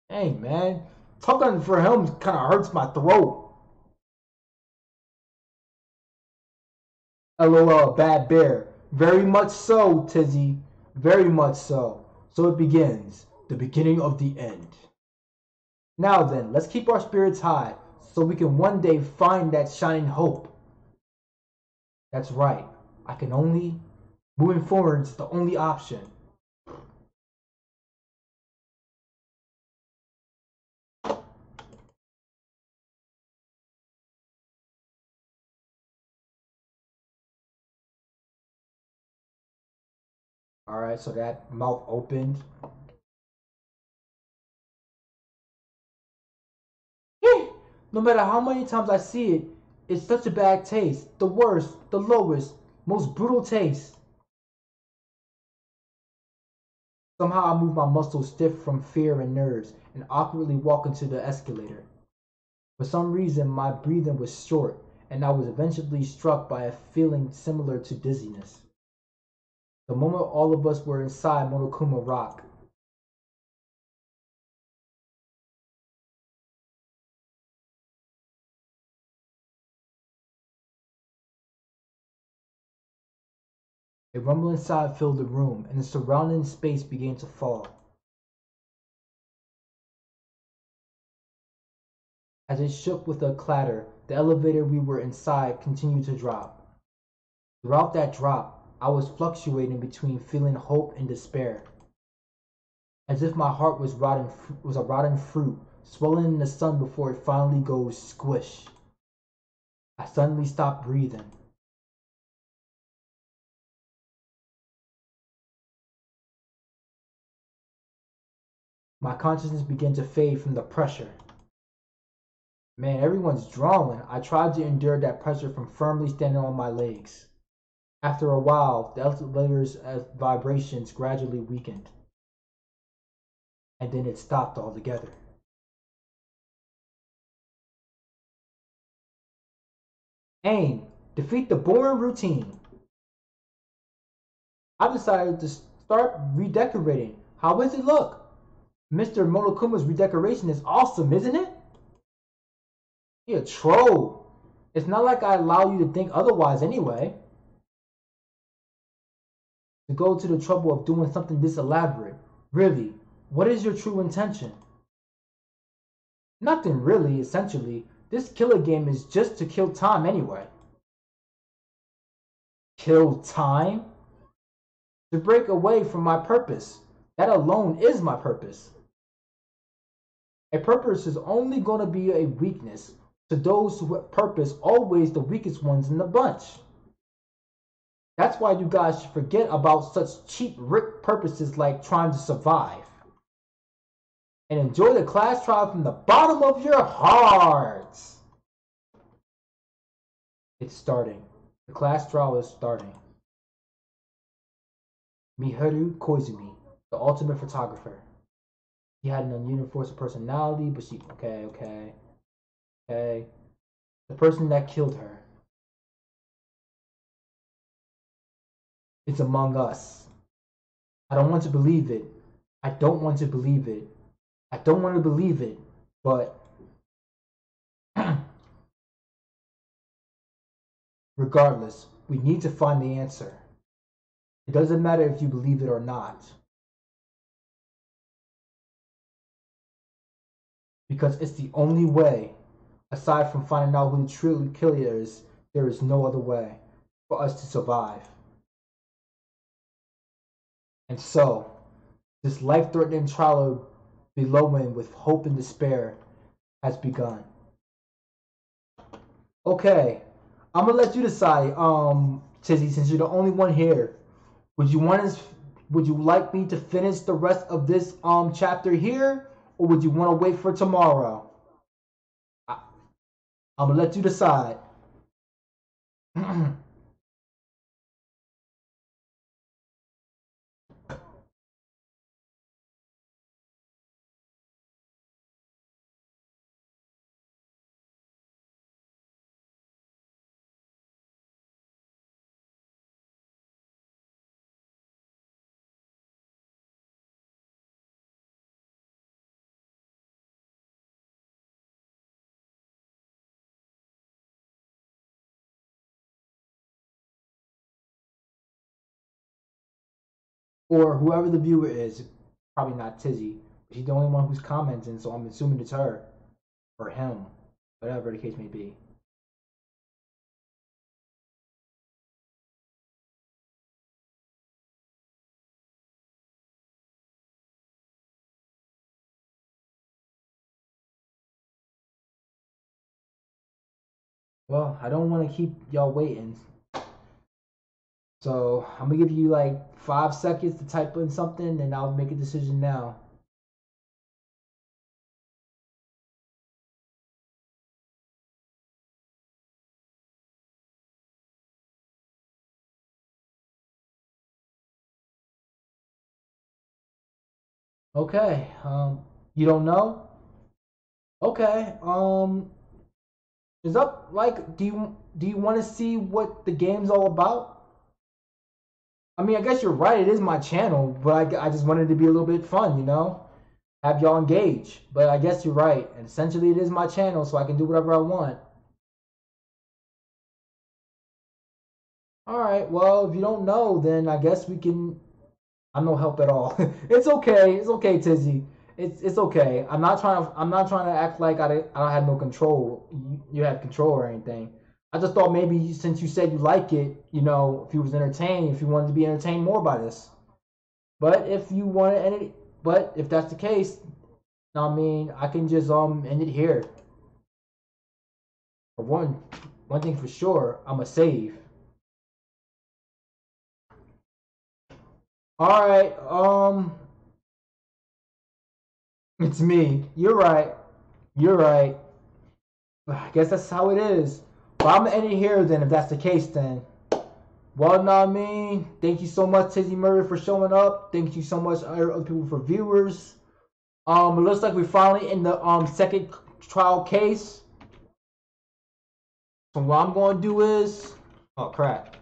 Hey, man. Talking for him kind of hurts my throat. LOL, bad bear. Very much so, Tizzy. Very much so. So it begins. The beginning of the end. Now then, let's keep our spirits high so we can one day find that shining hope. That's right. I can only... Moving forward is the only option. Alright, so that mouth opened. No matter how many times I see it, it's such a bad taste. The worst, the lowest, most brutal taste. Somehow I move my muscles stiff from fear and nerves and awkwardly walk into the escalator. For some reason, my breathing was short, and I was eventually struck by a feeling similar to dizziness. The moment all of us were inside Monokuma Rock, a rumbling sigh filled the room, and the surrounding space began to fall. As it shook with a clatter, the elevator we were inside continued to drop. Throughout that drop, I was fluctuating between feeling hope and despair. as if my heart was was a rotten fruit, swelling in the sun before it finally goes squish. I suddenly stopped breathing. My consciousness began to fade from the pressure. Man, everyone's drawing. I tried to endure that pressure from firmly standing on my legs. After a while, the elevator's vibrations gradually weakened, and then it stopped altogether. Aim, defeat the boring routine. I decided to start redecorating. How does it look? Mr. Monokuma's redecoration is awesome, isn't it? You're a troll. It's not like I allow you to think otherwise anyway. To go to the trouble of doing something this elaborate. Really, what is your true intention? Nothing really, essentially. This killer game is just to kill time anyway. Kill time? To break away from my purpose. That alone is my purpose. A purpose is only going to be a weakness to those who have purpose, always the weakest ones in the bunch. That's why you guys should forget about such cheap purposes like trying to survive. And enjoy the class trial from the bottom of your hearts. It's starting. The class trial is starting. Miharu Koizumi, the ultimate photographer. She had an universal personality, but she... Okay. The person that killed her. It's among us. I don't want to believe it. I don't want to believe it. I don't want to believe it, but regardless, we need to find the answer. It doesn't matter if you believe it or not. Because it's the only way, aside from finding out who the true killer is, there is no other way for us to survive. And so, this life-threatening trial bellowing with hope and despair has begun. Okay, I'm gonna let you decide, Tizzy, since you're the only one here. Would you like me to finish the rest of this chapter here, or would you want to wait for tomorrow? I'm gonna let you decide. Or whoever the viewer is, probably not Tizzy. She's the only one who's commenting, so I'm assuming it's her or him, whatever the case may be. Well, I don't want to keep y'all waiting. So I'm gonna give you like 5 seconds to type in something, and I'll make a decision now. Okay. You don't know? Okay. Is up. Like, do you want to see what the game's all about? I mean, I guess you're right. It is my channel, but I just wanted to be a little bit fun, have y'all engage. But I guess you're right. And essentially, it is my channel, so I can do whatever I want. All right. Well, if you don't know, then I guess we can. I'm no help at all. It's okay. It's okay, Tizzy. It's okay. I'm not trying to act like I don't have no control. You have control or anything. I just thought maybe since you said you like it, if you was entertained, if you wanted to be entertained more by this. But if you want to But if that's the case, I mean, I can just end it here. For one thing for sure, I'm a save. All right, it's me. You're right. You're right. I guess that's how it is. But I'm gonna end it here then, if that's the case then. Well, nah, I mean, thank you so much, Tizzy Murray, for showing up. Thank you so much, other people, for viewers. It looks like we're finally in the second trial case. So what I'm gonna do is, oh crap.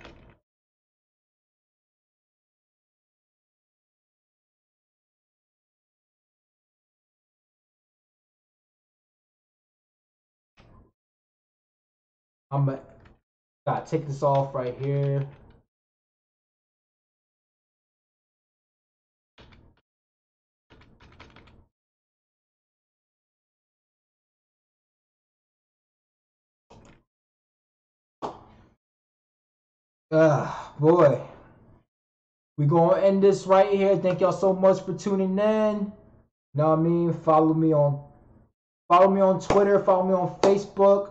I'm gonna gotta take this off right here. Boy. We gonna end this right here. Thank y'all so much for tuning in. Know what I mean? Follow me on Twitter, follow me on Facebook.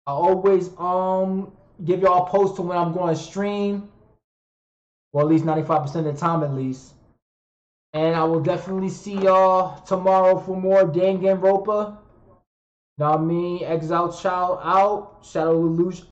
I always give y'all a post to when I'm going to stream. Or at least 95% of the time at least. And I will definitely see y'all tomorrow for more dangan ropa. Know what I mean? Exile Child out. Shadow Illusion.